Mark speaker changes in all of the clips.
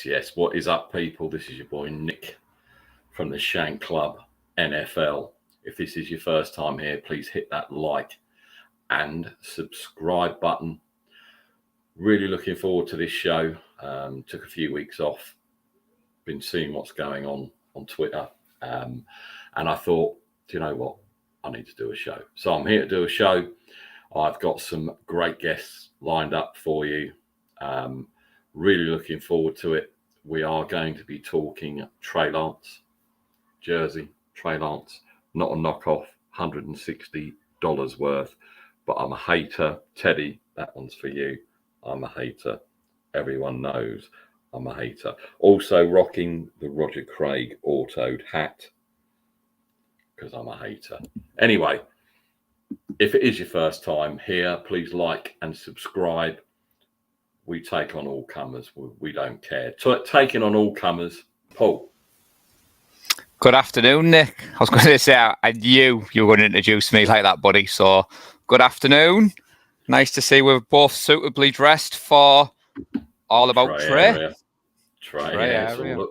Speaker 1: Yes. What is up, people? This is your boy Nick from the Shank Club NFL. If this is your first time here, please hit that like and subscribe button. Really looking forward to this show. Took a few weeks off. Been seeing what's going on Twitter. And I thought, do you know what? I need to do a show. So I'm here to do a show. I've got some great guests lined up for you. Really looking forward to it. We are going to be talking Trey Lance jersey. Trey Lance, not a knockoff, $160 worth. But I'm a hater. Teddy, that one's for you. I'm a hater. Everyone knows I'm a hater. Also rocking the Roger Craig autoed hat because I'm a hater. Anyway, if it is your first time here, please like and subscribe. We take on all comers. We don't care. Taking on all comers. Paul.
Speaker 2: Good afternoon, Nick. I was going to say, I knew you were going to introduce me like that, buddy. So, good afternoon. Nice to see we're both suitably dressed for All About Trey.
Speaker 1: Trey area.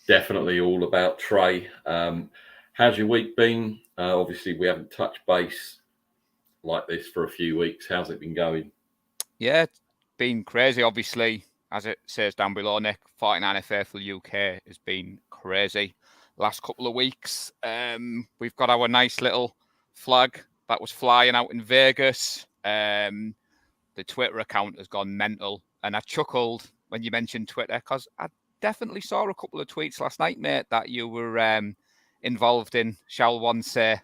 Speaker 1: Definitely all about Trey. How's your week been? Obviously, we haven't touched base like this for a few weeks. How's it been going?
Speaker 2: Yeah, it's been crazy. Obviously, as it says down below, Nick, 49 FFL UK has been crazy. Last couple of weeks, we've got our nice little flag that was flying out in Vegas. The Twitter account has gone mental, and I chuckled when you mentioned Twitter because I definitely saw a couple of tweets last night, mate, that you were involved in, shall one say.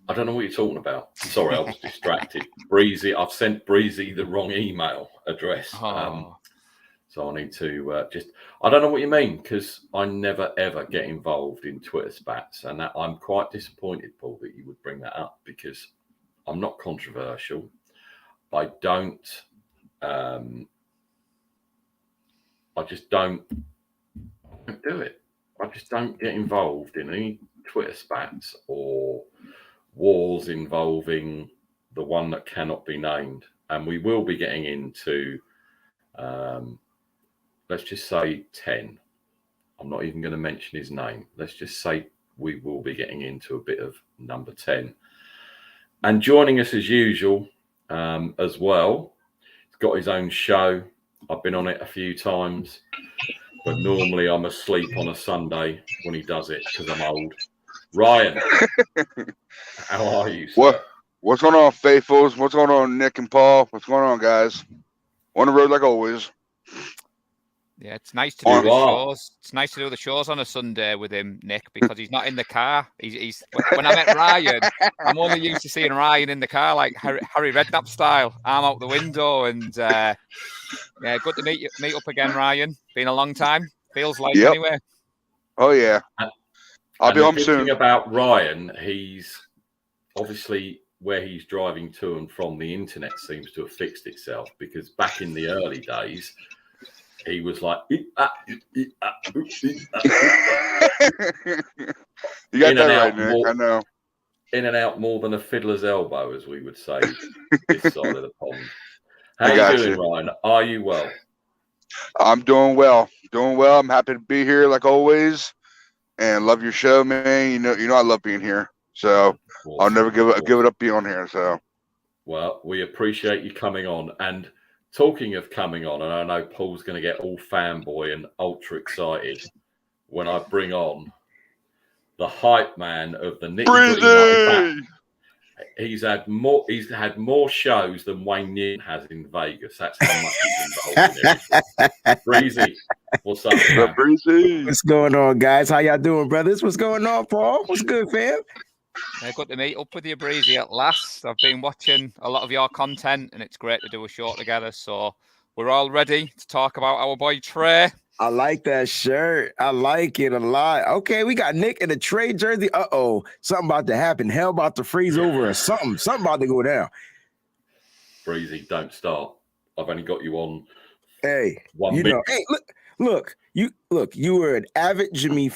Speaker 1: I don't know what you're talking about. Sorry, I was distracted. Breezy, I've sent Breezy the wrong email address. So I need to I don't know what you mean, because I never, ever get involved in Twitter spats. And that I'm quite disappointed, Paul, that you would bring that up, because I'm not controversial. I don't. I just don't do it. I just don't get involved in any Twitter spats or wars involving the one that cannot be named. And we will be getting into, let's just say 10. I'm not even going to mention his name. Let's just say we will be getting into a bit of number 10. And joining us as usual, as well, he's got his own show. I've been on it a few times, but normally I'm asleep on a Sunday when he does it because I'm old. Ryan, how are you, sir?
Speaker 3: What's going on, faithfuls? What's going on, Nick and Paul? What's going on, guys? On the road like always.
Speaker 2: Yeah, it's nice to do the shows. It's nice to do the shows on a Sunday with him, Nick, because he's not in the car. He's when I met Ryan, I'm only used to seeing Ryan in the car, like Harry Redknapp style, arm out the window. And yeah, good to meet up again, Ryan. Been a long time. Feels like anyway.
Speaker 3: Oh yeah. I'll be home soon.
Speaker 1: The thing about Ryan, he's obviously where he's driving to and from. The internet seems to have fixed itself, because back in the early days, he was like,
Speaker 3: you got that right, Nick. I know.
Speaker 1: In and out more than a fiddler's elbow, as we would say this side of the pond. How are you doing, Ryan? Are you well?
Speaker 3: I'm doing well. I'm happy to be here like always, and love your show, man. You know I love being here. So I'll never give it up being on here. So
Speaker 1: well, we appreciate you coming on. And talking of coming on, and I know Paul's going to get all fanboy and ultra excited when I bring on the hype man of the Nitty-Gritty. He's had more shows than Wayne Newton has in Vegas. That's how much he's involved in it. Breezy, what's up, man?
Speaker 3: Breezy?
Speaker 4: What's going on, guys? How y'all doing, brothers? What's going on, Paul? What's good, fam?
Speaker 2: Good to meet up with you, Breezy, at last. I've been watching a lot of your content, and it's great to do a show together. So we're all ready to talk about our boy Trey.
Speaker 4: I like that shirt. I like it a lot. Okay, we got Nick in a Trey jersey. Something about to happen. Hell about to freeze over or something. Something about to go down.
Speaker 1: Breezy, don't start. I've only got you on.
Speaker 4: Hey, hey, look. You were an avid Jimmy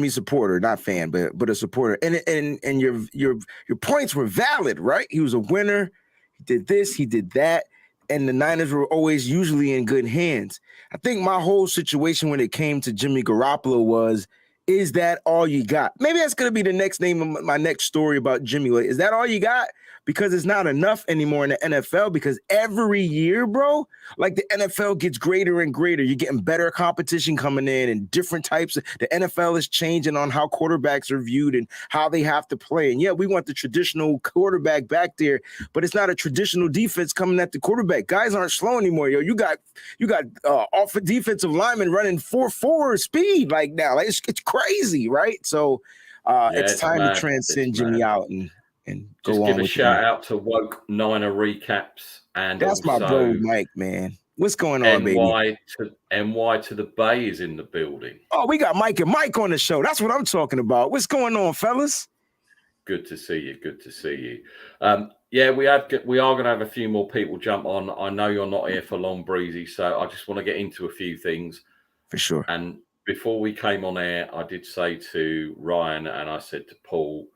Speaker 4: supporter, not fan, but a supporter, and your points were valid, right? He was a winner. He did this, he did that, and the Niners were always usually in good hands. I think my whole situation when it came to Jimmy Garoppolo was, is that all you got? Maybe that's going to be the next name of my next story about Jimmy. Is that all you got? Because it's not enough anymore in the NFL, because every year, bro, like the NFL gets greater and greater. You're getting better competition coming in and different types. The NFL is changing on how quarterbacks are viewed and how they have to play. And yeah, we want the traditional quarterback back there, but it's not a traditional defense coming at the quarterback. Guys aren't slow anymore, yo. You got off a defensive lineman running 4.4 speed like now. Like it's crazy, right? So it's time to transcend Jimmy out and
Speaker 1: just give a shout out to Woke Niner Recaps, and
Speaker 4: that's
Speaker 1: also
Speaker 4: my bro Mike, man. What's going on,
Speaker 1: baby? NY to the Bay is in the building.
Speaker 4: Oh, we got Mike and Mike on the show. That's what I'm talking about. What's going on, fellas?
Speaker 1: Good to see you. Good to see you. Yeah, we are going to have a few more people jump on. I know you're not here for long, Breezy, so I just want to get into a few things
Speaker 4: for sure.
Speaker 1: And before we came on air, I did say to Ryan and I said to Paul,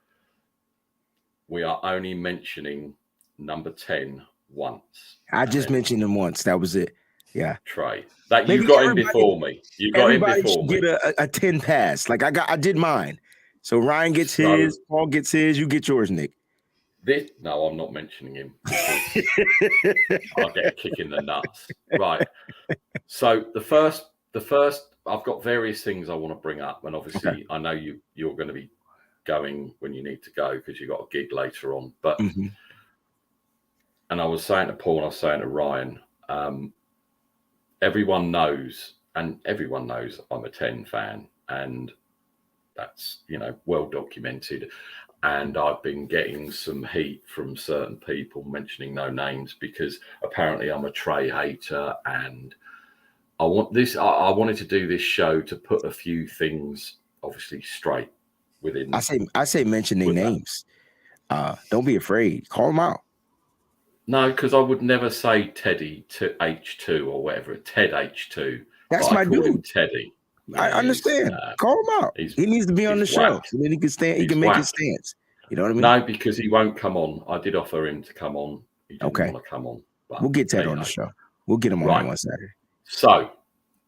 Speaker 1: we are only mentioning number 10 once.
Speaker 4: I just mentioned him once. That was it. Yeah.
Speaker 1: Trey. That you got him before me. You got him before me.
Speaker 4: Get a 10 pass. Like I did mine. So Ryan gets his, Paul gets his, you get yours, Nick.
Speaker 1: No, I'm not mentioning him. I'll get a kick in the nuts. Right. So the first I've got various things I want to bring up, and obviously I know you're going to be going when you need to go because you've got a gig later on. But and I was saying to Paul and I was saying to Ryan, everyone knows I'm a 10 fan, and that's well documented. And I've been getting some heat from certain people, mentioning no names, because apparently I'm a Trey hater, and I wanted to do this show to put a few things obviously straight within.
Speaker 4: I say mention their names. Don't be afraid. Call him out.
Speaker 1: No, because I would never say Teddy to H2 or whatever. Ted H2.
Speaker 4: That's my dude.
Speaker 1: Him Teddy.
Speaker 4: I understand. Call him out. He needs to be on the show so that he can stand. He can make his stance. You know what I mean?
Speaker 1: No, because he won't come on. I did offer him to come on. He didn't want to come on. But
Speaker 4: we'll get Ted on the show. We'll get him on one Saturday.
Speaker 1: So,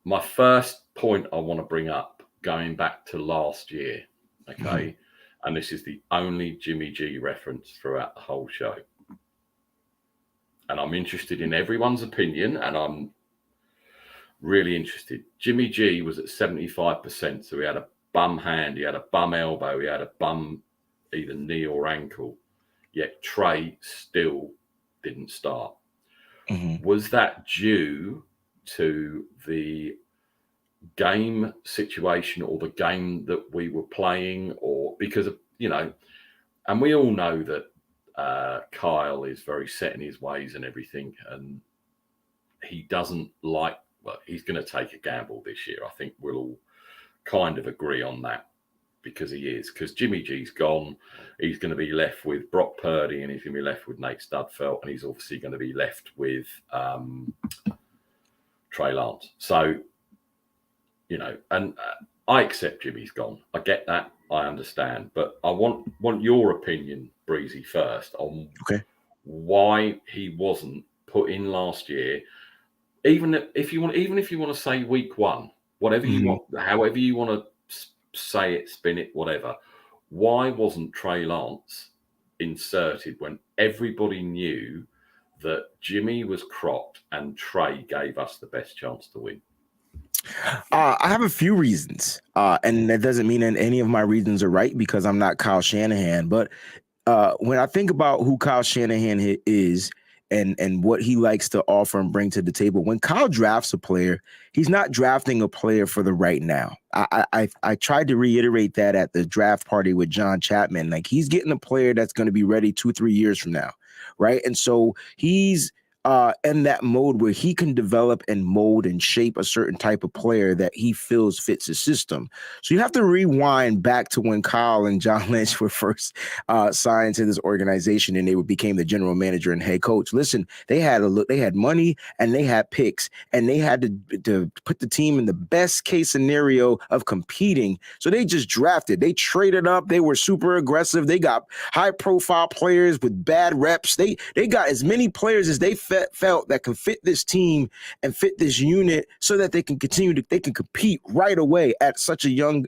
Speaker 1: my first point I want to bring up, going back to last year, okay, and this is the only Jimmy G reference throughout the whole show. And I'm interested in everyone's opinion, and I'm really interested. Jimmy G was at 75%, so he had a bum hand, he had a bum elbow, he had a bum either knee or ankle, yet Trey still didn't start. Was that due to the game situation or the game that we were playing, or because of, and we all know that Kyle is very set in his ways and everything, and he doesn't like, well, he's going to take a gamble this year. I think we'll all kind of agree on that, because he is. Because Jimmy G's gone, he's going to be left with Brock Purdy, and he's going to be left with Nate Studfeld, and he's obviously going to be left with Trey Lance. So, and I accept Jimmy's gone. I get that. I understand. But I want your opinion, Breezy, first on why he wasn't put in last year. Even if you want to say week one, whatever you want, however you want to say it, spin it, whatever. Why wasn't Trey Lance inserted when everybody knew that Jimmy was cropped and Trey gave us the best chance to win?
Speaker 4: I have a few reasons, and that doesn't mean that any of my reasons are right, because I'm not Kyle Shanahan. But when I think about who Kyle Shanahan is and what he likes to offer and bring to the table, when Kyle drafts a player, he's not drafting a player for the right now. I tried to reiterate that at the draft party with John Chapman. Like, he's getting a player that's going to be ready 2-3 years from now, right? And so he's in that mode where he can develop and mold and shape a certain type of player that he feels fits his system. So you have to rewind back to when Kyle and John Lynch were first signed to this organization, and they became the general manager and head coach. Listen, they had money and they had picks, and they had to put the team in the best case scenario of competing. So they just drafted. They traded up. They were super aggressive. They got high profile players with bad reps. They got as many players as they felt that can fit this team and fit this unit, so that they can compete right away at such a young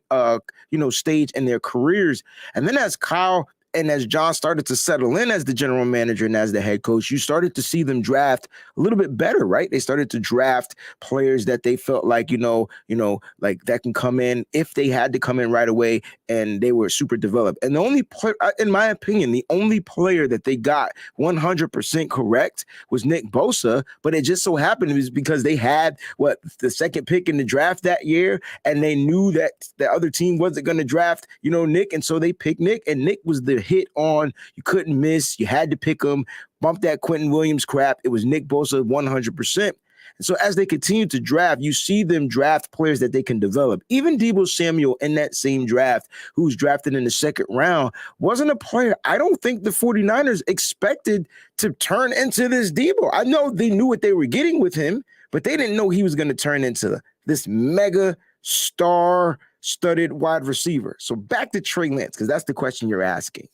Speaker 4: stage in their careers. And then as Kyle and as John started to settle in as the general manager and as the head coach, you started to see them draft a little bit better, right? They started to draft players that they felt like, like that can come in if they had to come in right away, and they were super developed. And the only player, in my opinion, the only player that they got 100% correct was Nick Bosa, but it just so happened it was because they had the second pick in the draft that year, and they knew that the other team wasn't going to draft, Nick, and so they picked Nick, and Nick was the hit on. You couldn't miss. You had to pick him. Bump that Quentin Williams crap. It was Nick Bosa 100%. And so as they continue to draft, you see them draft players that they can develop. Even Deebo Samuel in that same draft, who's drafted in the second round, wasn't a player I don't think the 49ers expected to turn into this Deebo. I know they knew what they were getting with him, but they didn't know he was going to turn into this mega star-studded wide receiver. So back to Trey Lance, because that's the question you're asking.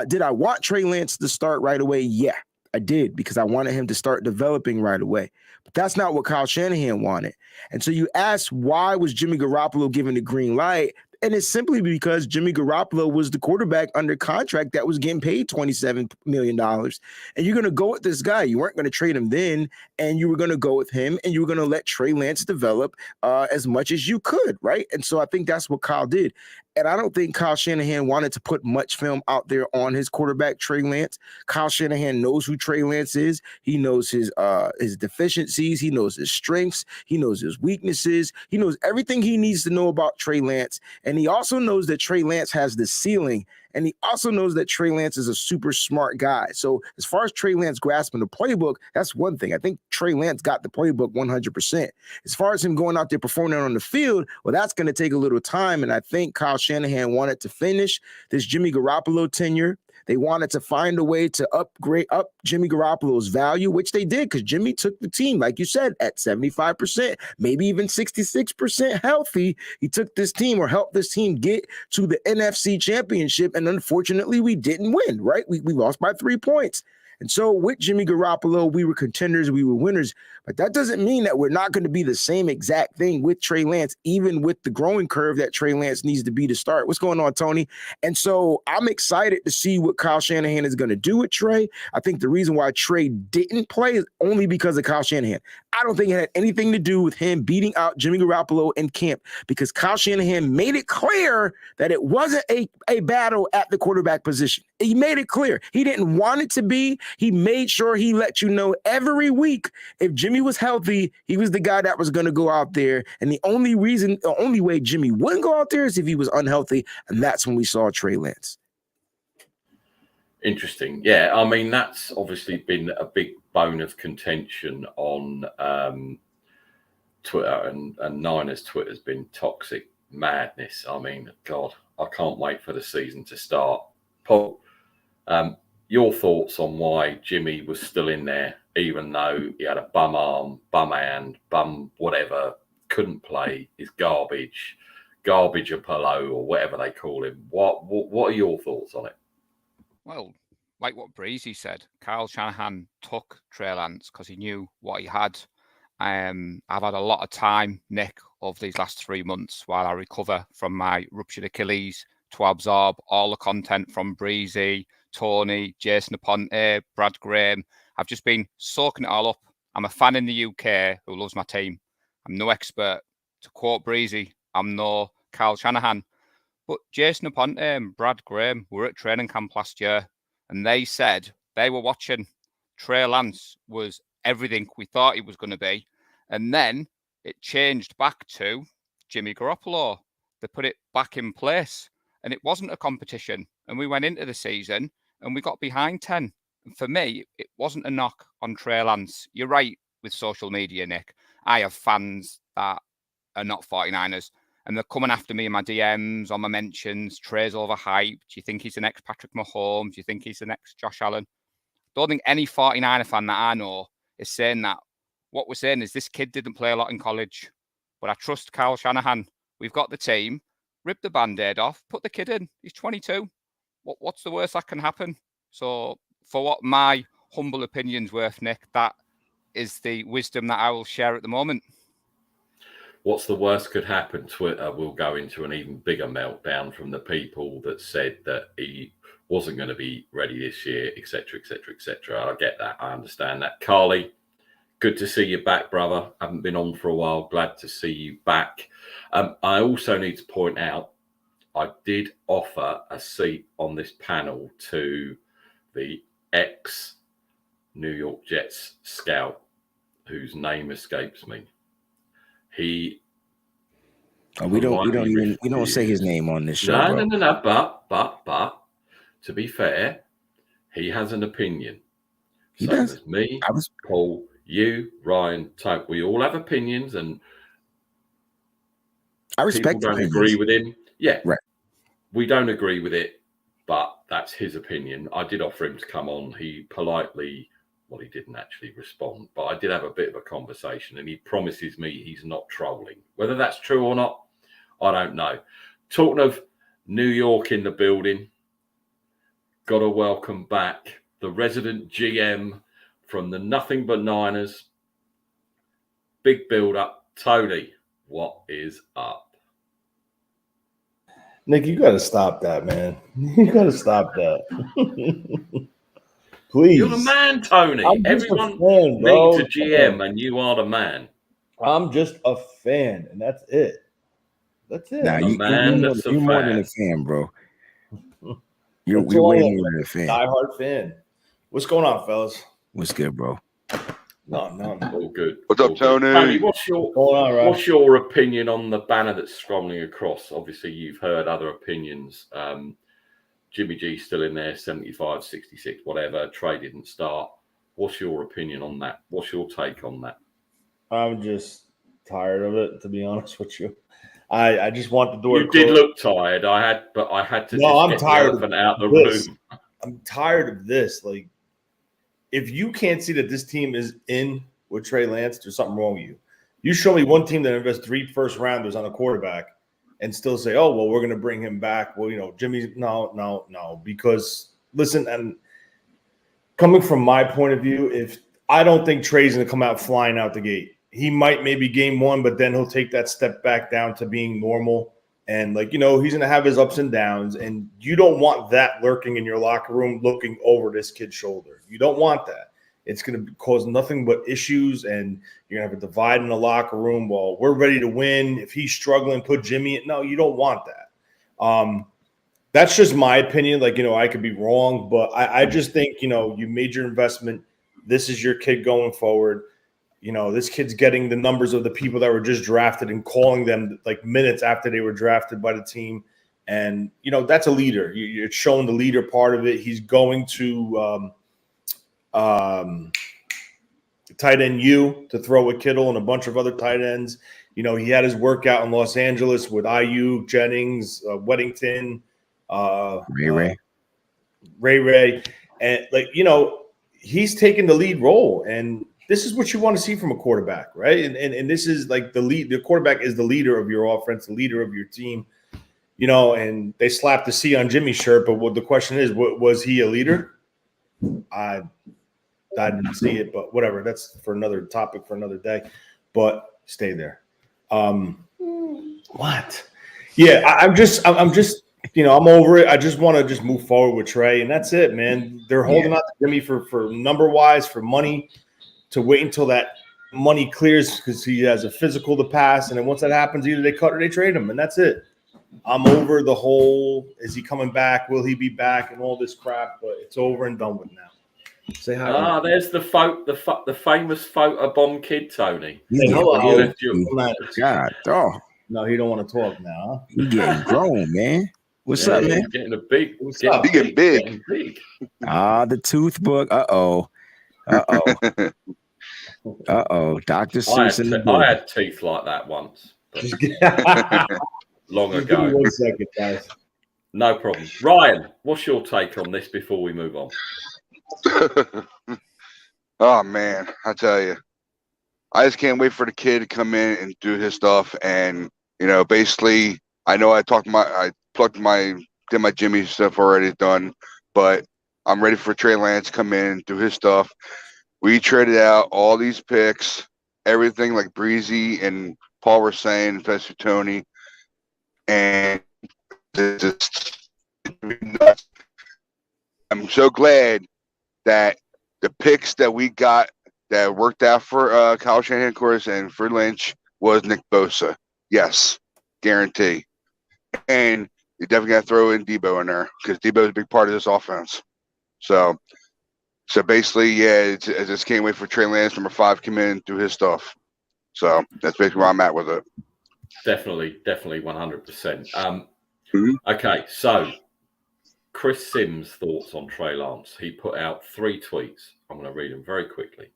Speaker 4: Did I want Trey Lance to start right away? Yeah, I did, because I wanted him to start developing right away. But that's not what Kyle Shanahan wanted. And so you ask, why was Jimmy Garoppolo given the green light? And it's simply because Jimmy Garoppolo was the quarterback under contract that was getting paid $27 million. And you're going to go with this guy. You weren't going to trade him then, and you were going to go with him, and you were going to let Trey Lance develop as much as you could, right? And so I think that's what Kyle did. And I don't think Kyle Shanahan wanted to put much film out there on his quarterback, Trey Lance. Kyle Shanahan knows who Trey Lance is. He knows his deficiencies. He knows his strengths. He knows his weaknesses. He knows everything he needs to know about Trey Lance. And he also knows that Trey Lance has the ceiling. And he also knows that Trey Lance is a super smart guy. So as far as Trey Lance grasping the playbook, that's one thing. I think Trey Lance got the playbook 100%. As far as him going out there performing on the field, well, that's going to take a little time. And I think Kyle Shanahan wanted to finish this Jimmy Garoppolo tenure. They wanted to find a way to up Jimmy Garoppolo's value, which they did because Jimmy took the team, like you said, at 75%, maybe even 66% healthy. He took this team or helped this team get to the NFC Championship, and unfortunately, we didn't win, right? We lost by 3 points. And so with Jimmy Garoppolo, we were contenders, we were winners, but that doesn't mean that we're not going to be the same exact thing with Trey Lance, even with the growing curve that Trey Lance needs to be to start. What's going on, Tony? And so I'm excited to see what Kyle Shanahan is going to do with Trey. I think the reason why Trey didn't play is only because of Kyle Shanahan. I don't think it had anything to do with him beating out Jimmy Garoppolo in camp, because Kyle Shanahan made it clear that it wasn't a battle at the quarterback position. He made it clear. He didn't want it to be. He made sure he let you know every week if Jimmy was healthy, he was the guy that was going to go out there. And the only way Jimmy wouldn't go out there is if he was unhealthy. And that's when we saw Trey Lance.
Speaker 1: Interesting. Yeah, I mean, that's obviously been a big bone of contention on Twitter, and Niners Twitter has been toxic madness. I mean, God, I can't wait for the season to start. Paul, your thoughts on why Jimmy was still in there, even though he had a bum arm, bum hand, bum whatever, couldn't play, is garbage Apollo or whatever they call him. What are your thoughts on it?
Speaker 2: Well, like what Breezy said, Kyle Shanahan took Trey Lance because he knew what he had. I've had a lot of time, Nick, over these last 3 months while I recover from my ruptured Achilles to absorb all the content from Breezy, Tony, Jason Aponte, Brad Graham. I've just been soaking it all up. I'm a fan in the UK who loves my team. I'm no expert. To quote Breezy, I'm no Kyle Shanahan. But Jason Aponte and Brad Graham were at training camp last year, and they said they were watching. Trey Lance was everything we thought he was going to be. And then it changed back to Jimmy Garoppolo. They put it back in place, and it wasn't a competition. And we went into the season and we got behind 10. And for me, it wasn't a knock on Trey Lance. You're right with social media, Nick. I have fans that are not 49ers, and they're coming after me in my DMs, on my mentions. Trey's overhyped. Do you think he's the next Patrick Mahomes? Do you think he's the next Josh Allen? Don't think any 49er fan that I know is saying that. What we're saying is this kid didn't play a lot in college, but I trust Kyle Shanahan. We've got the team. Rip the Band-Aid off. Put the kid in. He's 22. What's the worst that can happen? So for what my humble opinion's worth, Nick, that is the wisdom that I will share at the moment.
Speaker 1: What's the worst could happen? Twitter will go into an even bigger meltdown from the people that said that he wasn't going to be ready this year, etc., etc., etc. I get that. I understand that. Carly, good to see you back, brother. Haven't been on for a while. Glad to see you back. I also need to point out, I did offer a seat on this panel to the ex-New York Jets scout, whose name escapes me. We
Speaker 4: don't say his name on this show.
Speaker 1: No. But to be fair, he has an opinion. Same as me, Paul, you, Ryan, Tony. We all have opinions, and
Speaker 4: I respect.
Speaker 1: People don't agree with him. Yeah,
Speaker 4: right.
Speaker 1: We don't agree with it, but that's his opinion. I did offer him to come on. He politely. Well, he didn't actually respond, but I did have a bit of a conversation, and he promises me he's not trolling. Whether that's true or not, I don't know. Talking of New York in the building, got to welcome back the resident GM from the Nothing But Niners. Big build-up. Tony, what is up?
Speaker 5: Nick, you got to stop that, man. You got to stop that. Please.
Speaker 1: You're the man, Tony. Everyone needs a GM, and you are the man.
Speaker 5: I'm just a fan, and that's it. That's it.
Speaker 4: Nah, you're more than a fan, bro. You're way more than a fan.
Speaker 5: Diehard fan. What's going on, fellas?
Speaker 4: What's good, bro?
Speaker 5: No.
Speaker 1: All good.
Speaker 3: What's up, Tony?
Speaker 1: Tony, what's your opinion on the banner that's scrolling across? Obviously, you've heard other opinions. Jimmy G's still in there, 75, 66, whatever. Trey didn't start. What's your opinion on that? What's your take on that?
Speaker 5: I'm just tired of it, to be honest with you. I just want the door.
Speaker 1: You did look tired. I had to.
Speaker 5: No, I'm tired.
Speaker 1: Out the room.
Speaker 5: I'm tired of this. Like, if you can't see that this team is in with Trey Lance, there's something wrong with you. You show me one team that invests 3 first-rounders on a quarterback and still say, oh, well, we're going to bring him back. Well, Jimmy's no. Because, listen, and coming from my point of view, I don't think Trey's going to come out flying out the gate. He might maybe game one, but then he'll take that step back down to being normal. And, he's going to have his ups and downs. And you don't want that lurking in your locker room looking over this kid's shoulder. You don't want that. It's going to cause nothing but issues, and you're going to have a divide in the locker room. Well, we're ready to win. If he's struggling, put Jimmy in. No, you don't want that. That's just my opinion. I could be wrong, but I just think, you made your investment. This is your kid going forward. This kid's getting the numbers of the people that were just drafted and calling them minutes after they were drafted by the team. And, that's a leader. You're showing the leader part of it. He's going to tight end U to throw with Kittle and a bunch of other tight ends. He had his workout in Los Angeles with IU, Jennings, Weddington, Ray. And he's taking the lead role. And this is what you want to see from a quarterback, right? And this is the quarterback is the leader of your offense, the leader of your team. And they slapped the C on Jimmy's shirt, but the question is, was he a leader? I didn't see it, but whatever. That's for another topic for another day. But stay there. What? Yeah, I'm just I'm over it. I just want to just move forward with Trey, and that's it, man. They're holding out to Jimmy for number wise, for money, to wait until that money clears because he has a physical to pass, and then once that happens, either they cut or they trade him, and that's it. I'm over the whole is he coming back? Will he be back? And all this crap, but it's over and done with now. Say hi.
Speaker 1: There's the famous photo bomb kid, Tony.
Speaker 4: God,
Speaker 3: no, he don't want to talk now.
Speaker 4: He getting grown, man. What's up, man?
Speaker 1: Getting a big.
Speaker 3: He getting big.
Speaker 4: The tooth book. Uh-oh. Dr. Seuss.
Speaker 1: I had teeth like that once. Long ago.
Speaker 3: Give me 1 second, guys.
Speaker 1: No problem. Ryan, what's your take on this before we move on?
Speaker 3: Oh, man, I tell you. I just can't wait for the kid to come in and do his stuff. And, basically, I know I did my Jimmy stuff already done, but I'm ready for Trey Lance to come in and do his stuff. We traded out all these picks, everything like Breezy and Paul were saying, especially Tony. And I'm so glad that the picks that we got that worked out for Kyle Shanahan, of course, and for Lynch was Nick Bosa. Yes, guarantee. And you definitely got to throw in Debo in there because Debo is a big part of this offense. So basically, yeah, I just can't wait for Trey Lance, number 5, come in and do his stuff. So that's basically where I'm at with it.
Speaker 1: Definitely 100%. Okay, so Chris Sims' thoughts on Trey Lance. He put out 3 tweets. I'm going to read them very quickly.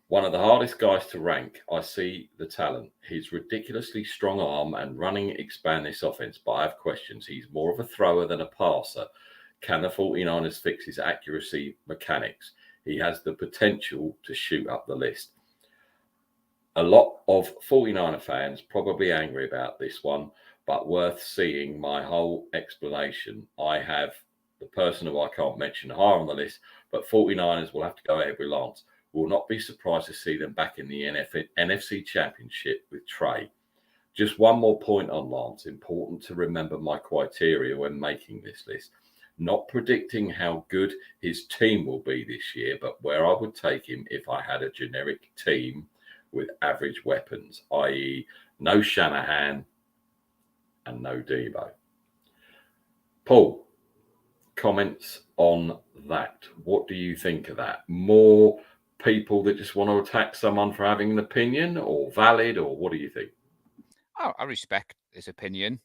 Speaker 1: One of the hardest guys to rank. I see the talent. His ridiculously strong arm and running expand this offense, but I have questions. He's more of a thrower than a passer. Can the 49ers fix his accuracy mechanics? He has the potential to shoot up the list. A lot of 49er fans probably angry about this one, but worth seeing my whole explanation. I have the person who I can't mention higher on the list, but 49ers will have to go ahead with Lance. Will not be surprised to see them back in the NFC Championship with Trey. Just one more point on Lance. Important to remember my criteria when making this list. Not predicting how good his team will be this year, but where I would take him if I had a generic team with average weapons, i.e. no Shanahan and no Debo. Paul, comments on that. What do you think of that? More people that just want to attack someone for having an opinion, or valid, or what do you think?
Speaker 2: I respect his opinion.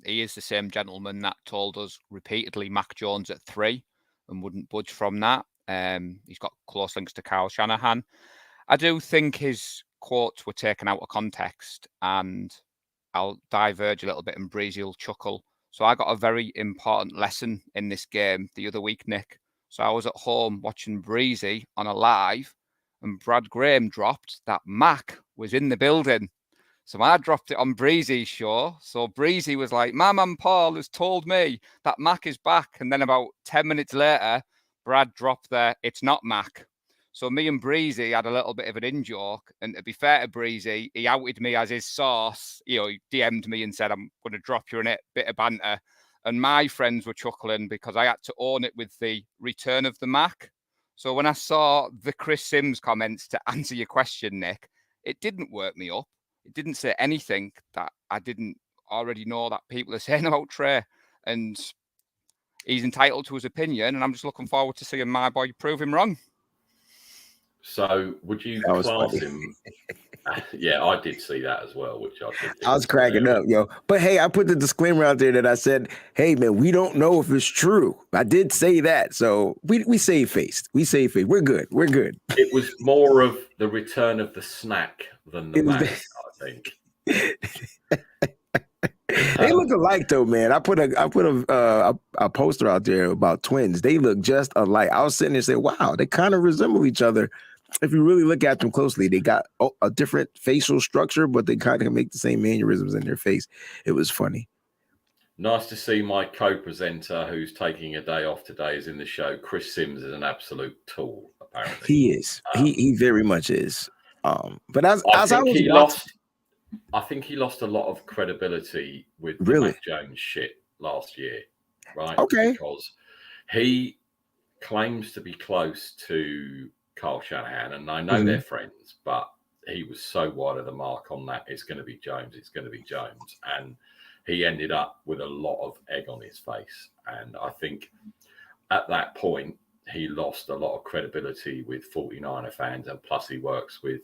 Speaker 2: He is the same gentleman that told us repeatedly Mac Jones at 3 and wouldn't budge from that. He's got close links to Kyle Shanahan. I do think his quotes were taken out of context, and I'll diverge a little bit and Breezy will chuckle So I got a very important lesson in this game the other week, Nick. So I was at home watching Breezy on a live, and Brad Graham dropped that Mac was in the building. So I dropped it on Breezy's show. So Breezy was like, my man Paul has told me that Mac is back. And then about 10 minutes later, Brad dropped there, it's not Mac. So me and Breezy had a little bit of an in-joke. And to be fair to Breezy, he outed me as his source. You know, he DM'd me and said, I'm going to drop you in a bit of banter. And my friends were chuckling because I had to own it with the return of the Mac. So when I saw the Chris Sims comments to answer your question, Nick, it didn't work me up. It didn't say anything that I didn't already know that people are saying about Trey. And he's entitled to his opinion. And I'm just looking forward to seeing my boy prove him wrong.
Speaker 1: So would you class him? Yeah, I did see that as well, which I
Speaker 4: was cracking up, yo. But hey, I put the disclaimer out there that I said, hey, man, we don't know if it's true. I did say that. So we save face. We save face. We're good. We're good.
Speaker 1: It was more of the return of the snack than the Mac, I think.
Speaker 4: They look alike though, man. I put a poster out there about twins. They look just alike. I was sitting there saying, wow, they kind of resemble each other. If you really look at them closely, they got a different facial structure, but they kind of make the same mannerisms in their face. It was funny.
Speaker 1: Nice to see my co-presenter, who's taking a day off today, is in the show. Chris Sims is an absolute tool, apparently.
Speaker 4: He is. He very much is. But
Speaker 1: I think he lost a lot of credibility with the Mac Jones shit last year, right?
Speaker 4: Okay.
Speaker 1: Because he claims to be close to Kyle Shanahan, and I know they're friends, but he was so wide of the mark on that. It's going to be Jones. It's going to be Jones. And he ended up with a lot of egg on his face. And I think at that point, he lost a lot of credibility with 49er fans. And plus he works with,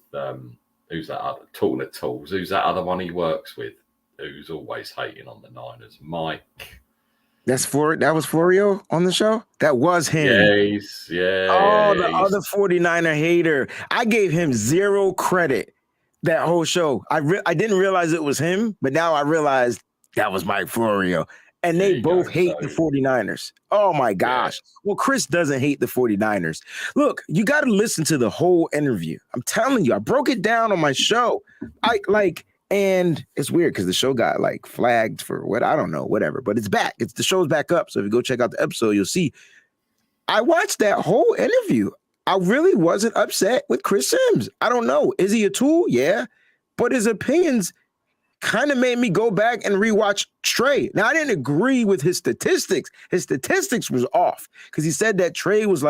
Speaker 1: who's that other? Tool at Tools. Who's that other one he works with? Who's always hating on the Niners? Mike.
Speaker 4: That was Florio on the show? That was him.
Speaker 1: Yeah.
Speaker 4: Oh, the other 49er hater. I gave him zero credit that whole show. I didn't realize it was him, but now I realized that was Mike Florio. And they both hate the 49ers. Oh, my gosh. Yeah. Well, Chris doesn't hate the 49ers. Look, you got to listen to the whole interview. I'm telling you, I broke it down on my show. And it's weird because the show got flagged for what I don't know, whatever. But it's back. The show's back up. So if you go check out the episode, you'll see. I watched that whole interview. I really wasn't upset with Chris Sims. I don't know. Is he a tool? Yeah. But his opinions kind of made me go back and rewatch Trey. Now, I didn't agree with his statistics. His statistics was off because he said that Trey was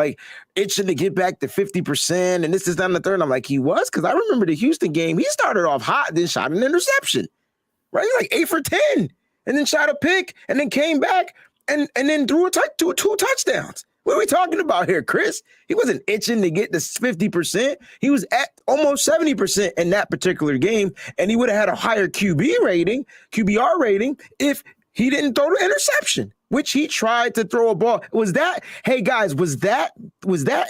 Speaker 4: itching to get back to 50%. And this is down the third. I'm like, he was? Because I remember the Houston game. He started off hot, then shot an interception, right? 8 for 10, and then shot a pick, and then came back and then threw two touchdowns. What are we talking about here, Chris? He wasn't itching to get to 50%. He was at almost 70% in that particular game, and he would have had a higher QBR rating, if he didn't throw the interception, which he tried to throw a ball. Was that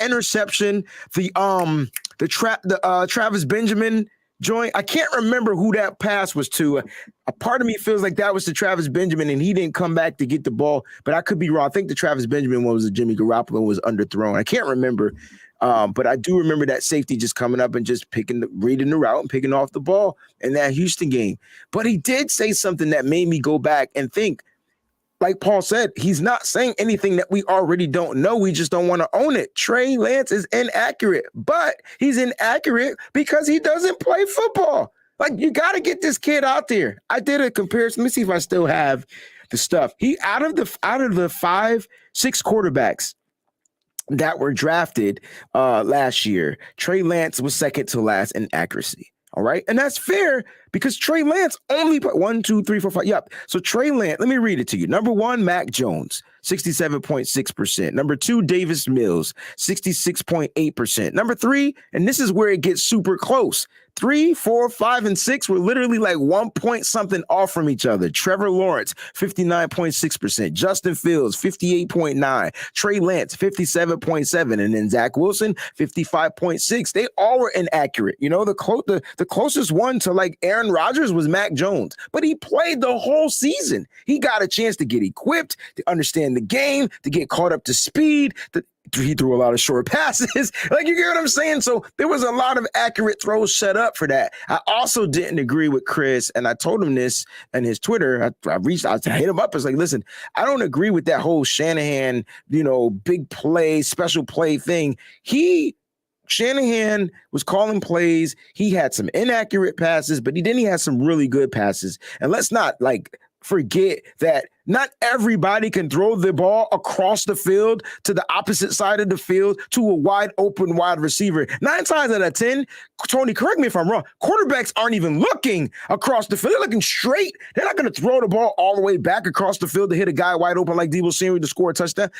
Speaker 4: interception the Travis Benjamin joint? I can't remember who that pass was to. A part of me feels like that was to Travis Benjamin, and he didn't come back to get the ball. But I could be wrong. I think the Travis Benjamin one was a Jimmy Garoppolo was underthrown. I can't remember, but I do remember that safety just coming up and just reading the route and picking off the ball in that Houston game. But he did say something that made me go back and think. Like Paul said, he's not saying anything that we already don't know. We just don't want to own it. Trey Lance is inaccurate, but he's inaccurate because he doesn't play football. You got to get this kid out there. I did a comparison. Let me see if I still have the stuff. He out of the 5-6 quarterbacks that were drafted last year, Trey Lance was second to last in accuracy. All right. And that's fair because Trey Lance only put 1, 2, 3, 4, 5. Yep. So Trey Lance, let me read it to you. Number 1, Mac Jones, 67.6%. Number 2, Davis Mills, 66.8%. Number 3, and this is where it gets super close. 3, 4, 5, and 6 were literally like 1 point something off from each other. Trevor Lawrence, 59.6%. Justin Fields, 58.9%. Trey Lance, 57.7%. And then Zach Wilson, 55.6%. They all were inaccurate. You know, the closest one to like Aaron Rodgers was Mac Jones, but he played the whole season. He got a chance to get equipped, to understand the game, to get caught up to speed. He threw a lot of short passes. Like, you get what I'm saying? So there was a lot of accurate throws set up for that. I also didn't agree with Chris, and I told him this in his Twitter. I hit him up. I was like, listen, I don't agree with that whole Shanahan, big play, special play thing. Shanahan was calling plays. He had some inaccurate passes, but he had some really good passes. And let's not forget that not everybody can throw the ball across the field to the opposite side of the field to a wide open wide receiver. 9 times out of 10, Tony, correct me if I'm wrong, quarterbacks aren't even looking across the field. They're looking straight. They're not going to throw the ball all the way back across the field to hit a guy wide open like Deebo Samuel to score a touchdown.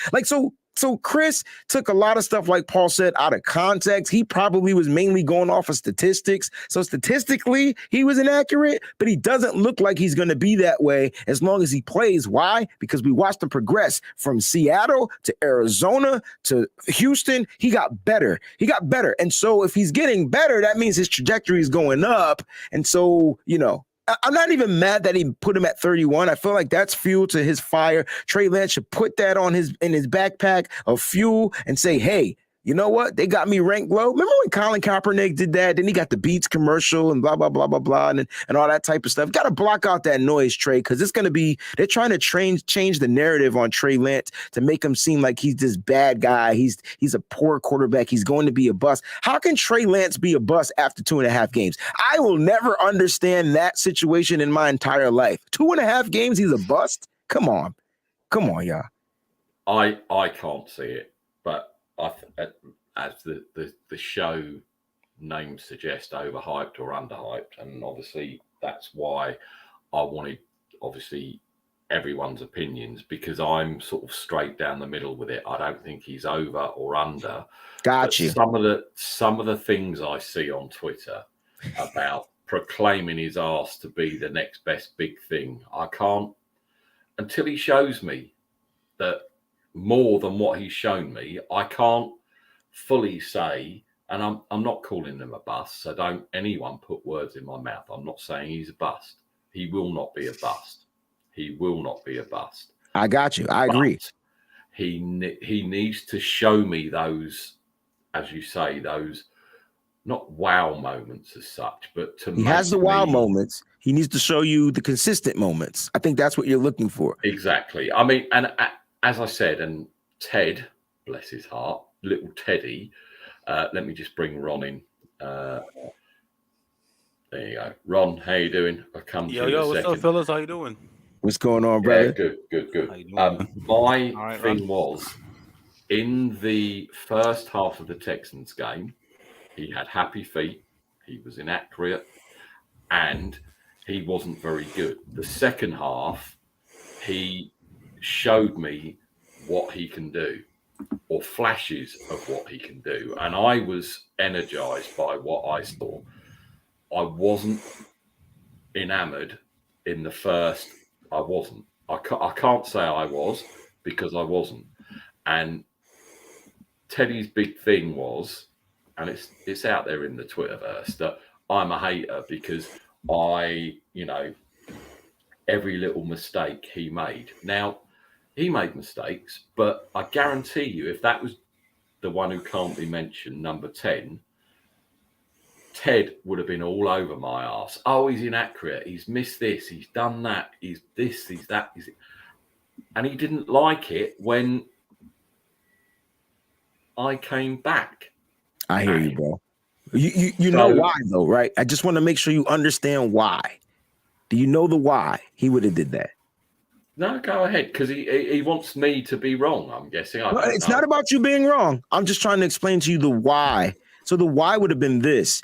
Speaker 4: So Chris took a lot of stuff, like Paul said, out of context. He probably was mainly going off of statistics. So statistically, he was inaccurate, but he doesn't look like he's going to be that way as long as he plays. Why? Because we watched him progress from Seattle to Arizona to Houston. He got better. And so if he's getting better, that means his trajectory is going up. And so, I'm not even mad that he put him at 31. I feel like that's fuel to his fire. Trey Lance should put that in his backpack of fuel and say, hey, you know what? They got me ranked low. Remember when Colin Kaepernick did that? Then he got the Beats commercial and blah, blah, blah, blah, blah, and all that type of stuff. Got to block out that noise, Trey, because it's going to be, they're trying to change the narrative on Trey Lance to make him seem like he's this bad guy. He's a poor quarterback. He's going to be a bust. How can Trey Lance be a bust after 2.5 games? I will never understand that situation in my entire life. 2.5 games, he's a bust? Come on, y'all.
Speaker 1: I can't see it, but as the show name suggests, overhyped or underhyped, and obviously that's why I wanted everyone's opinions, because I'm sort of straight down the middle with it. I don't think he's over or under.
Speaker 4: Got you.
Speaker 1: Some of the things I see on Twitter about proclaiming his ass to be the next best big thing, I can't, until he shows me that more than what he's shown me, I can't fully say, and I'm not calling him a bust, so don't anyone put words in my mouth. I'm not saying he's a bust. He will not be a bust.
Speaker 4: I got you. I agree.
Speaker 1: He needs to show me those, as you say, those not wow moments as such, but he
Speaker 4: has the wow moments. He needs to show you the consistent moments. I think that's what you're looking for.
Speaker 1: Exactly. I mean, and as I said, and Ted, bless his heart, little Teddy. Let me just bring Ron in. There you go, Ron. How you doing? I'll come to you in a
Speaker 6: what's
Speaker 1: second.
Speaker 6: up, fellas? How you doing?
Speaker 4: What's going on, brother?
Speaker 1: Yeah, good. My thing was, in the first half of the Texans game, he had happy feet. He was inaccurate, and he wasn't very good. The second half, he showed me what he can do, or flashes of what he can do, and I was energized by what I saw. I wasn't enamored in the first. I wasn't. I can't say I was, because I wasn't. And Teddy's big thing was, and it's out there in the Twitterverse, that I'm a hater because every little mistake he made. Now, he made mistakes, but I guarantee you, if that was the one who can't be mentioned, number 10, Ted would have been all over my ass. Oh, he's inaccurate. He's missed this. He's done that. He's this. He's that. And he didn't like it when I came back.
Speaker 4: I hear you, bro. You know why, though, right? I just want to make sure you understand why. Do you know the why he would have did that?
Speaker 1: No, go ahead, because he wants me to be wrong, I'm guessing.
Speaker 4: It's not about you being wrong. I'm just trying to explain to you the why. So the why would have been this.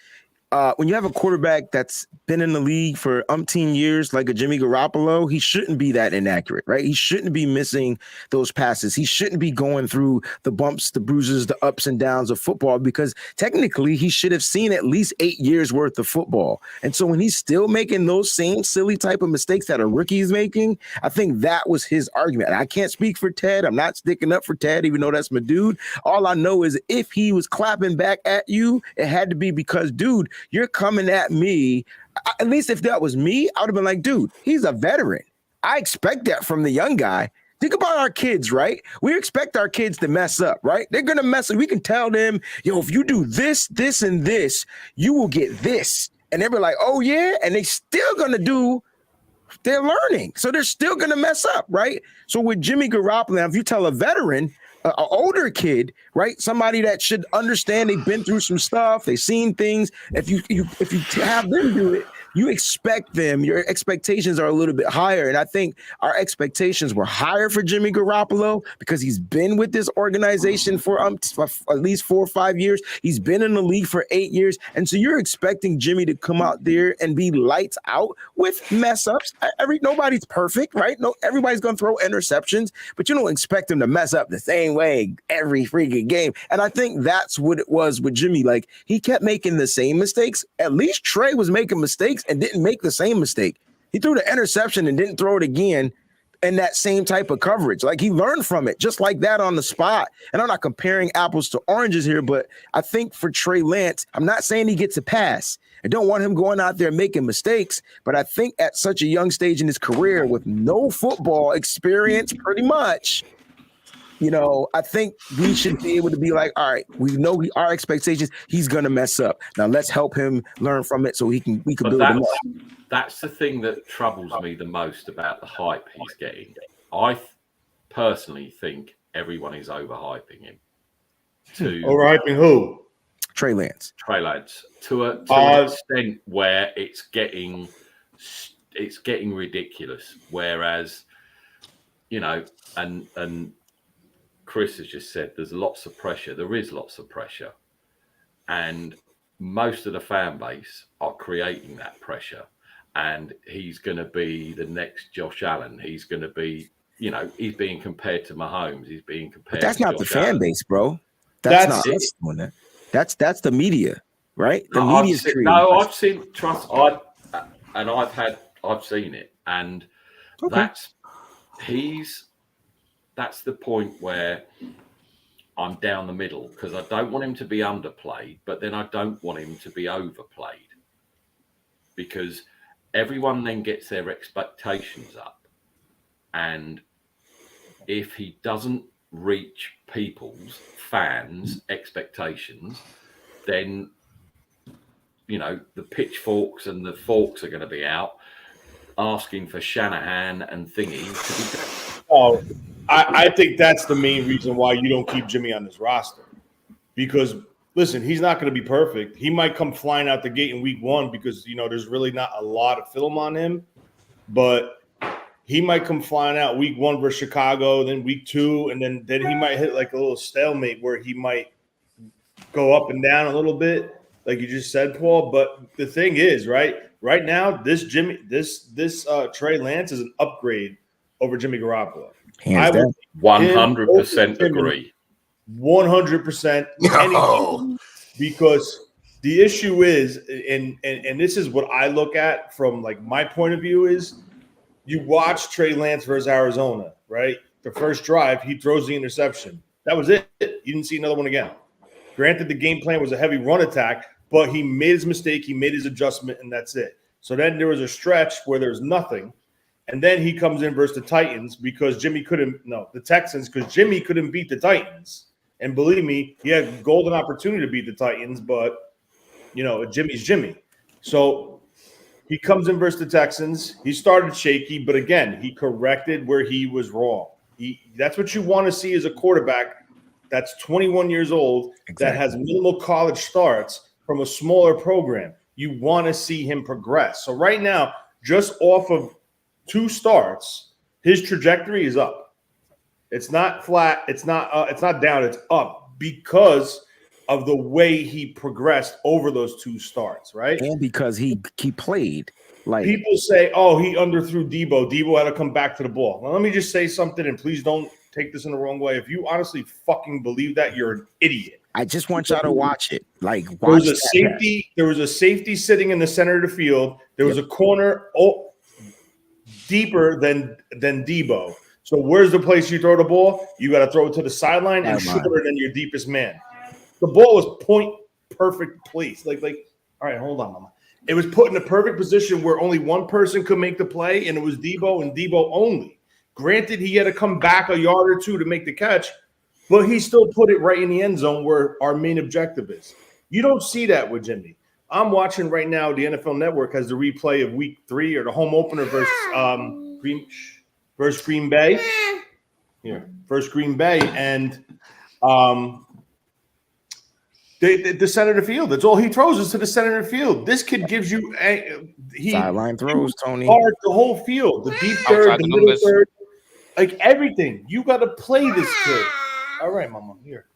Speaker 4: when you have a quarterback that's been in the league for umpteen years, like a Jimmy Garoppolo, he shouldn't be that inaccurate, right? He shouldn't be missing those passes. He shouldn't be going through the bumps, the bruises, the ups and downs of football, because technically he should have seen at least 8 years worth of football. And so when he's still making those same silly type of mistakes that a rookie is making, I think that was his argument. And I can't speak for Ted. I'm not sticking up for Ted, even though that's my dude. All I know is if he was clapping back at you, it had to be because, dude, you're coming at me. At least if that was me, I would have been like, dude, he's a veteran. I expect that from the young guy. Think about our kids, right? We expect our kids to mess up, right? They're going to mess up. We can tell them, yo, if you do this, this, and this, you will get this. And they'll be like, oh, yeah. And they still going to do, they're learning. So they're still going to mess up, right? So with Jimmy Garoppolo, if you tell a veteran, an older kid, right? Somebody that should understand they've been through some stuff, they've seen things. If you have them do it, you expect them. Your expectations are a little bit higher, and I think our expectations were higher for Jimmy Garoppolo because he's been with this organization for at least 4 or 5 years. He's been in the league for 8 years, and so you're expecting Jimmy to come out there and be lights out with mess ups. Nobody's perfect, right? No, everybody's gonna throw interceptions, but you don't expect him to mess up the same way every freaking game. And I think that's what it was with Jimmy. Like, he kept making the same mistakes. At least Trey was making mistakes and didn't make the same mistake. He threw the interception and didn't throw it again in that same type of coverage. Like, he learned from it just like that on the spot. And I'm not comparing apples to oranges here, but I think for Trey Lance, I'm not saying he gets a pass. I don't want him going out there making mistakes, but I think at such a young stage in his career with no football experience, pretty much, you know, I think we should be able to be like, all right, we know our expectations, he's going to mess up. Now let's help him learn from it so we can build him up.
Speaker 1: That's the thing that troubles me the most about the hype he's getting. I personally think everyone is overhyping him.
Speaker 5: Overhyping who?
Speaker 4: Trey Lance.
Speaker 1: To an extent where it's getting ridiculous. Whereas, you know, and Chris has just said there's lots of pressure. There is lots of pressure. And most of the fan base are creating that pressure. And he's going to be the next Josh Allen. He's going to be, you know, he's being compared to Mahomes. He's being compared to Josh Allen.
Speaker 4: That's not the fan base, bro. That's not us doing that. That's the media, right? The media's creating.
Speaker 1: No, I've seen, I've seen it. And that's the point where I'm down the middle, because I don't want him to be underplayed, but then I don't want him to be overplayed, because everyone then gets their expectations up. And if he doesn't reach fans' expectations, then, you know, the pitchforks and the forks are going to be out asking for Shanahan and thingy to be.
Speaker 5: Oh, I think that's the main reason why you don't keep Jimmy on this roster. Because, listen, he's not going to be perfect. He might come flying out the gate in week 1 because, you know, there's really not a lot of film on him. But he might come flying out week 1 versus Chicago, then week 2, and then he might hit like a little stalemate where he might go up and down a little bit, like you just said, Paul. But the thing is, right now, this Trey Lance is an upgrade over Jimmy Garoppolo.
Speaker 4: I would
Speaker 1: 100% agree.
Speaker 5: 100%. No. Because the issue is, and this is what I look at from like my point of view, is you watch Trey Lance versus Arizona, right? The first drive, he throws the interception. That was it. You didn't see another one again. Granted, the game plan was a heavy run attack, but he made his mistake, he made his adjustment, and that's it. So then there was a stretch where there's nothing. And then he comes in versus the Texans because Jimmy couldn't beat the Titans. And believe me, he had a golden opportunity to beat the Titans, but, you know, Jimmy's Jimmy. So he comes in versus the Texans. He started shaky, but again, he corrected where he was wrong. That's what you want to see as a quarterback that's 21 years old, that has minimal college starts from a smaller program. You want to see him progress. So right now, just off of 2 starts, his trajectory is up. It's not flat. It's not down. It's up because of the way he progressed over those 2 starts, right?
Speaker 4: And because he played. Like,
Speaker 5: people say, oh, he underthrew Debo. Debo had to come back to the ball. Now, let me just say something, and please don't take this in the wrong way. If you honestly fucking believe that, you're an idiot.
Speaker 4: I just want y'all to watch it. Like,
Speaker 5: there was a safety. There was a safety sitting in the center of the field. There was a corner deeper than Debo. So where's the place you throw the ball? You got to throw it to the sideline and shorter than your deepest man. The ball was point perfect place. Like, all right, hold on, mama. It was put in a perfect position where only one person could make the play, and it was Debo and Debo only. Granted, he had to come back a yard or 2 to make the catch, but he still put it right in the end zone where our main objective is. You don't see that with Jimmy. I'm watching right now. The NFL Network has the replay of Week 3 or the home opener versus Green Bay. Here, versus Green Bay, and the center of the field. That's all he throws is to the center of the field. This kid gives you
Speaker 4: sideline throws, Tony.
Speaker 5: The whole field, the deep third, the middle third, like everything. You got to play this kid. All right, mama, here.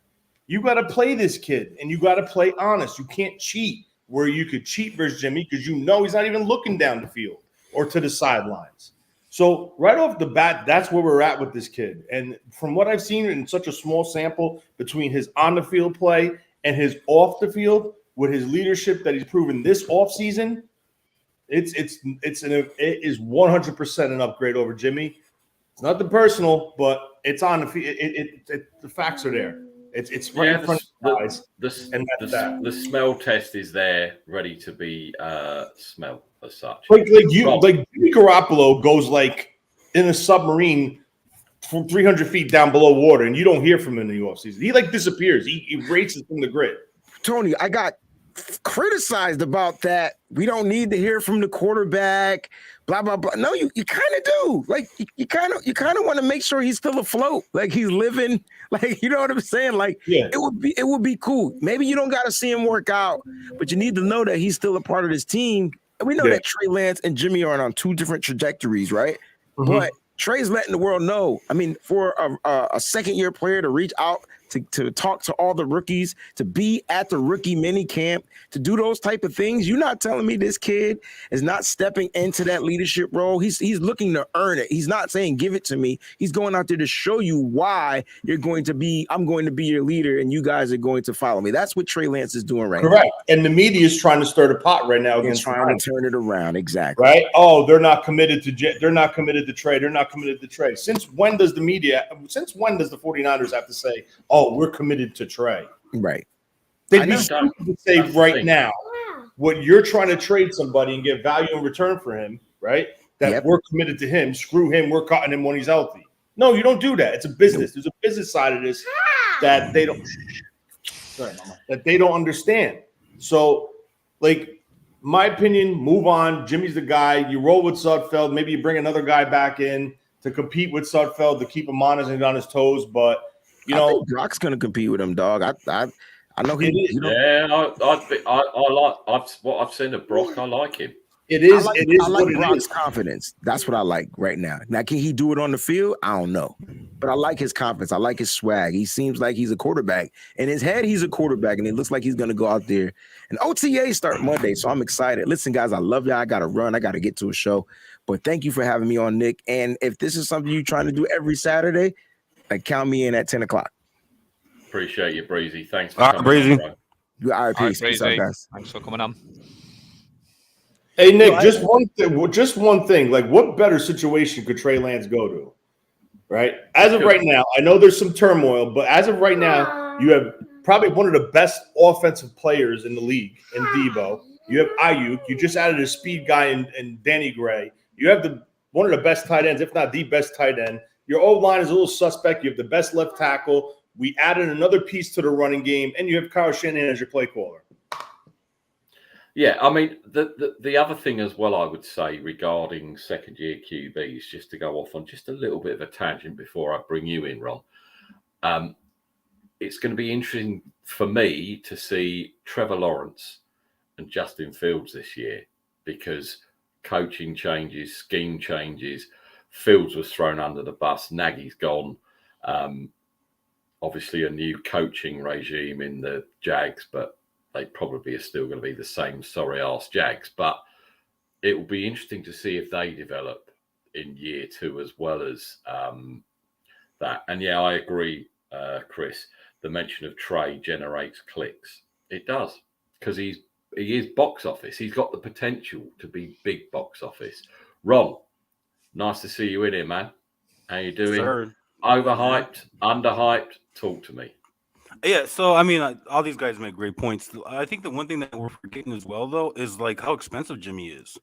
Speaker 5: You got to play this kid, and you got to play honest. You can't cheat where you could cheat versus Jimmy because you know he's not even looking down the field or to the sidelines. So right off the bat, that's where we're at with this kid. And from what I've seen in such a small sample between his on-the-field play and his off the field, with his leadership that he's proven this offseason, it is 100% an upgrade over Jimmy. It's nothing personal, but it's on the field. The facts are there. It's right in front of your eyes.
Speaker 1: The smell test is there, ready to be smelled as such.
Speaker 5: Like Jimmy Garoppolo goes like in a submarine from 300 feet down below water, and you don't hear from him in the offseason. He like disappears. He races from the grid.
Speaker 4: Tony, I got criticized about that. We don't need to hear from the quarterback. Blah blah blah. No, you kind of do. Like you kind of want to make sure he's still afloat. Like he's living. Like, you know what I'm saying? Like it would be cool. Maybe you don't got to see him work out, but you need to know that he's still a part of this team. And we know that Trey Lance and Jimmy are on 2 different trajectories, right? Mm-hmm. But Trey's letting the world know. I mean, for a second-year player to reach out to talk to all the rookies, to be at the rookie mini camp, to do those type of things. You're not telling me this kid is not stepping into that leadership role. He's looking to earn it. He's not saying give it to me. He's going out there to show you why I'm going to be your leader and you guys are going to follow me. That's what Trey Lance is doing right now.
Speaker 5: Correct. And the media is trying to stir the pot right now against
Speaker 4: trying to turn it around. Exactly.
Speaker 5: Right? Oh, they're not committed to Trey. They're not committed to Trey. Since when does the 49ers have to say, oh, we're committed to Trey?
Speaker 4: Right.
Speaker 5: They'd be stupid to say right now what you're trying to trade somebody and get value in return for him, right? That we're committed to him. Screw him. We're cutting him when he's healthy. No, you don't do that. It's a business. There's a business side of this that they don't. Sorry, Mama. That they don't understand. So, like, my opinion, move on. Jimmy's the guy. You roll with Sudfeld. Maybe you bring another guy back in to compete with Sudfeld to keep him honest and on his toes. But you know,
Speaker 4: I think Brock's going to compete with him, dog. I know he.
Speaker 1: You know, I like what I've seen of Brock. I like him.
Speaker 5: It is.
Speaker 4: I like Brock's confidence. That's what I like right now. Now, can he do it on the field? I don't know, but I like his confidence. I like his swag. He seems like he's a quarterback. In his head, he's a quarterback, and it looks like he's going to go out there. And OTA start Monday, so I'm excited. Listen, guys, I love y'all. I got to run. I got to get to a show. But thank you for having me on, Nick. And if this is something you're trying to do every Saturday, like count me in at 10 o'clock.
Speaker 1: Appreciate you, Breezy. Thanks for coming
Speaker 3: Breezy.
Speaker 1: on, bro.
Speaker 4: All right, peace. Peace out, guys.
Speaker 2: Thanks for coming on.
Speaker 5: Hey, Nick, just one thing. Like, what better situation could Trey Lance go to? Right? As of right now, I know there's some turmoil, but as of right now, you have probably one of the best offensive players in the league in Debo. You have Ayuk. You just added a speed guy in Danny Gray. You have one of the best tight ends, if not the best tight end. Your O-line is a little suspect. You have the best left tackle. We added another piece to the running game, and you have Kyle Shanahan as your play caller.
Speaker 1: Yeah, I mean, the other thing as well I would say regarding second-year QBs, just to go off on just a little bit of a tangent before I bring you in, Ron. It's going to be interesting for me to see Trevor Lawrence and Justin Fields this year because coaching changes, scheme changes. Fields was thrown under the bus. Nagy's gone. obviously a new coaching regime in the Jags, but they probably are still going to be the same sorry ass Jags. But it will be interesting to see if they develop in year 2 as well as that. And yeah, I agree, Chris. The mention of Trey generates clicks. It does, because he is box office. He's got the potential to be big box office. Ron, nice to see you in here, man. How you doing?
Speaker 6: Sir.
Speaker 1: Overhyped, underhyped? Talk to me.
Speaker 6: Yeah, so I mean, all these guys make great points. I think the one thing that we're forgetting as well, though, is like how expensive Jimmy is,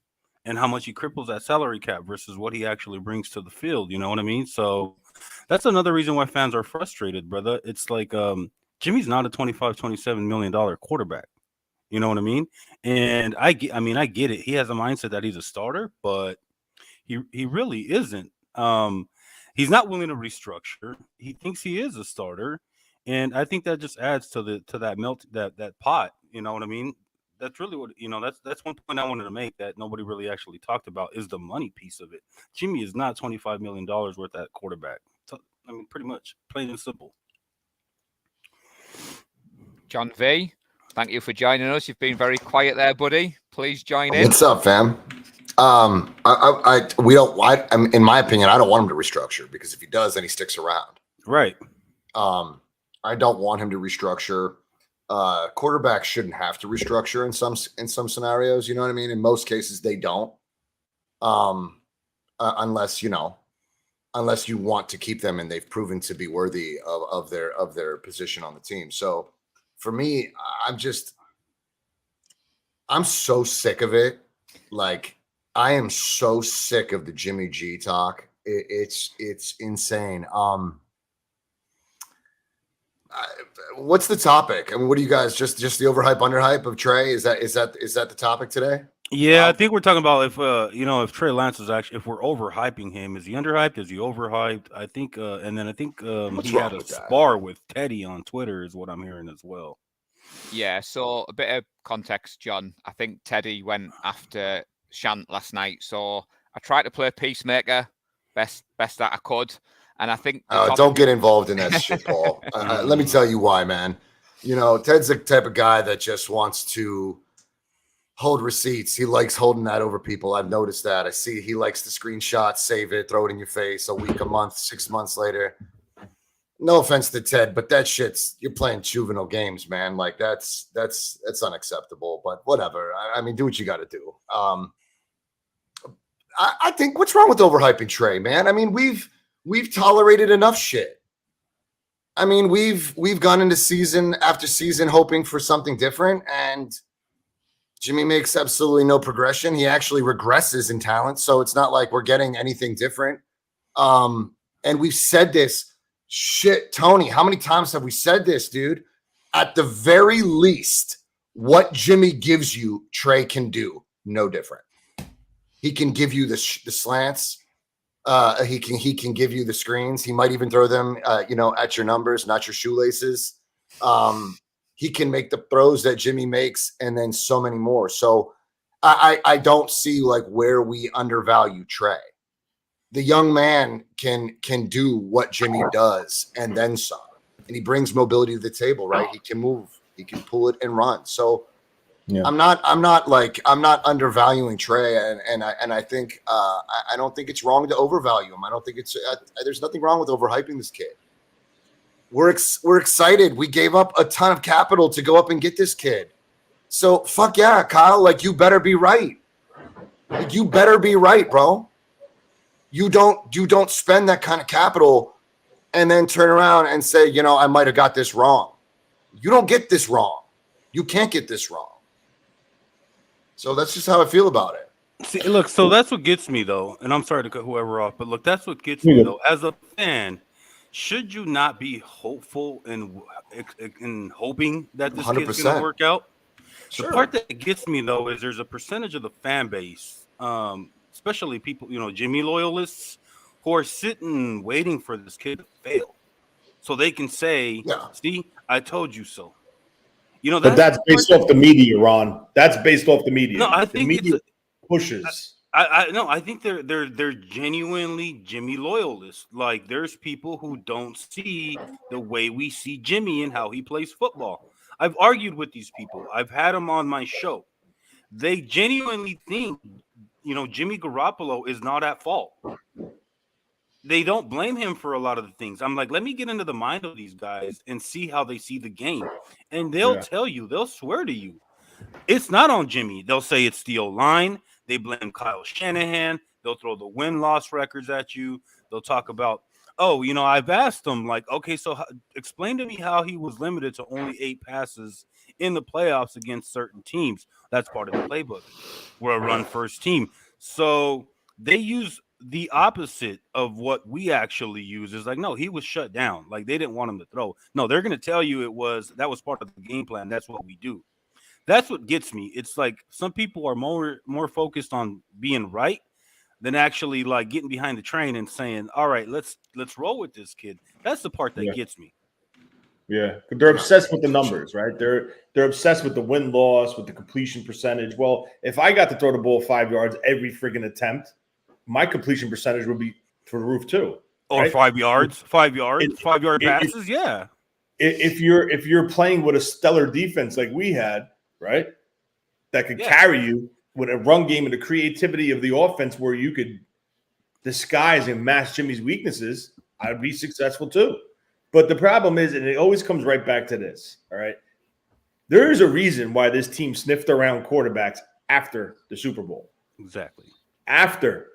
Speaker 6: and how much he cripples that salary cap versus what he actually brings to the field. You know what I mean? So that's another reason why fans are frustrated, brother. It's like Jimmy's not a $25-27 million quarterback. You know what I mean? And I get it. He has a mindset that he's a starter, but he really isn't. He's not willing to restructure. He thinks he is a starter, and I think that just adds to that pot. You know what I mean? That's really what That's one point I wanted to make that nobody really actually talked about is the money piece of it. Jimmy is not $25 million worth at quarterback. I mean, pretty much, plain and simple.
Speaker 2: John V, thank you for joining us. You've been very quiet there, buddy. Please join in.
Speaker 7: What's up, fam? In my opinion, I don't want him to restructure, because if he does, then he sticks around.
Speaker 6: Right.
Speaker 7: I don't want him to restructure. Quarterbacks shouldn't have to restructure in some scenarios. You know what I mean? In most cases, they don't. Unless you want to keep them and they've proven to be worthy of their position on the team. So for me, I'm so sick of it. Like, I am so sick of the Jimmy G talk. It's insane. What's the topic? I mean, what do you guys just the overhype, underhype of Trey? Is that the topic today?
Speaker 6: Yeah, I think we're talking about if Trey Lance is actually, if we're overhyping him, is he underhyped? Is he overhyped? I think, and then I think he had a spar with Teddy on Twitter, is what I'm hearing as well.
Speaker 2: Yeah, so a bit of context, John. I think Teddy went after Shant last night, so I tried to play peacemaker best that I could, and I think
Speaker 7: don't get involved in that shit, Paul. Let me tell you why, man. Ted's the type of guy that just wants to hold receipts. He likes holding that over people. I've noticed that. I see he likes to screenshot, save it, throw it in your face a week, a month, 6 months later. No offense to Ted, but that shit's, you're playing juvenile games, man. Like that's unacceptable, but whatever. I mean, do what you got to do. I think, what's wrong with overhyping Trey, man? I mean, we've tolerated enough shit. I mean, we've gone into season after season hoping for something different, and Jimmy makes absolutely no progression. He actually regresses in talent, so it's not like we're getting anything different. And we've said this. Shit, Tony, how many times have we said this, dude? At the very least, what Jimmy gives you, Trey can do no different. He can give you the slants. He can give you the screens. He might even throw them, at your numbers, not your shoelaces. He can make the throws that Jimmy makes, and then so many more. So I don't see like where we undervalue Trey. The young man can do what Jimmy does and then some. And he brings mobility to the table, right? He can move, he can pull it and run. So yeah. I'm not undervaluing Trey, and I think I don't think it's wrong to overvalue him. I don't think there's nothing wrong with overhyping this kid. We're excited. We gave up a ton of capital to go up and get this kid. So fuck yeah, Kyle. Like, you better be right. Like, you better be right, bro. You don't spend that kind of capital and then turn around and say, I might have got this wrong. You don't get this wrong. You can't get this wrong. So that's just how I feel about it.
Speaker 6: See, look, so that's what gets me, though. And I'm sorry to cut whoever off, but look, that's what gets me, though. As a fan, should you not be hopeful and hoping that this 100%. Kid's going to work out? Sure. The part that gets me, though, is there's a percentage of the fan base, especially people, Jimmy loyalists, who are sitting waiting for this kid to fail so they can say, see, I told you so.
Speaker 5: But that's based off the media, Ron. That's based off the media.
Speaker 6: No, I think
Speaker 5: the media pushes.
Speaker 6: I think they're genuinely Jimmy loyalists. Like there's people who don't see the way we see Jimmy and how he plays football. I've argued with these people. I've had them on my show. They genuinely think, Jimmy Garoppolo is not at fault. They don't blame him for a lot of the things. I'm like, let me get into the mind of these guys and see how they see the game. And they'll tell you, they'll swear to you, it's not on Jimmy. They'll say it's the O-line. They blame Kyle Shanahan. They'll throw the win-loss records at you. They'll talk about, I've asked them, like, okay, so explain to me how he was limited to only 8 passes in the playoffs against certain teams. That's part of the playbook. We're a run-first team. So they use the opposite of what we actually use. Is like, no, he was shut down. Like, they didn't want him to throw. No, they're going to tell you that was part of the game plan. That's what we do. That's what gets me. It's like some people are more focused on being right than actually like getting behind the train and saying, all right, let's roll with this kid. That's the part that gets me.
Speaker 5: Yeah, they're obsessed with the numbers, right? They're obsessed with the win-loss, with the completion percentage. Well, if I got to throw the ball 5 yards every friggin' attempt, my completion percentage would be through the roof too.
Speaker 6: Or
Speaker 5: right?
Speaker 6: 5 yards, 5-yard passes, yeah.
Speaker 5: If you're playing with a stellar defense like we had, right, that could carry you with a run game and the creativity of the offense where you could disguise and mask Jimmy's weaknesses, I'd be successful too. But the problem is, and it always comes right back to this, all right? There is a reason why this team sniffed around quarterbacks after the Super Bowl.
Speaker 6: Exactly.
Speaker 5: After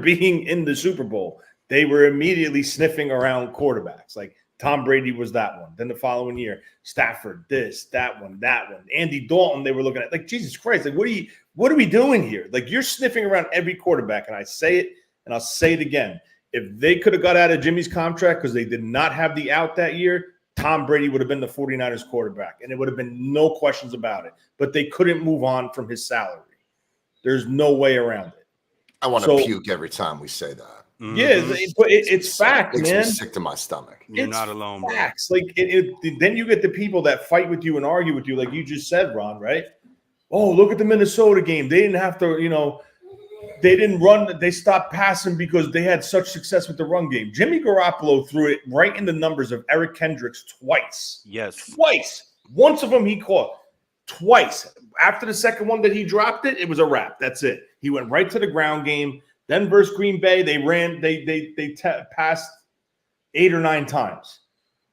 Speaker 5: being in the Super Bowl, they were immediately sniffing around quarterbacks. Like Tom Brady was that one. Then the following year, Stafford, this, that one. Andy Dalton, they were looking at. Like, Jesus Christ, like what are we doing here? Like, you're sniffing around every quarterback. And I say it, and I'll say it again. If they could have got out of Jimmy's contract because they did not have the out that year, Tom Brady would have been the 49ers quarterback, and it would have been no questions about it. But they couldn't move on from his salary. There's no way around it.
Speaker 7: I want to puke every time we say that.
Speaker 5: Yeah, but it's fact,
Speaker 7: Makes
Speaker 5: man.
Speaker 7: me sick to my stomach.
Speaker 6: You're not alone, bro.
Speaker 5: Facts. Like then you get the people that fight with you and argue with you, like you just said, Ron. Right? Oh, look at the Minnesota game. They didn't have to, they didn't run. They stopped passing because they had such success with the run game. Jimmy Garoppolo threw it right in the numbers of Eric Kendricks twice.
Speaker 6: Yes,
Speaker 5: twice. Once of them he caught. Twice. After the second one that he dropped it was a wrap. That's it. He went right to the ground game. Then versus Green Bay, they ran. They passed 8 or 9 times.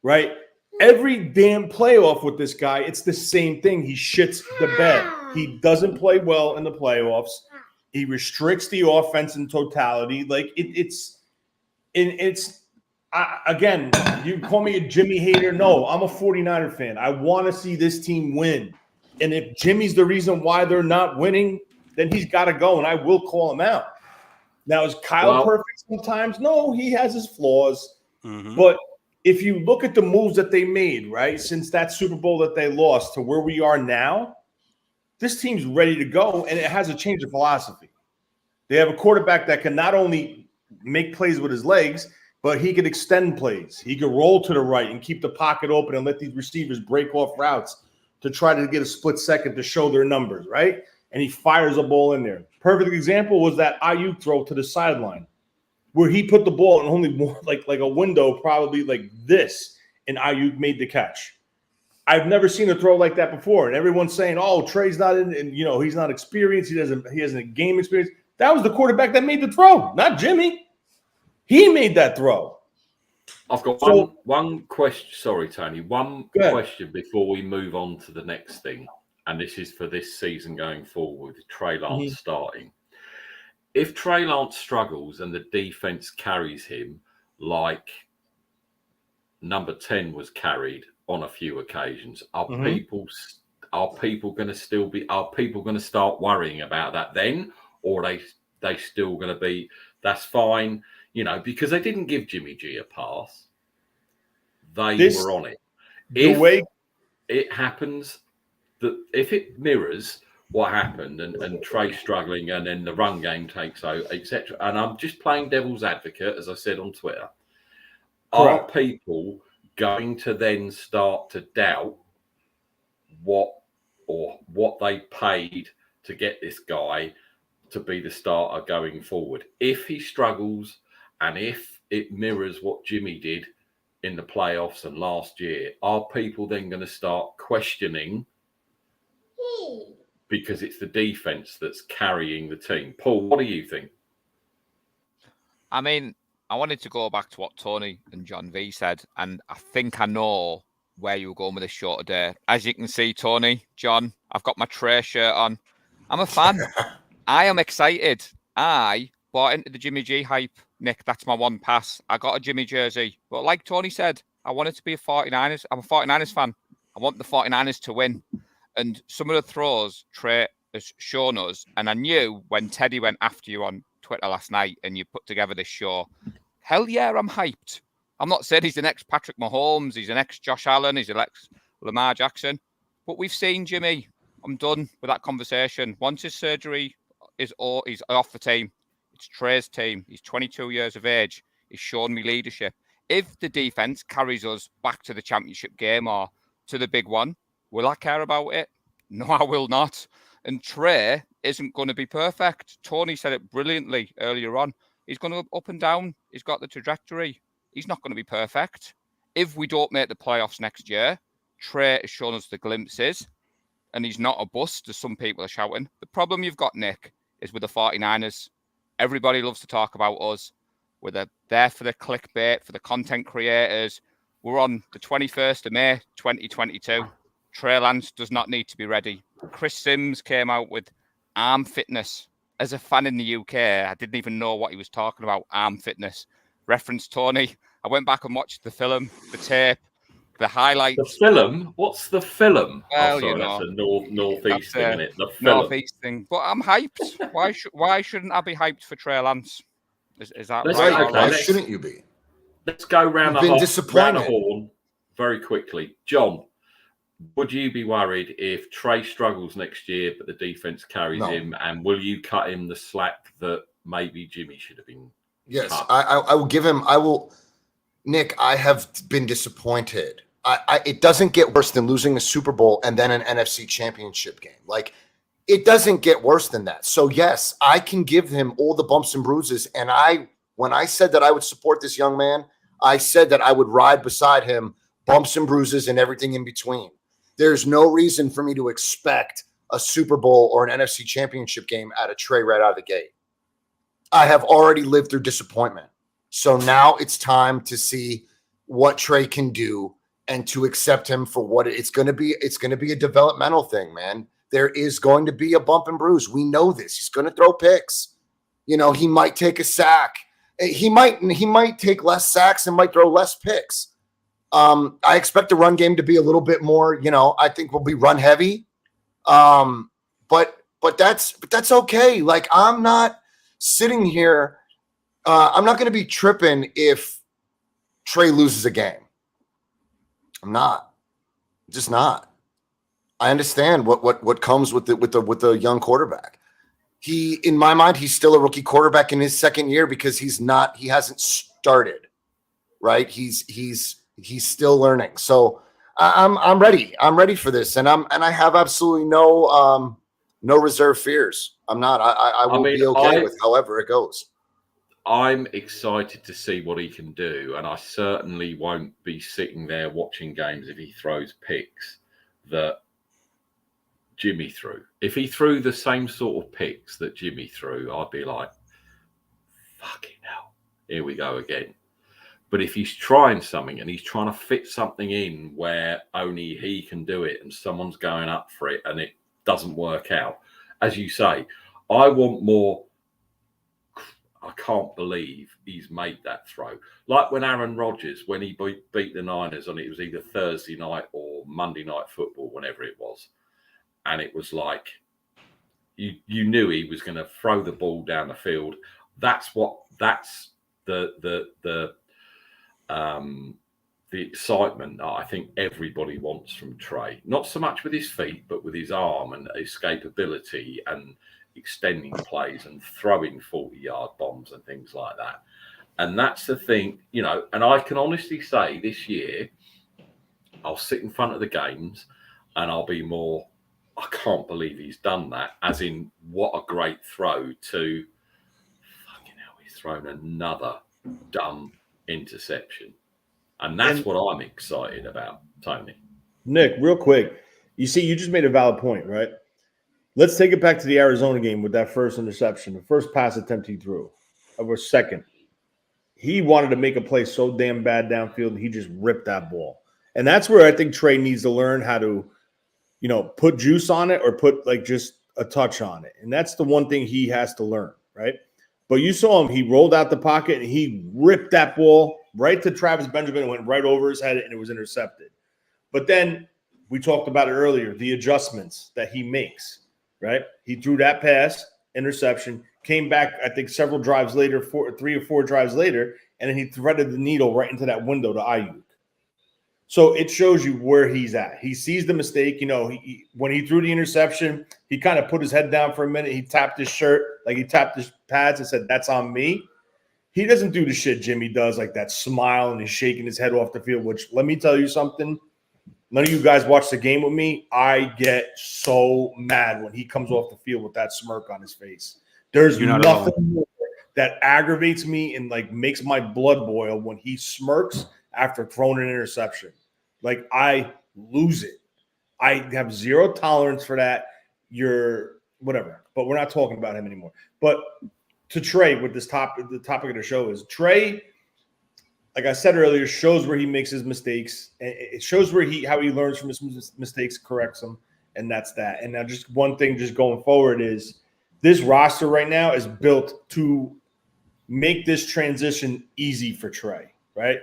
Speaker 5: Right. Every damn playoff with this guy, it's the same thing. He shits the bed. He doesn't play well in the playoffs. He restricts the offense in totality. Like again, you call me a Jimmy hater. No, I'm a 49er fan. I want to see this team win. And if Jimmy's the reason why they're not winning, then he's got to go, and I will call him out. Now, is Kyle perfect sometimes? No, he has his flaws. Mm-hmm. But if you look at the moves that they made, right, since that Super Bowl that they lost to where we are now, this team's ready to go, and it has a change of philosophy. They have a quarterback that can not only make plays with his legs, but he can extend plays. He can roll to the right and keep the pocket open and let these receivers break off routes to try to get a split second to show their numbers, right? And he fires a ball in there. Perfect example was that Ayuk throw to the sideline where he put the ball in only more like a window, probably like this, and Ayuk made the catch. I've never seen a throw like that before. And everyone's saying, oh, Trey's not in, and he's not experienced. He hasn't game experience. That was the quarterback that made the throw, not Jimmy. He made that throw.
Speaker 1: I've got one question. Sorry, Tony. One question before we move on to the next thing. And this is for this season going forward with Trey Lance starting. If Trey Lance struggles and the defense carries him like number 10 was carried on a few occasions, are people going to start worrying about that then? Or are they still going to be, that's fine, because they didn't give Jimmy G a pass. They were on it. It happens, that if it mirrors what happened and Trey struggling and then the run game takes over, etc. And I'm just playing devil's advocate, as I said on Twitter. Correct. Are people going to then start to doubt what they paid to get this guy to be the starter going forward. If he struggles and if it mirrors what Jimmy did in the playoffs and last year, are people then going to start questioning because it's the defense that's carrying the team? Paul, what do you think?
Speaker 2: I mean, I wanted to go back to what Tony and John V said, and I think I know where you were going with this show today. As you can see, Tony, John, I've got my Trey shirt on. I'm a fan. I am excited. I bought into the Jimmy G hype. Nick, that's my one pass. I got a Jimmy jersey. But like Tony said, I wanted to be a 49ers. I'm a 49ers fan. I want the 49ers to win. And some of the throws Trey has shown us, and I knew when Teddy went after you on Twitter last night and you put together this show, hell yeah, I'm hyped. I'm not saying he's the next Patrick Mahomes, he's the next Josh Allen, he's the next Lamar Jackson, but we've seen Jimmy. I'm done with that conversation. Once his surgery he's off the team, it's Trey's team. He's 22 years of age. He's shown me leadership. If the defense carries us back to the championship game or to the big one, will I care about it? No, I will not. And Trey isn't going to be perfect. Tony said it brilliantly earlier on. He's going to go up and down. He's got the trajectory. He's not going to be perfect. If we don't make the playoffs next year, Trey has shown us the glimpses, and he's not a bust, as some people are shouting. The problem you've got, Nick, is with the 49ers. Everybody loves to talk about us. We're there for the clickbait, for the content creators. We're on the 21st of May, 2022. Trey Lance does not need to be ready. Chris Sims came out with arm fitness. As a fan in the UK, I didn't even know what he was talking about, arm fitness. Reference Tony. I went back and watched the film, the tape, the highlights.
Speaker 1: The film? What's the film?
Speaker 2: Well,
Speaker 1: oh, sorry,
Speaker 2: you know,
Speaker 1: that's a northeast thing, isn't it? The film.
Speaker 2: Northeast thing. But I'm hyped. Why shouldn't I be hyped for Trey Lance? Is that
Speaker 1: Let's
Speaker 2: right?
Speaker 1: go-
Speaker 7: Why
Speaker 1: okay,
Speaker 7: shouldn't you be?
Speaker 1: Let's go round
Speaker 7: You've been
Speaker 1: round the
Speaker 7: disappointed.
Speaker 1: horn very quickly. John, would you be worried if Trey struggles next year, but the defense carries
Speaker 7: No.
Speaker 1: him? And will you cut him the slack that maybe Jimmy should have been?
Speaker 7: Yes,
Speaker 1: cut?
Speaker 7: I will give him. I will. Nick, I have been disappointed. It doesn't get worse than losing a Super Bowl and then an NFC Championship game. Like, it doesn't get worse than that. So yes, I can give him all the bumps and bruises. And when I said that I would support this young man, I said that I would ride beside him, bumps and bruises and everything in between. There's no reason for me to expect a Super Bowl or an NFC Championship game out of Trey right out of the gate. I have already lived through disappointment. So now it's time to see what Trey can do and to accept him for what it's going to be. It's going to be a developmental thing, man. There is going to be a bump and bruise. We know this. He's going to throw picks. You know, he might take a sack. He might take less sacks and might throw less picks. I expect the run game to be a little bit more, I think we'll be run heavy. But that's okay. Like, I'm not sitting here. I'm not going to be tripping if Trey loses a game. I'm not. Just not. I understand what comes with the young quarterback. In my mind, he's still a rookie quarterback in his second year because he hasn't started, right? He's still learning. So I'm ready. I'm ready for this. And I have absolutely no reserve fears. I'm not. I will be okay with however it goes.
Speaker 1: I'm excited to see what he can do, and I certainly won't be sitting there watching games if he throws picks that Jimmy threw. If he threw the same sort of picks that Jimmy threw, I'd be like, fucking hell, here we go again. But if he's trying something and he's trying to fit something in where only he can do it and someone's going up for it and it doesn't work out, as you say, I want more. I can't believe he's made that throw. Like when Aaron Rodgers, when he beat the Niners on it was either Thursday night or Monday Night Football, whenever it was. And it was like, you knew he was going to throw the ball down the field. That's the excitement that I think everybody wants from Trey. Not so much with his feet, but with his arm and escapability and extending plays and throwing 40-yard bombs and things like that. And that's the thing, and I can honestly say this year, I'll sit in front of the games and I'll be more I can't believe he's done that. As in, what a great throw to fucking hell, he's thrown another dumb interception. And that's what I'm excited about, Tony.
Speaker 5: Nick, real quick. You see, you just made a valid point, right? Let's take it back to the Arizona game with that first interception, the first pass attempt he threw, or second. He wanted to make a play so damn bad downfield, and he just ripped that ball. And that's where I think Trey needs to learn how to, put juice on it or put like just a touch on it. And that's the one thing he has to learn, right? But you saw him, he rolled out the pocket and he ripped that ball right to Travis Benjamin and went right over his head and it was intercepted. But then we talked about it earlier, the adjustments that he makes, right? He threw that pass, interception, came back, I think, several drives later, 3 or 4 drives later, and then he threaded the needle right into that window to Ayuk. So it shows you where he's at. He sees the mistake. When he threw the interception, he kind of put his head down for a minute. He tapped his shirt, like he tapped his pads and said, "That's on me." He doesn't do the shit Jimmy does, like that smile and he's shaking his head off the field, which let me tell you something. None of you guys watch the game with me. I get so mad when he comes off the field with that smirk on his face. There's nothing more that aggravates me and like makes my blood boil when he smirks after throwing an interception. Like I lose it. I have zero tolerance for that. You're whatever, but we're not talking about him anymore. But to Trey with this topic, the topic of the show is Trey, like I said earlier, shows where he makes his mistakes. It shows where how he learns from his mistakes, corrects them, and that's that. And now just one thing just going forward is this roster right now is built to make this transition easy for Trey, right?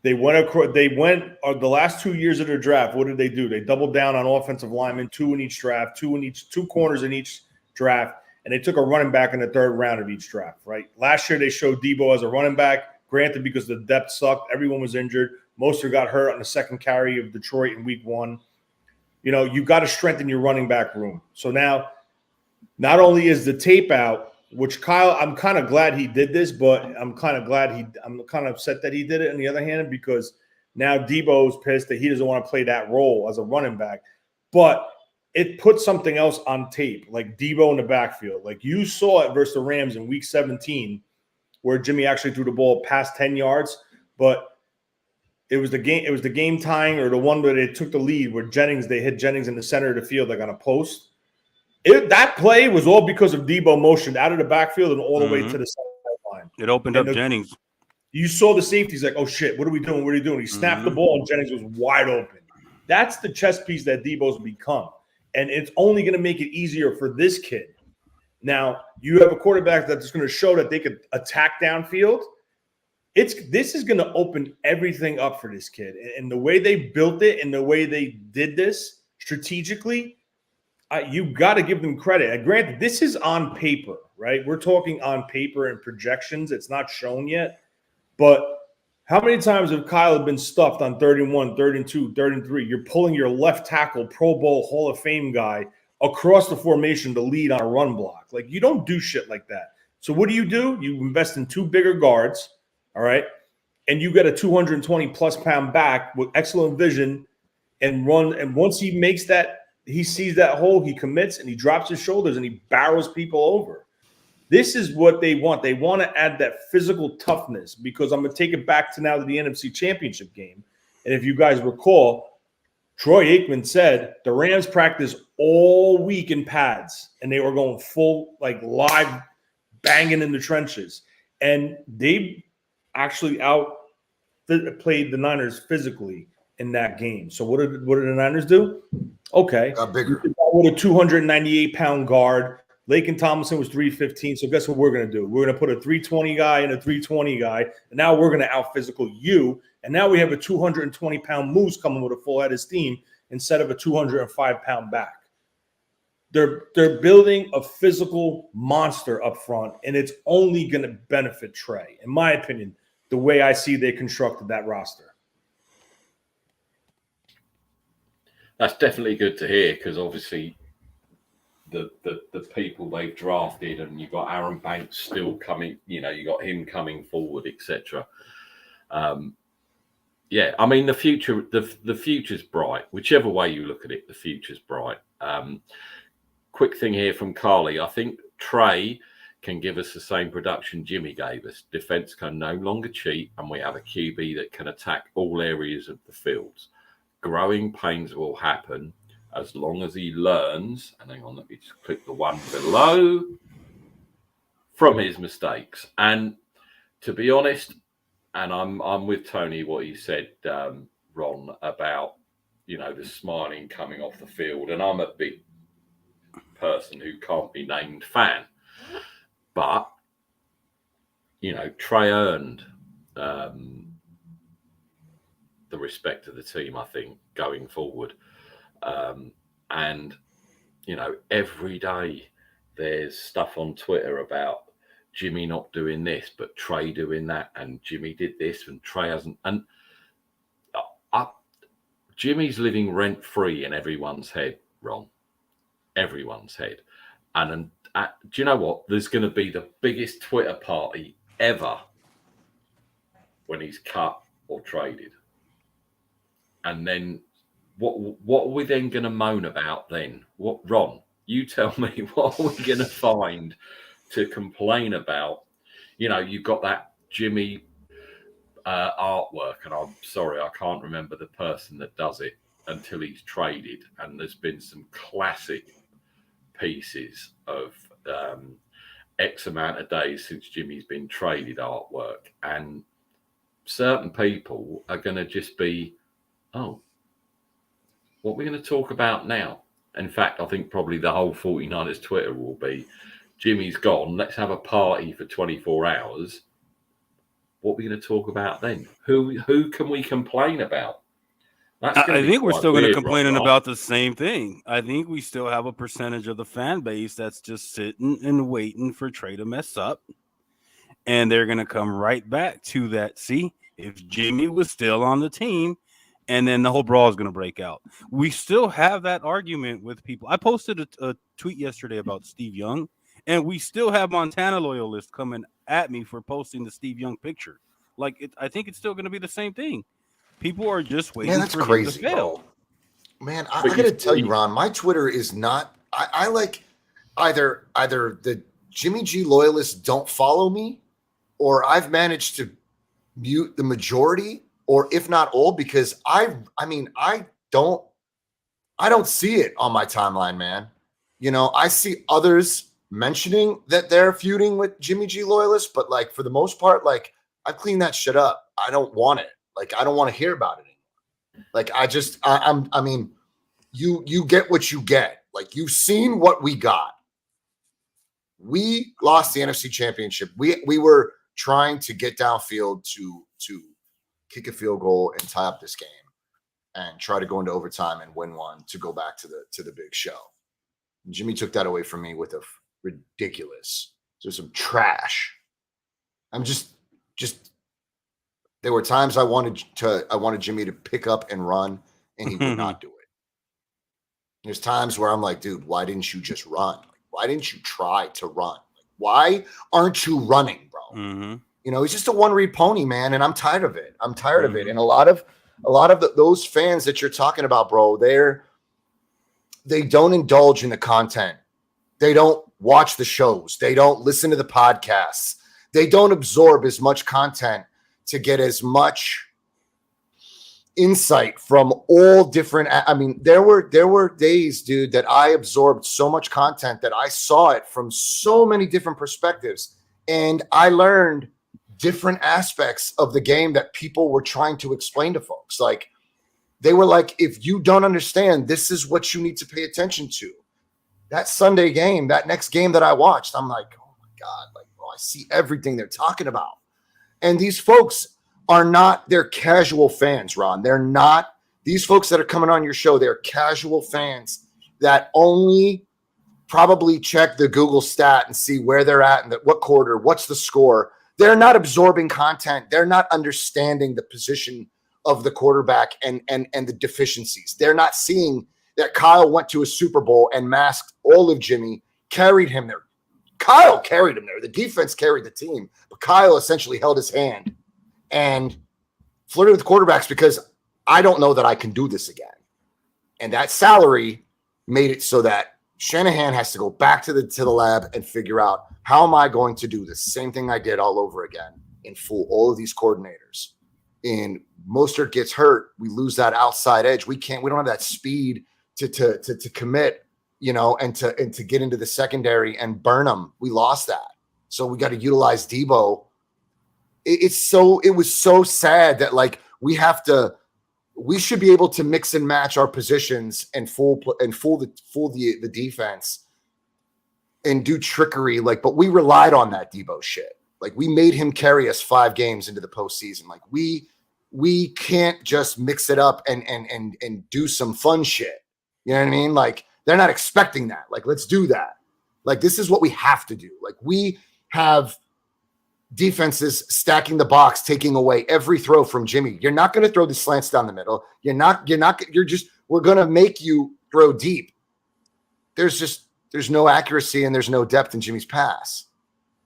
Speaker 5: They went the last 2 years of their draft. What did they do? They doubled down on offensive linemen, 2 in each draft, 2 corners in each draft, and they took a running back in the 3rd round of each draft, right? Last year they showed Debo as a running back, granted because the depth sucked. Everyone was injured. Mostert got hurt on the second carry of Detroit in week 1. You got to strengthen your running back room. So now not only is the tape out, which Kyle, I'm kind of glad he did this, but I'm kind of upset that he did it on the other hand, because now Debo's pissed that he doesn't want to play that role as a running back. But it puts something else on tape, like Debo in the backfield. Like you saw it versus the Rams in week 17, where Jimmy actually threw the ball past 10 yards, but it was the game tying or the one where they took the lead where they hit Jennings in the center of the field, like on a post. That play was all because of Debo motioned out of the backfield and all the way to the sideline.
Speaker 6: It opened up Jennings.
Speaker 5: You saw the safety's like, oh, shit, what are we doing? What are you doing? He snapped the ball and Jennings was wide open. That's the chess piece that Debo's become. And it's only going to make it easier for this kid. Now, you have a quarterback that's going to show that they could attack downfield. This is going to open everything up for this kid. And the way they built it and the way they did this strategically, you got to give them credit. And granted, this is on paper, right? We're talking on paper and projections. It's not shown yet. But how many times have Kyle been stuffed on 31, 32, 33? You're pulling your left tackle, Pro Bowl, Hall of Fame guy across the formation to lead on a run block. Like, you don't do shit like that. So what do? You invest in 2 bigger guards, all right? And you get a 220-plus pound back with excellent vision and run. And once he makes that, he sees that hole, he commits, and he drops his shoulders, and he barrels people over. This is what they want. They want to add that physical toughness, because I'm going to take it back to now to the NFC Championship game. And if you guys recall, Troy Aikman said the Rams practiced all week in pads, and they were going full, like live banging in the trenches. And they actually outplayed the Niners physically in that game. So what did the Niners do? Okay.
Speaker 7: Got bigger.
Speaker 5: With a 298-pound guard. Laken Tomlinson was 315. So guess what we're going to do? We're going to put a 320 guy and a 320 guy. And now we're going to out-physical you. And now we have a 220-pound moose coming with a full head of steam instead of a 205-pound back. They're building a physical monster up front, and it's only going to benefit Trey, in my opinion, the way I see they constructed that roster.
Speaker 1: That's definitely good to hear, because obviously the people they've drafted, and you've got Aaron Banks still coming, you got him coming forward, etc. yeah, I mean the future's bright. Whichever way you look at it, the future's bright. Quick thing here from Carly. I think Trey can give us the same production Jimmy gave us. Defense can no longer cheat, and we have a QB that can attack all areas of the fields. Growing pains will happen as long as he learns. And hang on, let me just click the one below, from his mistakes. And to be honest, and I'm with Tony what he said, Ron, about the smiling coming off the field. And I'm a big person who can't be named fan, but Trey earned the respect of the team, I think, going forward. And every day there's stuff on Twitter about Jimmy not doing this, but Trey doing that, and Jimmy did this, and Trey hasn't. And Jimmy's living rent free in everyone's head, Ron. Everyone's head. And do you know what? There's going to be the biggest Twitter party ever when he's cut or traded. And then what are we then going to moan about then? What, Ron? You tell me, what are we going to find to complain about? You've got that Jimmy artwork, and I'm sorry, I can't remember the person that does it until he's traded. And there's been some classic pieces of X amount of days since Jimmy's been traded artwork, and certain people are going to just be, oh, what are we going to talk about now? In fact, I think probably the whole 49ers Twitter will be, Jimmy's gone, let's have a party for 24 hours. What are we going to talk about then? Who can we complain about?
Speaker 6: I think we're still going to complain about the same thing. I think we still have a percentage of the fan base that's just sitting and waiting for Trey to mess up. And they're going to come right back to that. See, if Jimmy was still on the team, and then the whole brawl is going to break out. We still have that argument with people. I posted a tweet yesterday about Steve Young, and we still have Montana loyalists coming at me for posting the Steve Young picture. I think it's still going to be the same thing. People are just waiting for him to fail.
Speaker 7: Bro. Man, I got to tell you, Ron, my Twitter is not. I like either the Jimmy G loyalists don't follow me, or I've managed to mute the majority, or if not all, because I don't see it on my timeline, man. I see others mentioning that they're feuding with Jimmy G loyalists, but for the most part, I've cleaned that shit up. I don't want it. I don't want to hear about it anymore. You get what you get. You've seen what we got. We lost the NFC Championship. We were trying to get downfield to kick a field goal and tie up this game and try to go into overtime and win one to go back to the big show. Jimmy took that away from me with a ridiculous, just some trash. I'm just there were times I wanted Jimmy to pick up and run, and he would not do it. There's times where I'm like, dude, why didn't you just run? Why didn't you try to run? Why aren't you running, bro?
Speaker 6: Mm-hmm.
Speaker 7: He's just a one-read pony, man, and I'm tired of it. Of it. And a lot of those fans that you're talking about, bro, they don't indulge in the content. They don't watch the shows. They don't listen to the podcasts. They don't absorb as much content to get as much insight from all different. There were days, dude, that I absorbed so much content that I saw it from so many different perspectives, and I learned different aspects of the game that people were trying to explain to folks. They were like, if you don't understand, this is what you need to pay attention to. That Sunday game, that next game that I watched, I'm like, oh my God, bro, I see everything they're talking about. And these folks they're casual fans, Ron. They're not, these folks that are coming on your show, they're casual fans that only probably check the Google stat and see where they're at and what quarter, what's the score. They're not absorbing content. They're not understanding the position of the quarterback and the deficiencies. They're not seeing that Kyle went to a Super Bowl and masked all of Jimmy, carried him there. Kyle carried him there. The defense carried the team, but Kyle essentially held his hand and flirting with quarterbacks because I don't know that I can do this again. And that salary made it so that Shanahan has to go back to the lab and figure out, how am I going to do this same thing I did all over again and fool all of these coordinators? And Mostert gets hurt, we lose that outside edge. We don't have that speed to commit, and to get into the secondary and burn them. We lost that. So we got to utilize Debo. It was so sad that like we should be able to mix and match our positions and fool the defense and do trickery. But we relied on that Debo shit. Like, we made him carry us 5 games into the postseason. Like, we can't just mix it up and do some fun shit. You know what I mean? Like, they're not expecting that. Like, let's do that. Like, this is what we have to do. Like, we have defenses stacking the box, taking away every throw from Jimmy. You're not going to throw the slants down the middle. We're going to make you throw deep. There's no accuracy and there's no depth in Jimmy's pass.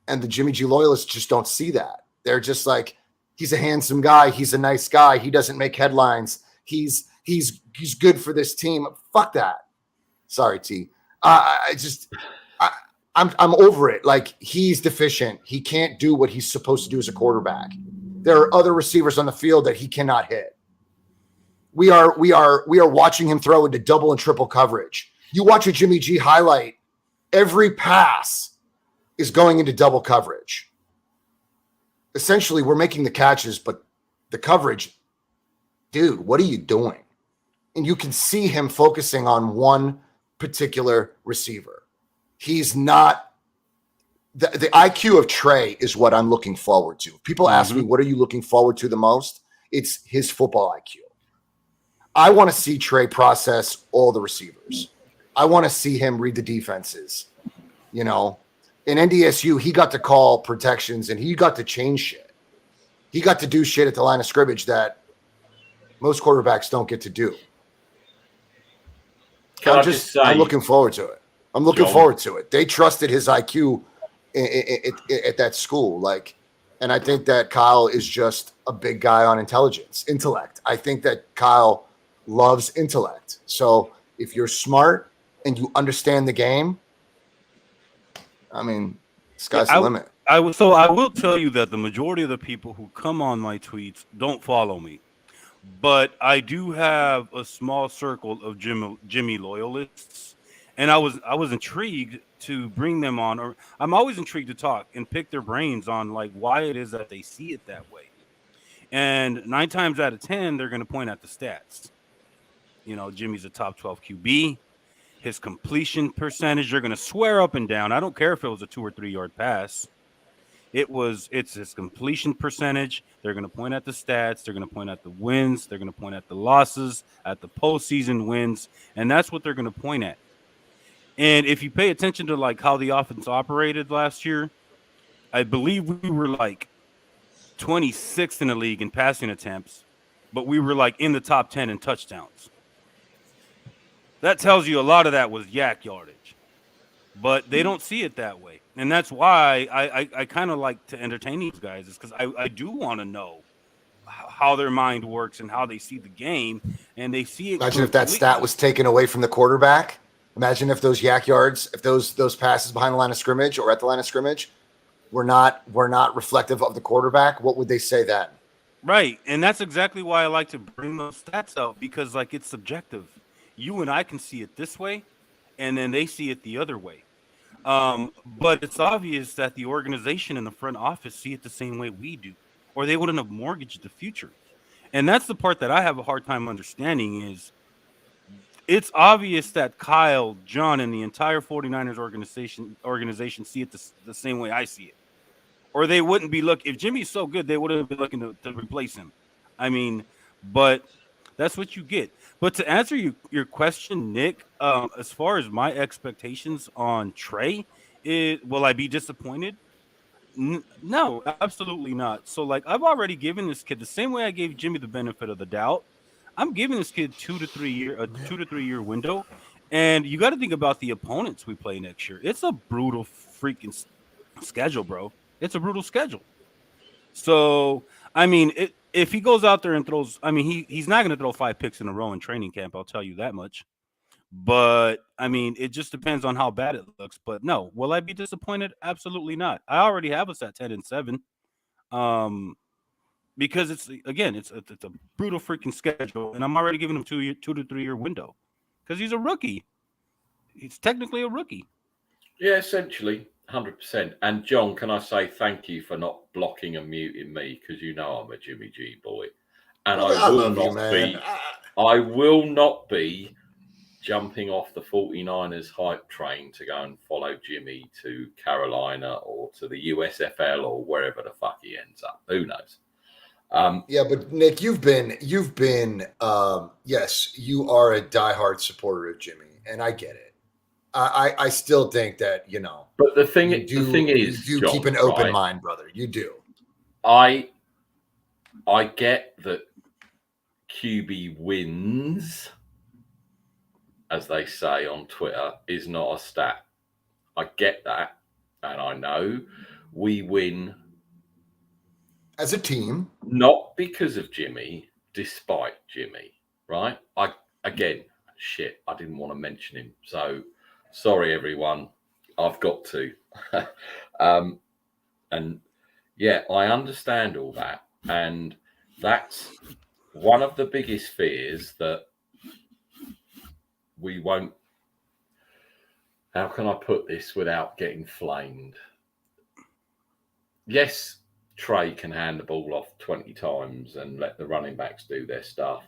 Speaker 7: And the Jimmy G loyalists just don't see that. They're just like, he's a handsome guy. He's a nice guy. He doesn't make headlines. He's good for this team. Fuck that. Sorry, T. I'm over it. Like, he's deficient. He can't do what he's supposed to do as a quarterback. There are other receivers on the field that he cannot hit. We are watching him throw into double and triple coverage. You watch a Jimmy G highlight, every pass is going into double coverage. Essentially, we're making the catches, but the coverage, dude, what are you doing? And you can see him focusing on one particular receiver. He's not the IQ of Trey is what I'm looking forward to. People ask me, what are you looking forward to the most? It's his football IQ. I want to see Trey process all the receivers. I want to see him read the defenses. In NDSU, he got to call protections and he got to change shit. He got to do shit at the line of scrimmage that most quarterbacks don't get to do. I'm looking forward to it. I'm looking forward to it. They trusted his IQ at that school. And I think that Kyle is just a big guy on intellect. I think that Kyle loves intellect. So if you're smart and you understand the game, I mean, sky's the limit.
Speaker 6: I will tell you that the majority of the people who come on my tweets don't follow me. But I do have a small circle of Jimmy loyalists. And I was intrigued to bring them on, or I'm always intrigued to talk and pick their brains on why it is that they see it that way. And 9 times out of 10, they're going to point at the stats. Jimmy's a top 12 QB. His completion percentage, they're going to swear up and down. I don't care if it was a 2 or 3 yard pass. It's his completion percentage. They're going to point at the stats. They're going to point at the wins. They're going to point at the losses, at the postseason wins. And that's what they're going to point at. And if you pay attention to how the offense operated last year, I believe we were 26th in the league in passing attempts, but we were in the top 10 in touchdowns. That tells you a lot of that was yak yardage, but they don't see it that way. And that's why I kind of like to entertain these guys, is because I do want to know how their mind works and how they see the game, and they see it.
Speaker 7: Imagine if that stat was taken away from the quarterback. Imagine if those yak yards, if those passes behind the line of scrimmage or at the line of scrimmage were not reflective of the quarterback. What would they say then?
Speaker 6: Right, and that's exactly why I like to bring those stats out, because it's subjective. You and I can see it this way, and then they see it the other way. But it's obvious that the organization and the front office see it the same way we do, or they wouldn't have mortgaged the future. And that's the part that I have a hard time understanding is it's obvious that Kyle, John, and the entire 49ers organization see it the same way I see it. Or they wouldn't be looking. If Jimmy's so good, they wouldn't be looking to replace him. I mean, but that's what you get. But to answer your question, Nick, as far as my expectations on Trey, will I be disappointed? No, absolutely not. So, I've already given this kid the same way I gave Jimmy the benefit of the doubt. I'm giving this kid 2 to 3 year window, and you got to think about the opponents we play next year. It's a brutal freaking schedule, bro. It's a brutal schedule. So, I mean, if he goes out there and throws, I mean, he's not going to throw 5 picks in a row in training camp. I'll tell you that much. But I mean, it just depends on how bad it looks. But no, will I be disappointed? Absolutely not. I already have us at 10-7. Because it's a brutal freaking schedule, and I'm already giving him 2 to 3 year window because he's a rookie. He's technically a rookie.
Speaker 1: Yeah, essentially, 100%. And John, can I say thank you for not blocking and muting me, because you know I'm a Jimmy G boy, and I will not be jumping off the 49ers hype train to go and follow Jimmy to Carolina or to the USFL or wherever the fuck he ends up. Who knows?
Speaker 7: Yeah, but Nick, you've been yes, you are a diehard supporter of Jimmy, and I get it. I still think that, you know,
Speaker 1: but the thing is,
Speaker 7: you
Speaker 1: John,
Speaker 7: keep an open mind, brother. You do.
Speaker 1: I get that QB wins, as they say on Twitter, is not a stat. I get that, and I know we win
Speaker 7: as a team,
Speaker 1: not because of Jimmy, despite Jimmy, right? I didn't want to mention him, so sorry everyone, I've got to. And yeah, I understand all that, and that's one of the biggest fears, that we won't, how can I put this without getting flamed? Yes, Trey can hand the ball off 20 times and let the running backs do their stuff,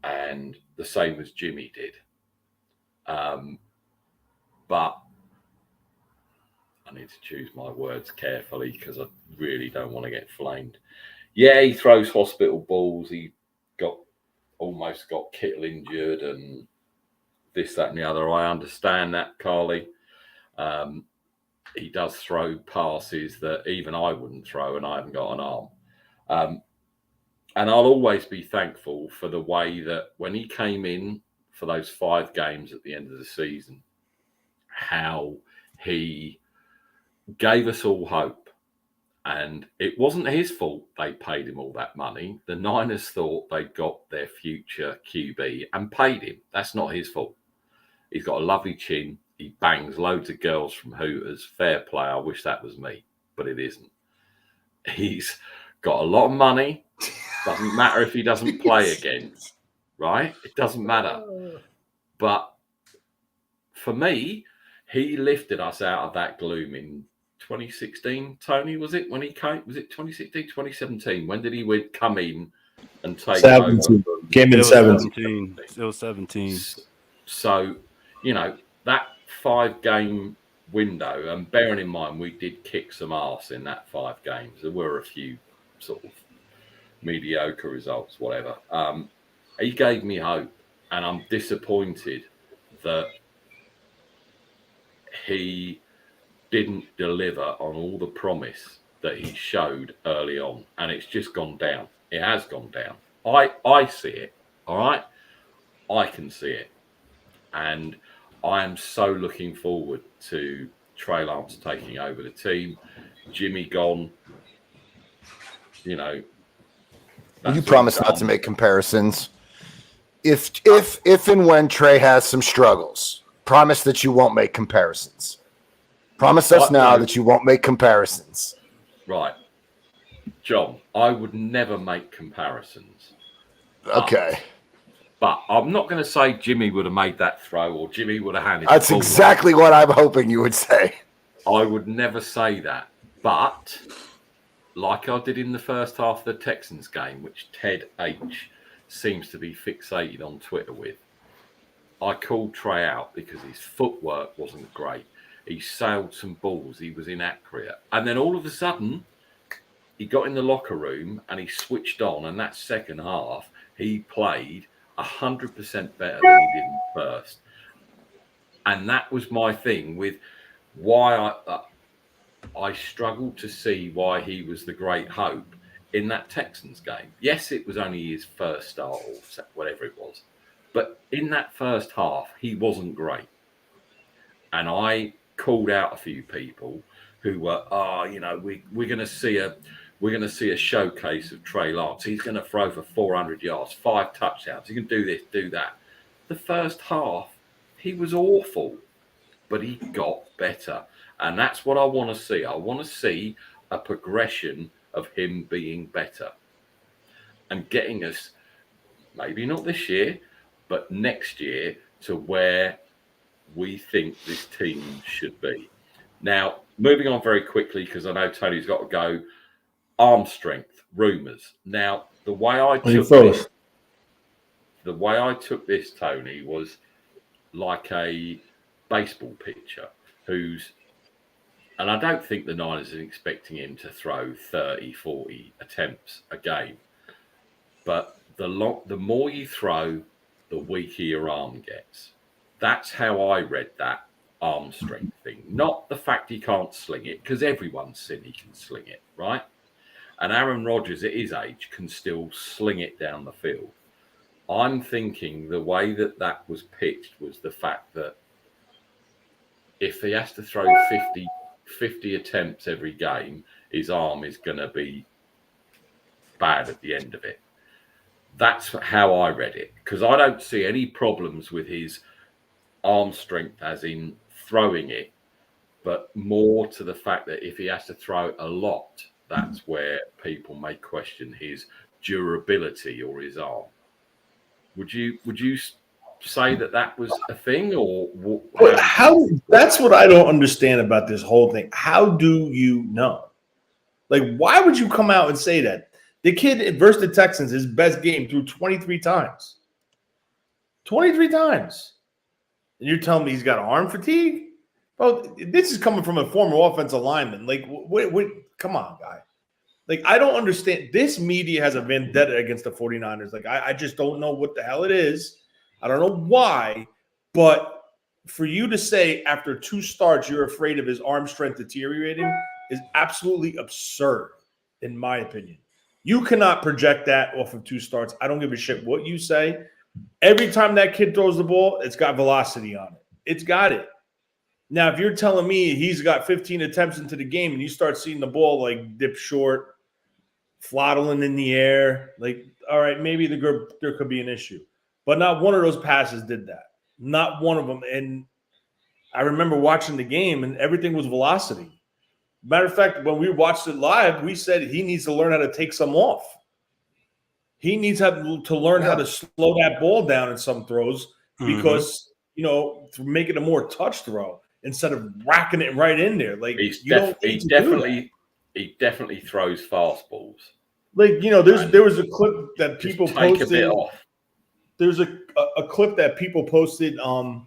Speaker 1: and the same as Jimmy did. But I need to choose my words carefully because I really don't want to get flamed. Yeah, he throws hospital balls. He almost got Kittle injured and this, that, and the other. I understand that, Carly. He does throw passes that even I wouldn't throw, and I haven't got an arm. And I'll always be thankful for the way that when he came in for those 5 games at the end of the season, how he gave us all hope. And it wasn't his fault they paid him all that money. The Niners thought they got their future QB and paid him. That's not his fault. He's got a lovely chin. He bangs loads of girls from Hooters. Fair play. I wish that was me, but it isn't. He's got a lot of money. Doesn't matter if he doesn't play again, right? It doesn't matter. But for me, he lifted us out of that gloom in 2016. Tony, was it when he came? Was it 2016, 2017? When did he come in and take
Speaker 5: 17.
Speaker 1: over?
Speaker 5: Came in 17.
Speaker 6: Still 17.
Speaker 1: So, you know, that 5-game window, and bearing in mind we did kick some arse in that 5 games. There were a few sort of mediocre results, whatever. He gave me hope, and I'm disappointed that he didn't deliver on all the promise that he showed early on, and it's just gone down. It has gone down. I see it, all right? I can see it. And I am so looking forward to Trey Lance taking over the team. Jimmy gone, you know.
Speaker 7: You promise not to make comparisons. If and when Trey has some struggles, promise that you won't make comparisons. Promise us now that you won't make comparisons.
Speaker 1: Right. John, I would never make comparisons.
Speaker 7: Okay.
Speaker 1: But I'm not going to say Jimmy would have made that throw or Jimmy would have handed it.
Speaker 7: That's exactly what I'm hoping you would say.
Speaker 1: I would never say that. But like I did in the first half of the Texans game, which Ted H seems to be fixated on Twitter with, I called Trey out because his footwork wasn't great. He sailed some balls. He was inaccurate. And then all of a sudden, he got in the locker room and he switched on. And that second half, he played 100% better than he did in first. And that was my thing with why I struggled to see why he was the great hope in that Texans game. Yes, it was only his first start or whatever it was. But in that first half, he wasn't great. And I called out a few people who were, we're going to see a we're going to see a showcase of Trey Lance. He's going to throw for 400 yards, 5 touchdowns. He can do this, do that. The first half, he was awful, but he got better. And that's what I want to see. I want to see a progression of him being better and getting us, maybe not this year, but next year, to where we think this team should be. Now, moving on very quickly, because I know Tony's got to go. Arm strength, rumours. Now, the way I took this, Tony, was like a baseball pitcher who's, and I don't think the Niners are expecting him to throw 30, 40 attempts a game. But the more you throw, the weaker your arm gets. That's how I read that arm strength thing. Not the fact he can't sling it, because everyone's seen he can sling it, right? And Aaron Rodgers, at his age, can still sling it down the field. I'm thinking the way that was pitched was the fact that if he has to throw 50 attempts every game, his arm is going to be bad at the end of it. That's how I read it, because I don't see any problems with his arm strength as in throwing it, but more to the fact that if he has to throw a lot, that's where people may question his durability or his arm. Would you say that was a thing, or
Speaker 5: how? That's what I don't understand about this whole thing. How do you know? Like, why would you come out and say that? The kid versus the Texans, his best game, threw 23 times. 23 times. And you're telling me he's got arm fatigue? Well, this is coming from a former offensive lineman. Like, come on, guy. Like, I don't understand. This media has a vendetta against the 49ers. Like, I just don't know what the hell it is. I don't know why. But for you to say after 2 starts you're afraid of his arm strength deteriorating is absolutely absurd, in my opinion. You cannot project that off of 2 starts. I don't give a shit what you say. Every time that kid throws the ball, it's got velocity on it. It's got it. Now, if you're telling me he's got 15 attempts into the game and you start seeing the ball like dip short, flottling in the air, like, all right, maybe there could be an issue. But not one of those passes did that. Not one of them. And I remember watching the game and everything was velocity. Matter of fact, when we watched it live, we said he needs to learn how to take some off. He needs to learn how to slow that ball down in some throws because, make it a more touch throw instead of racking it right in there. Like, he definitely
Speaker 1: throws fastballs.
Speaker 5: Like, there was a clip that people posted.
Speaker 1: Take a bit off.
Speaker 5: There's a clip that people posted on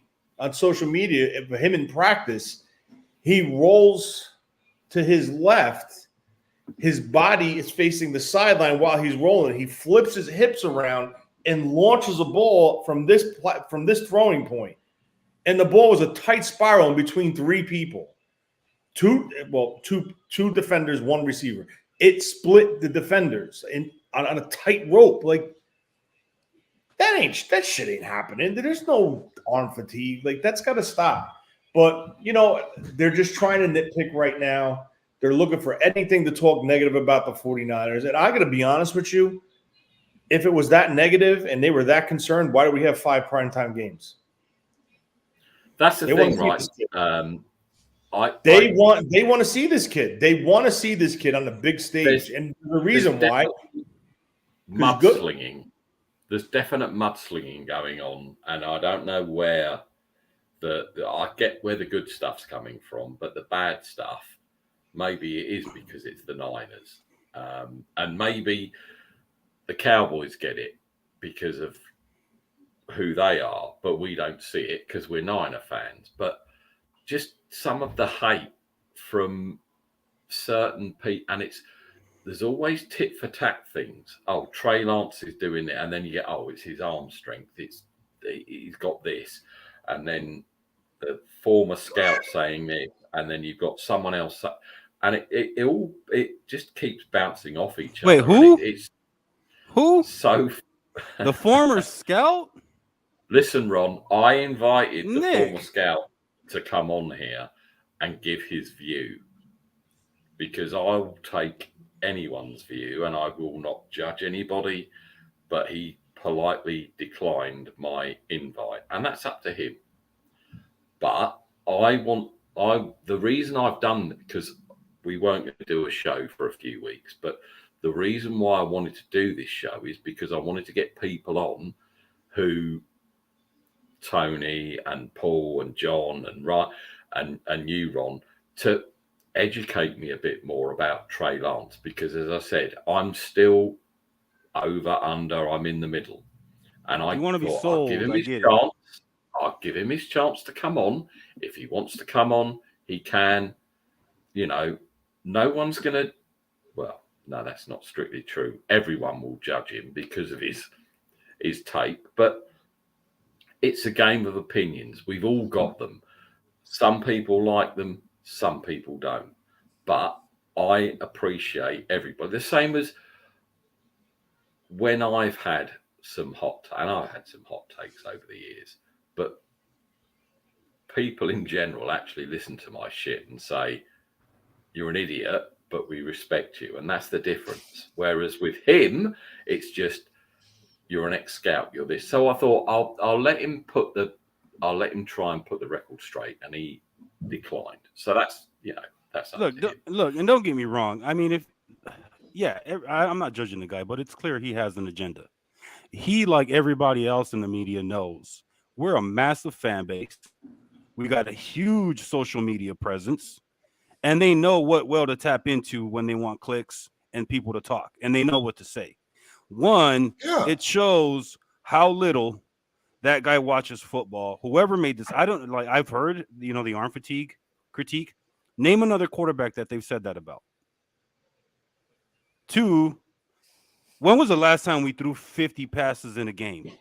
Speaker 5: social media of him in practice. He rolls to his left. His body is facing the sideline while he's rolling. He flips his hips around and launches a ball from this throwing point. And the ball was a tight spiral in between 3 people. Two defenders, 1 receiver. It split the defenders on a tight rope. Like, that shit ain't happening. There's no arm fatigue. Like, that's got to stop. But, they're just trying to nitpick right now. They're looking for anything to talk negative about the 49ers. And I got to be honest with you. If it was that negative and they were that concerned, why do we have 5 primetime games?
Speaker 1: That's the thing, right?
Speaker 5: They want to see this kid. They want to see this kid on the big stage. And the reason why
Speaker 1: mudslinging. There's definite mudslinging going on, and I don't know where I get where the good stuff's coming from, but the bad stuff, maybe it is because it's the Niners, and maybe the Cowboys get it because of who they are, but we don't see it because we're Niner fans. But just some of the hate from certain people, and there's always tit for tat things. Oh, Trey Lance is doing it, and then you get, it's his arm strength. He's got this, and then the former scout saying this, and then you've got someone else, and it just keeps bouncing off each other.
Speaker 6: Wait, who? Who?
Speaker 1: So
Speaker 6: the former scout?
Speaker 1: Listen, Ron, I invited the former scout to come on here and give his view because I will take anyone's view, and I will not judge anybody, but he politely declined my invite, and that's up to him. But the reason I've done it, because we weren't going to do a show for a few weeks, but the reason why I wanted to do this show is because I wanted to get people on who Tony and Paul and John and you, Ron, to educate me a bit more about Trey Lance, because as I said, I'm still over, under, I'm in the middle. And I
Speaker 6: want to be
Speaker 1: thought,
Speaker 6: sold.
Speaker 1: I'll give him his chance to come on. If he wants to come on, he can. You know, no one's going to, well, no, that's not strictly true. Everyone will judge him because of his tape, but it's a game of opinions. We've all got them. Some people like them, some people don't. But I appreciate everybody. The same as when I've had some and I've had some hot takes over the years, but people in general actually listen to my shit and say, you're an idiot, but we respect you. And that's the difference. Whereas with him, it's just, you're an ex-scout, you're this. So I thought I'll let him try and put the record straight, and he declined. So that's, that's
Speaker 6: look, and don't get me wrong. I mean, I'm not judging the guy, but it's clear he has an agenda. He, like everybody else in the media, knows we're a massive fan base. We got a huge social media presence, and they know what well to tap into when they want clicks and people to talk, and they know what to say. It shows how little that guy watches football. Whoever made this, I've heard, the arm fatigue critique. Name another quarterback that they've said that about. 2, when was the last time we threw 50 passes in a game?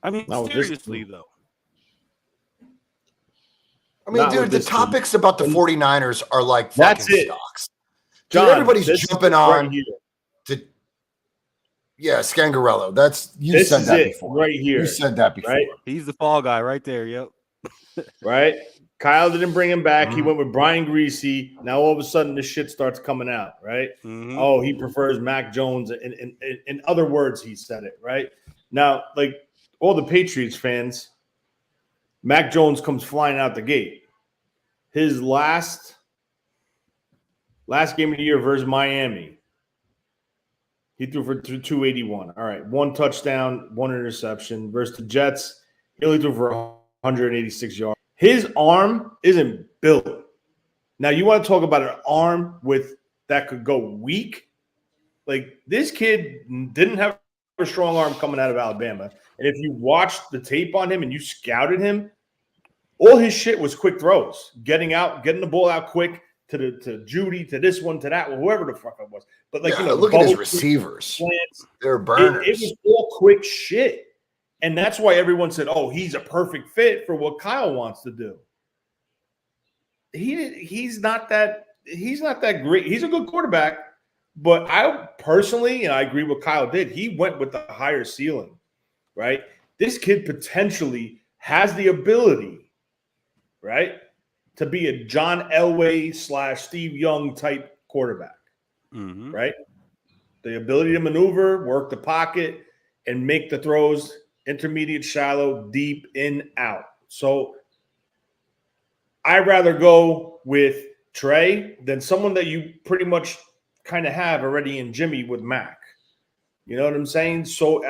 Speaker 6: I mean, seriously, though.
Speaker 7: I mean, dude, the topics about the 49ers are like fucking stocks. Dude,
Speaker 5: John,
Speaker 7: everybody's jumping on
Speaker 5: right
Speaker 7: to Scangarello. You said that before.
Speaker 5: Right here.
Speaker 7: You said that before.
Speaker 5: Right?
Speaker 6: He's the fall guy right there. Yep.
Speaker 5: Right? Kyle didn't bring him back. He went with Brian Greasy. Now all of a sudden this shit starts coming out, right?
Speaker 6: Mm-hmm.
Speaker 5: Oh, he prefers Mac Jones. In other words, he said it, right? Now, like all the Patriots fans, Mac Jones comes flying out the gate. His last game of the year versus Miami, he threw for 281. All right, 1 touchdown, 1 interception. Versus the Jets, he only threw for 186 yards. His arm isn't built. Now, you want to talk about an arm that could go weak? Like, this kid didn't have a strong arm coming out of Alabama. And if you watched the tape on him and you scouted him, all his shit was quick throws, getting the ball out quick to Judy, to this one, to that one, whoever the fuck it was. But
Speaker 7: look at his receivers.
Speaker 5: Slants,
Speaker 7: they're burners.
Speaker 5: It was all quick shit. And that's why everyone said, oh, he's a perfect fit for what Kyle wants to do. He's not that great. He's a good quarterback, but I personally, and I agree with Kyle did, he went with the higher ceiling, right? This kid potentially has the ability, right, to be a John Elway / Steve Young type quarterback, right? The ability to maneuver, work the pocket, and make the throws intermediate, shallow, deep, in, out. So I'd rather go with Trey than someone that you pretty much kind of have already in Jimmy with Mac. You know what I'm saying? So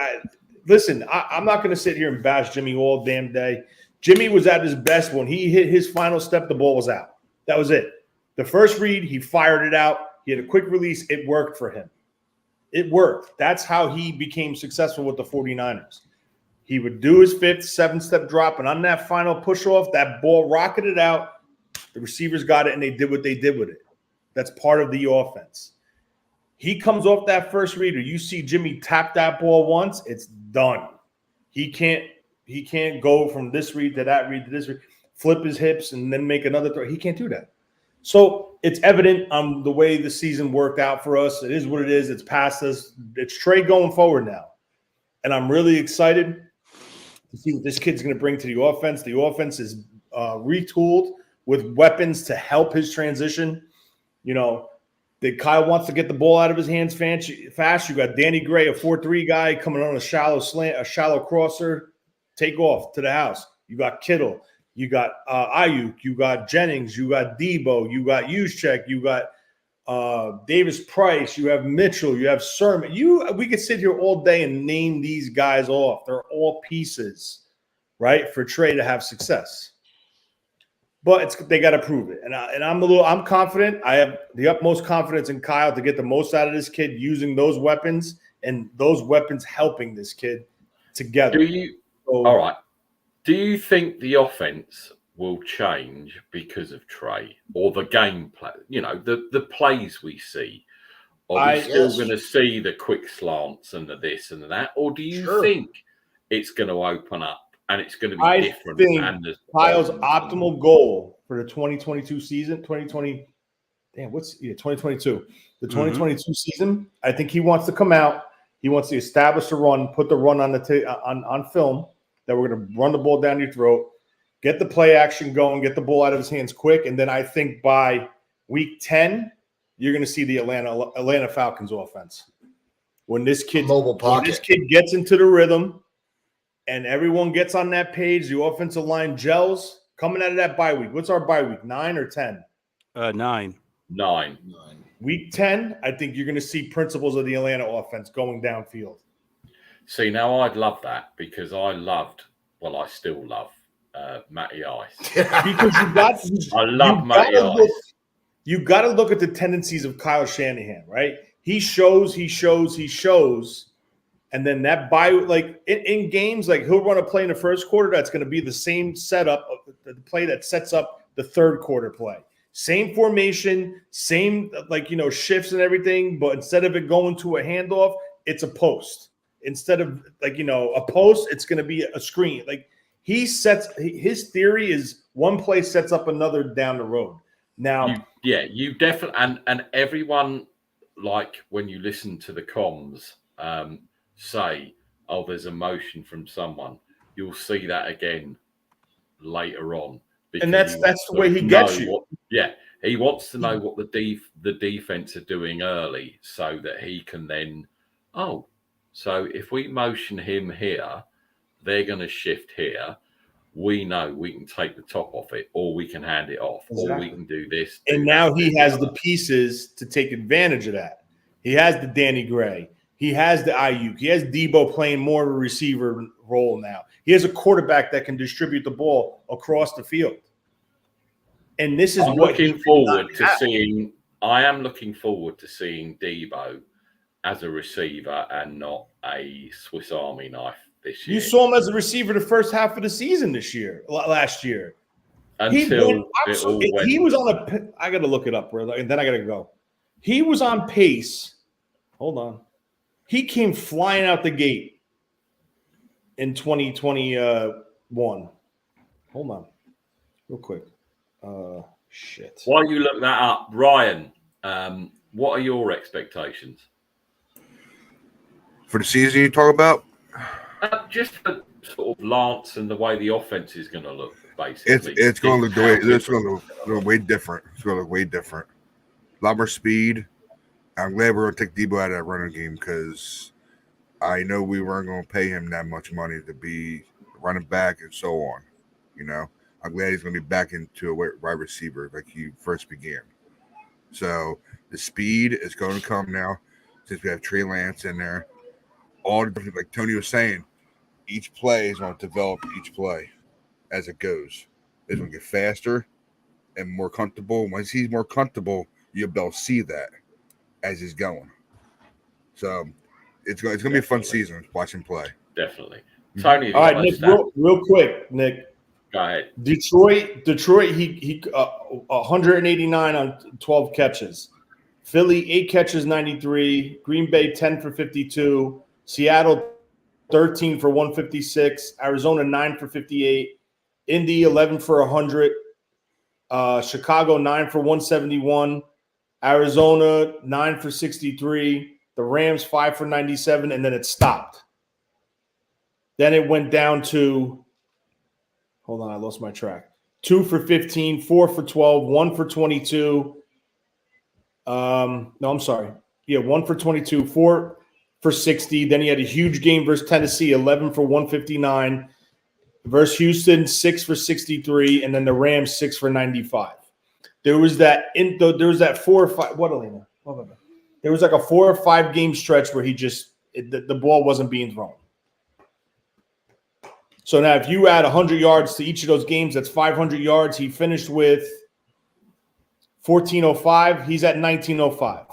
Speaker 5: listen, I'm not going to sit here and bash Jimmy all damn day. Jimmy was at his best when he hit his final step, the ball was out. That was it. The first read, he fired it out. He had a quick release. It worked for him. It worked. That's how he became successful with the 49ers. He would do his 5th, 7-step drop, and on that final push-off, that ball rocketed out. The receivers got it, and they did what they did with it. That's part of the offense. He comes off that first reader. You see Jimmy tap that ball once, it's done. He can't go from this read to that read to this read, flip his hips, and then make another throw. He can't do that. So it's evident on the way the season worked out for us. It is what it is. It's past us. It's Trey going forward now. And I'm really excited to see what this kid's going to bring to the offense. The offense is retooled with weapons to help his transition. that Kyle wants to get the ball out of his hands fast. You got Danny Gray, a 4-3 guy coming on a shallow slant, a shallow crosser, take off to the house. You got Kittle. You got Ayuk. You got Jennings. You got Debo. You got Juszczyk. You got Davis Price. You have Mitchell. You have Sermon. We could sit here all day and name these guys off. They're all pieces, right, for Trey to have success. But they got to prove it, and I'm confident. I have the utmost confidence in Kyle to get the most out of this kid using those weapons, and those weapons helping this kid together.
Speaker 1: All right. Do you think the offense will change because of Trey, or the gameplay? The plays we see. Are we still going to see the quick slants and the this and the that, or do you think it's going to open up? And it's going to be different.
Speaker 5: I think Kyle's optimal goal for the 2022 season, 2022. The 2022 season. I think he wants to come out. He wants to establish a run, put the run on on film that we're going to run the ball down your throat, get the play action going, get the ball out of his hands quick, and then I think by week 10, you're going to see the Atlanta Falcons offense. When this kid gets into the rhythm. And everyone gets on that page. The offensive line gels coming out of that bye week. What's our bye week? 9 or 10?
Speaker 6: 9.
Speaker 1: 9.
Speaker 5: Week 10, I think you're going to see principles of the Atlanta offense going downfield.
Speaker 1: See, now I'd love that because I still love Matty Ice.
Speaker 5: Because
Speaker 1: I love Matty Ice.
Speaker 5: You got to look at the tendencies of Kyle Shanahan, right? He shows. And then that in games, like he'll run a play in the first quarter that's going to be the same setup of the play that sets up the third quarter play. Same formation, same shifts and everything, but instead of it going to a handoff, it's a post. Instead of a post, it's going to be a screen. Like his theory is one play sets up another down the road. Now,
Speaker 1: you definitely and everyone, like when you listen to the comms, say, oh, there's a motion from someone. You'll see that again later on.
Speaker 5: And that's the way he gets you.
Speaker 1: He wants to know what the defense are doing early so that he can then, so if we motion him here, they're going to shift here. We know we can take the top off it, or we can hand it off, or we can do this.
Speaker 5: And now he has the pieces to take advantage of that. He has the Danny Gray. He has the Ayuk. He has Debo playing more of a receiver role now. He has a quarterback that can distribute the ball across the field. And this is
Speaker 1: I am looking forward to seeing Debo as a receiver and not a Swiss Army knife this year.
Speaker 5: You saw him as a receiver the first half of the season last year. He was on I got to look it up, brother, and then I got to go. He was on pace. Hold on. He came flying out the gate in 2021. Hold on, real quick. Shit.
Speaker 1: While you look that up, Ryan, what are your expectations
Speaker 3: for the season you talk about?
Speaker 1: Just for sort of Lance and the way the offense is going to look. Basically,
Speaker 3: it's going to look the way it's going to look way different. It's going to look way different. A lot more speed. I'm glad we're going to take Debo out of that running game because I know we weren't going to pay him that much money to be running back and so on. I'm glad he's going to be back into a wide receiver like he first began. So the speed is going to come now since we have Trey Lance in there. All the different, like Tony was saying, each play is going to develop each play as it goes. It's going to get faster and more comfortable. Once he's more comfortable, you'll be able to see that as he's going. So it's going to be a fun season watching play.
Speaker 1: Definitely. Tony,
Speaker 5: all right, Nick, real quick, Nick.
Speaker 1: Go ahead.
Speaker 5: Detroit, he 189 on 12 catches. Philly, 8 catches, 93. Green Bay, 10 for 52. Seattle, 13 for 156. Arizona, 9 for 58. Indy, 11 for 100. Chicago, 9 for 171. Arizona, 9 for 63. The Rams, 5 for 97. And then it stopped. Then it went down to, hold on, I lost my track. 2 for 15, 4 for 12, 1 for 22. No, I'm sorry. Yeah, 1 for 22, 4 for 60. Then he had a huge game versus Tennessee, 11 for 159. Versus Houston, 6 for 63, and then the Rams 6 for 95. There was that 4 or 5. What, Elena? There was like a 4 or 5 game stretch where the ball wasn't being thrown. So now, if you add 100 yards to each of those games, that's 500 yards. He finished with 1405. He's at 1905.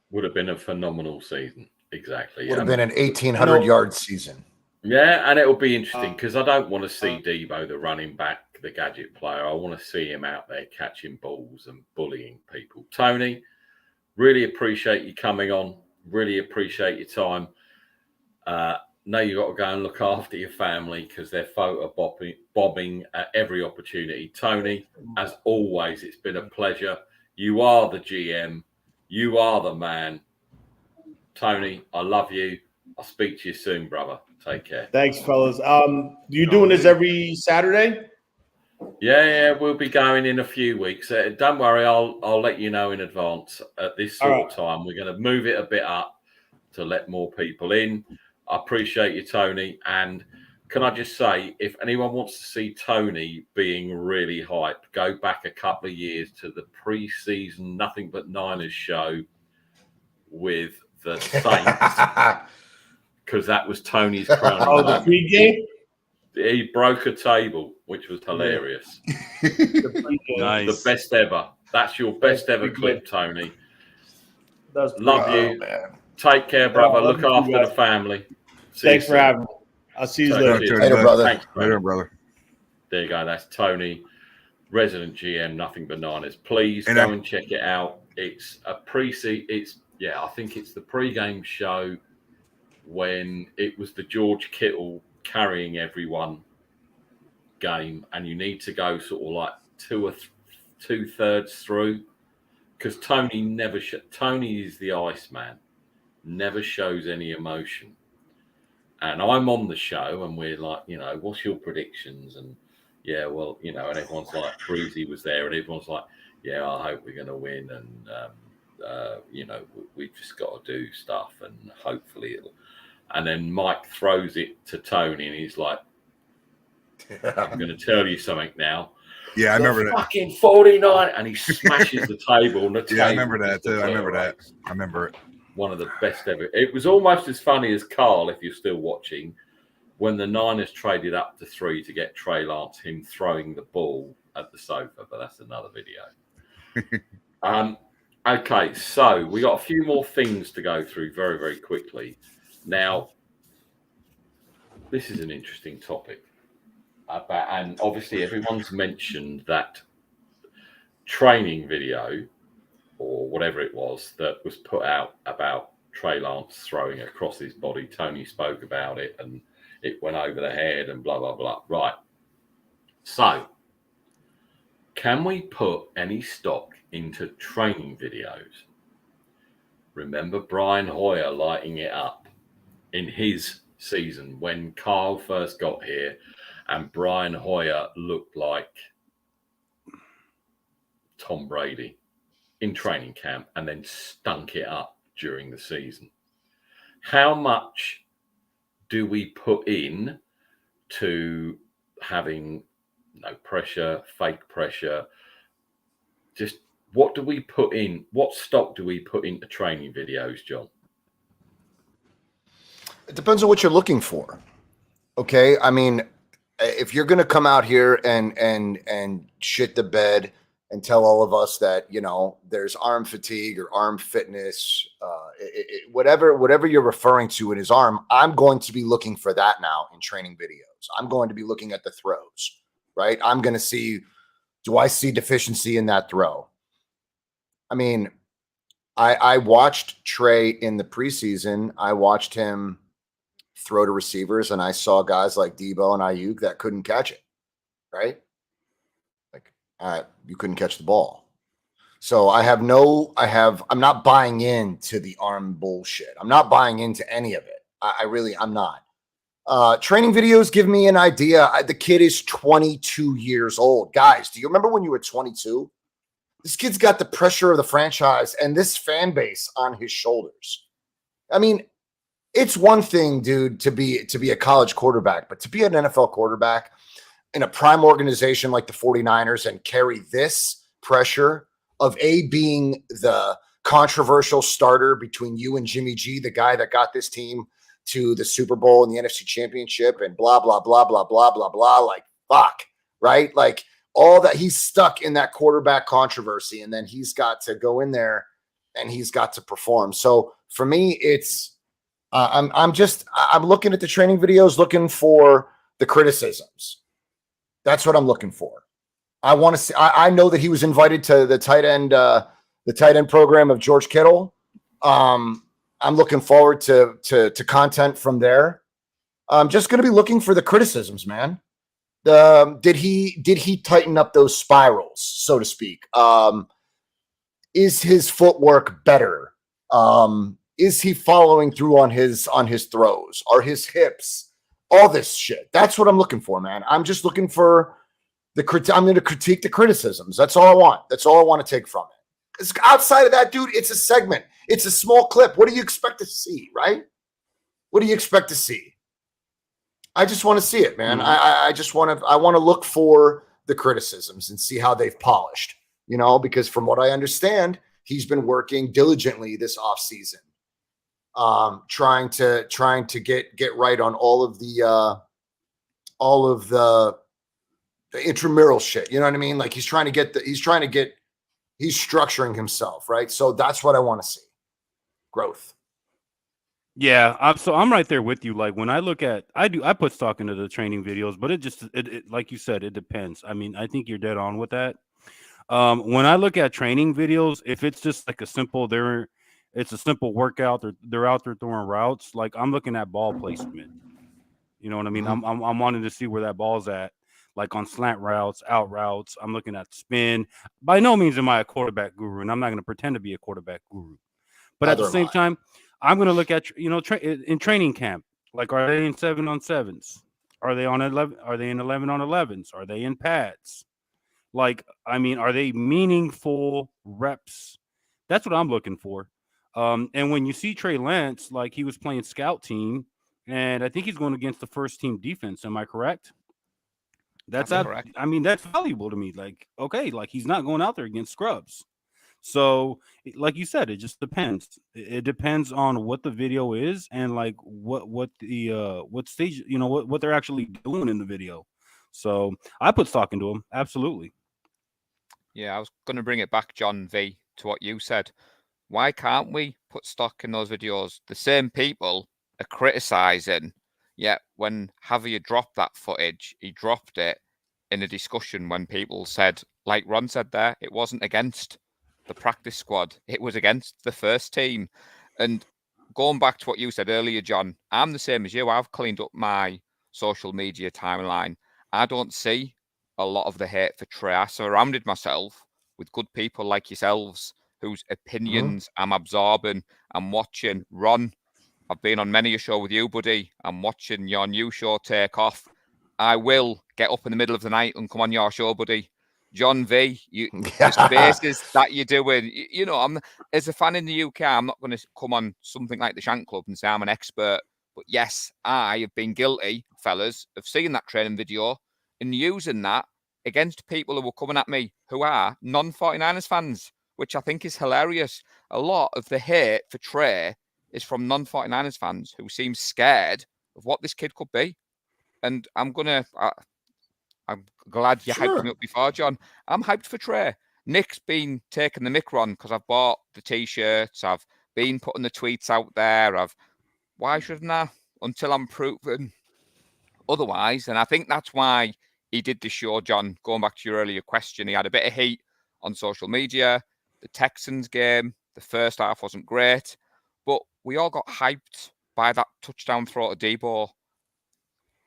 Speaker 1: Would have been a phenomenal season. Exactly.
Speaker 7: Would have been an 1,800-yard season.
Speaker 1: Yeah, and it'll be interesting because I don't want to see Debo, the running back, the gadget player. I want to see him out there catching balls and bullying people. Tony, really appreciate you coming on. Really appreciate your time. Know you got to go and look after your family because they're photo bombing at every opportunity. Tony, as always, it's been a pleasure. You are the GM. You are the man. Tony, I love you. I'll speak to you soon, brother. Take care.
Speaker 5: Thanks, fellas. You doing this every Saturday?
Speaker 1: Yeah, we'll be going in a few weeks. Don't worry, I'll let you know in advance. At this sort of time, we're going to move it a bit up to let more people in. I appreciate you, Tony. And can I just say, if anyone wants to see Tony being really hyped, go back a couple of years to the pre-season Nothing But Niners show with the Saints, because that was Tony's crowning.
Speaker 5: Oh, the pregame?
Speaker 1: He broke a table, which was hilarious.
Speaker 6: Nice.
Speaker 1: The best ever. That's your best ever clip, Tony. Love you.
Speaker 3: Man.
Speaker 1: Take care, brother. Look after the family.
Speaker 5: Thanks for having me. I'll see you later.
Speaker 7: Later, brother.
Speaker 1: Thanks,
Speaker 3: Later, brother.
Speaker 1: There you go. That's Tony, resident GM, Nothing But Niners. Please go and check it out. It's a I think it's the pre-game show when it was the George Kittle carrying everyone game, and you need to go sort of like 2/3 through, because Tony Tony is the Iceman, never shows any emotion. And I'm on the show, and we're like, what's your predictions? And yeah, well, and everyone's like, Cruzy was there, and everyone's like, yeah, I hope we're going to win, and we've just got to do stuff, and hopefully it'll. And then Mike throws it to Tony, and he's like, I'm going to tell you something now.
Speaker 3: Yeah, I remember that.
Speaker 1: Fucking 49, and he smashes the table. And the table
Speaker 3: I remember that too. I remember it.
Speaker 1: One of the best ever. It was almost as funny as Carl, if you're still watching, when the Niners traded up to 3 to get Trey Lance, him throwing the ball at the sofa, but that's another video. Okay, so we got a few more things to go through very, very quickly. Now, this is an interesting topic. And obviously everyone's mentioned that training video or whatever it was that was put out about Trey Lance throwing across his body. Tony spoke about it and it went over the head and blah, blah, blah. Right. So, can we put any stock into training videos? Remember Brian Hoyer lighting it up in his season when Kyle first got here, and Brian Hoyer looked like Tom Brady in training camp and then stunk it up during the season. How much do we put in to having no pressure, fake pressure? Just what do we put in? What stock do we put into training videos, John?
Speaker 7: It depends on what you're looking for. Okay. I mean, if you're going to come out here and shit the bed and tell all of us that, there's arm fatigue or arm fitness, whatever you're referring to in his arm, I'm going to be looking for that now in training videos. I'm going to be looking at the throws, right? I'm going to see, do I see deficiency in that throw? I mean, I watched Trey in the preseason. I watched him throw to receivers, and I saw guys like Debo and Ayuk that couldn't catch it, right? Like, you couldn't catch the ball. So I'm not buying into the arm bullshit. I'm not buying into any of it. I'm not. Training videos give me an idea. The kid is 22 years old. Guys, do you remember when you were 22? This kid's got the pressure of the franchise and this fan base on his shoulders. I mean, it's one thing, dude, to be a college quarterback, but to be an NFL quarterback in a prime organization like the 49ers and carry this pressure of being the controversial starter between you and Jimmy G, the guy that got this team to the Super Bowl and the NFC Championship and blah, blah, blah, blah, blah, blah, blah, like, fuck, right? Like, all that, he's stuck in that quarterback controversy, and then he's got to go in there and he's got to perform. So for me, it's I'm looking at the training videos, looking for the criticisms. That's what I'm looking for. I want to see. I know that he was invited to the tight end program of George Kittle. I'm looking forward to content from there. I'm just going to be looking for the criticisms, man. Did he tighten up those spirals, so to speak? Is his footwork better? Is he following through on his throws? Are his hips? All this shit. That's what I'm looking for, man. I'm just looking for I'm going to critique the criticisms. That's all I want. That's all I want to take from it. Because outside of that, dude, it's a segment. It's a small clip. What do you expect to see, right? What do you expect to see? I just want to see it, man. Mm-hmm. I want to look for the criticisms and see how they've polished, because from what I understand, he's been working diligently this offseason, trying to get right on all of the intramural shit. You know what I mean? Like he's structuring himself, right? So that's what I want to see. Growth.
Speaker 6: Yeah, I'm right there with you. Like when I look at, I put stock into the training videos, but it like you said, it depends. I mean, I think you're dead on with that. When I look at training videos, if it's just like it's a simple workout, they're out there throwing routes. Like I'm looking at ball placement. You know what I mean? Mm-hmm. I'm wanting to see where that ball's at, like on slant routes, out routes. I'm looking at spin. By no means am I a quarterback guru, and I'm not going to pretend to be a quarterback guru. But at the same time, I'm going to look at, in training camp, like, are they in 7-on-7s? Are they on 11? Are they in 11-on-11s? Are they in pads? Like, I mean, are they meaningful reps? That's what I'm looking for. And when you see Trey Lance, like he was playing scout team, and I think he's going against the first team defense. Am I correct? That's correct. I mean, that's valuable to me. Like, okay, like he's not going out there against scrubs. So, like you said, it just depends. It depends on what the video is and like what stage, what they're actually doing in the video. So I put stock into them. Absolutely.
Speaker 2: Yeah, I was going to bring it back, John V, to what you said. Why can't we put stock in those videos? The same people are criticizing. Yet when Javier dropped that footage, he dropped it in a discussion when people said, like Ron said there, it wasn't against the practice squad, it was against the first team. And going back to what you said earlier, John, I'm the same as you. I've cleaned up my social media timeline. I don't see a lot of the hate for Trey. I surrounded myself with good people like yourselves whose opinions I'm absorbing. I'm watching. Ron, I've been on many a show with you, buddy. I'm watching your new show take off. I will get up in the middle of the night and come on your show, buddy. John V, the spaces that you're doing, I'm as a fan in the UK, I'm not going to come on something like the Shank Club and say I'm an expert. But yes, I have been guilty, fellas, of seeing that training video and using that against people who were coming at me who are non-49ers fans, which I think is hilarious. A lot of the hate for Trey is from non-49ers fans who seem scared of what this kid could be. And I'm glad you hyped me up before, John. I'm hyped for Trey. Nick's been taking the mick on because I've bought the T-shirts. I've been putting the tweets out there. Why shouldn't I? Until I'm proven otherwise. And I think that's why he did the show, John. Going back to your earlier question, he had a bit of heat on social media. The Texans game, the first half wasn't great. But we all got hyped by that touchdown throw to Debo.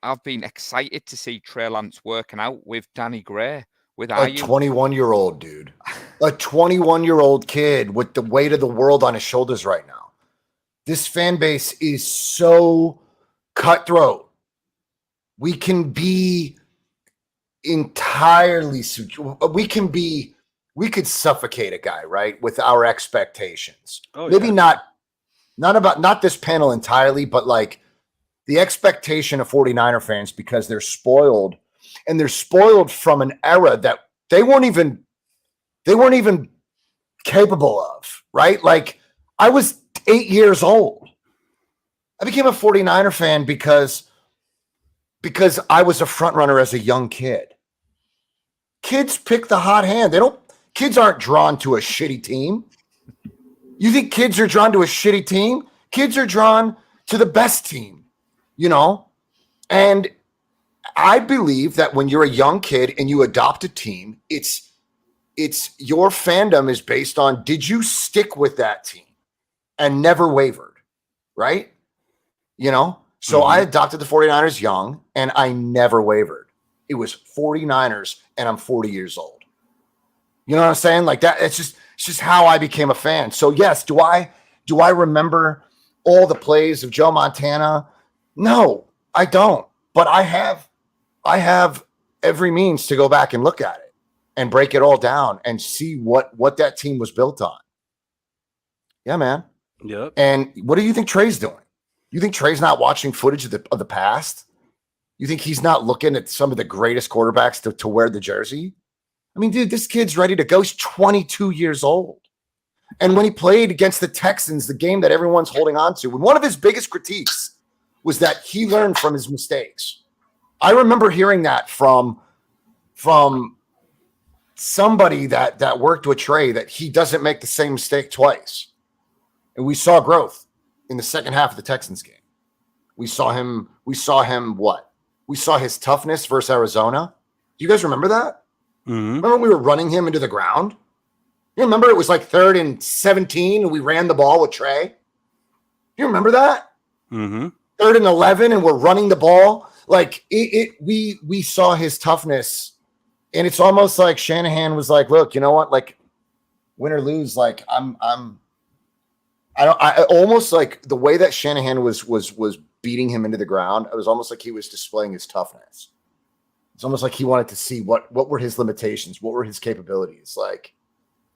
Speaker 2: I've been excited to see Trey Lance working out with Danny Gray. With
Speaker 7: a 21-year-old dude, a 21-year-old kid with the weight of the world on his shoulders right now. This fan base is so cutthroat. We can be entirely, we can be we could suffocate a guy, right, with our expectations.
Speaker 6: Oh,
Speaker 7: Maybe
Speaker 6: yeah.
Speaker 7: not this panel entirely, but like the expectation of 49er fans, because they're spoiled, and they're spoiled from an era that they weren't even capable of, right? Like, I was 8 years old. I became a 49er fan because I was a front runner as a young kid. Kids pick the hot hand. Kids aren't drawn to a shitty team. You think kids are drawn to a shitty team? Kids are drawn to the best team, you know? And I believe that when you're a young kid and you adopt a team, it's your fandom is based on, did you stick with that team and never wavered, right? You know? So I adopted the 49ers young and I never wavered. It was 49ers and I'm 40 years old. You know what I'm saying? Like that, it's just how I became a fan. So yes, do I remember all the plays of Joe Montana? No, I don't. But I have every means to go back and look at it and break it all down and see what that team was built on. Yeah, man.
Speaker 6: Yep.
Speaker 7: And what do you think Trey's doing? You think Trey's not watching footage of the past? You think he's not looking at some of the greatest quarterbacks to wear the jersey? I mean, dude, this kid's ready to go. He's 22 years old. And when he played against the Texans, the game that everyone's holding on to, one of his biggest critiques was that he learned from his mistakes. I remember hearing that from somebody that worked with Trey, that he doesn't make the same mistake twice. And we saw growth in the second half of the Texans game. We saw him what? We saw his toughness versus Arizona. Do you guys remember that?
Speaker 6: Mm-hmm.
Speaker 7: Remember we were running him into the ground? You remember it was like 3rd and 17 and we ran the ball with Trey? Do you remember that?
Speaker 6: Mm-hmm.
Speaker 7: 3rd and 11 and we're running the ball. Like we saw his toughness, and it's almost like Shanahan was like, look, you know what? Like, win or lose, like I almost like the way that Shanahan was beating him into the ground. It was almost like he was displaying his toughness. It's almost like he wanted to see what were his limitations, what were his capabilities. Like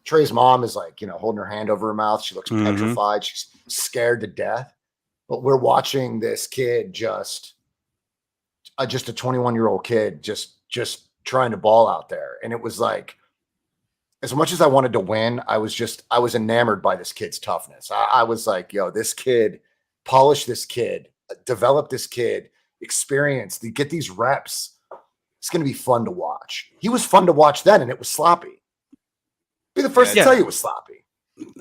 Speaker 7: Trey's mom is like, you know, holding her hand over her mouth. She looks petrified. She's scared to death. But we're watching this kid just a 21-year-old kid just trying to ball out there. And it was like, as much as I wanted to win, I was enamored by this kid's toughness. I was like, yo, this kid, polish this kid, develop this kid, experience, get these reps. It's going to be fun to watch. He was fun to watch then, and it was sloppy. Be the first to tell you it was sloppy.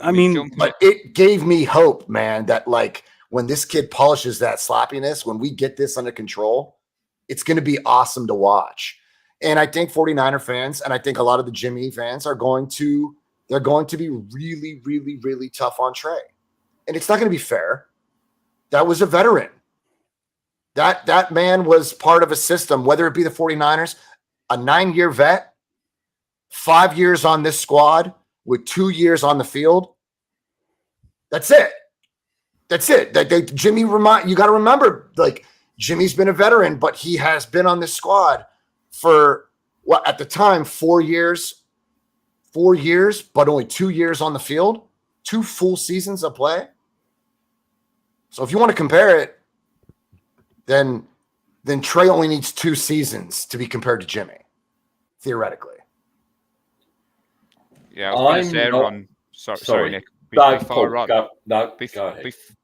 Speaker 6: I mean,
Speaker 7: but it gave me hope, man, that like when this kid polishes that sloppiness, when we get this under control, it's going to be awesome to watch. And I think 49er fans, and I think a lot of the Jimmy fans they're going to be really, really, really tough on Trey. And it's not going to be fair. That was a veteran. That man was part of a system, whether it be the 49ers, a 9-year vet, 5 years on this squad with 2 years on the field. That's it. Jimmy, you got to remember, like, Jimmy's been a veteran, but he has been on this squad for what at the time 4 years, but only 2 years on the field, 2 full seasons of play. So if you want to compare it, then Trey only needs 2 seasons to be compared to Jimmy, theoretically.
Speaker 2: Yeah, I was going to say, Ron. Sorry, Nick.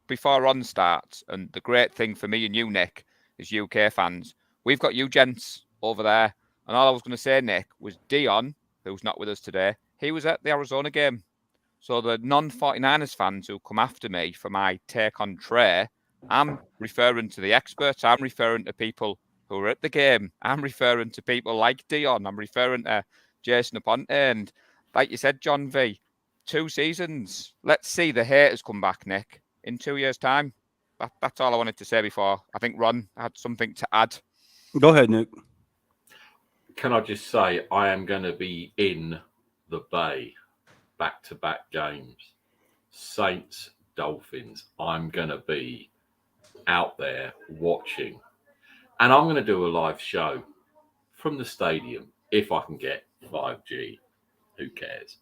Speaker 2: Before Ron starts, and the great thing for me and you, Nick, as UK fans, we've got you gents over there. And all I was going to say, Nick, was Dion, who's not with us today, he was at the Arizona game. So the non-49ers fans who come after me for my take on Trey, I'm referring to the experts. I'm referring to people who were at the game. I'm referring to people like Dion. I'm referring to Jason Aponte. And like you said, John V, 2 seasons. Let's see the haters come back, Nick, in 2 years' time. That's all I wanted to say before. I think Ron had something to add.
Speaker 6: Go ahead, Nick.
Speaker 1: Can I just say I am going to be in the Bay back-to-back games. Saints, Dolphins. I'm going to be out there watching. And I'm going to do a live show from the stadium if I can get 5G. Who cares?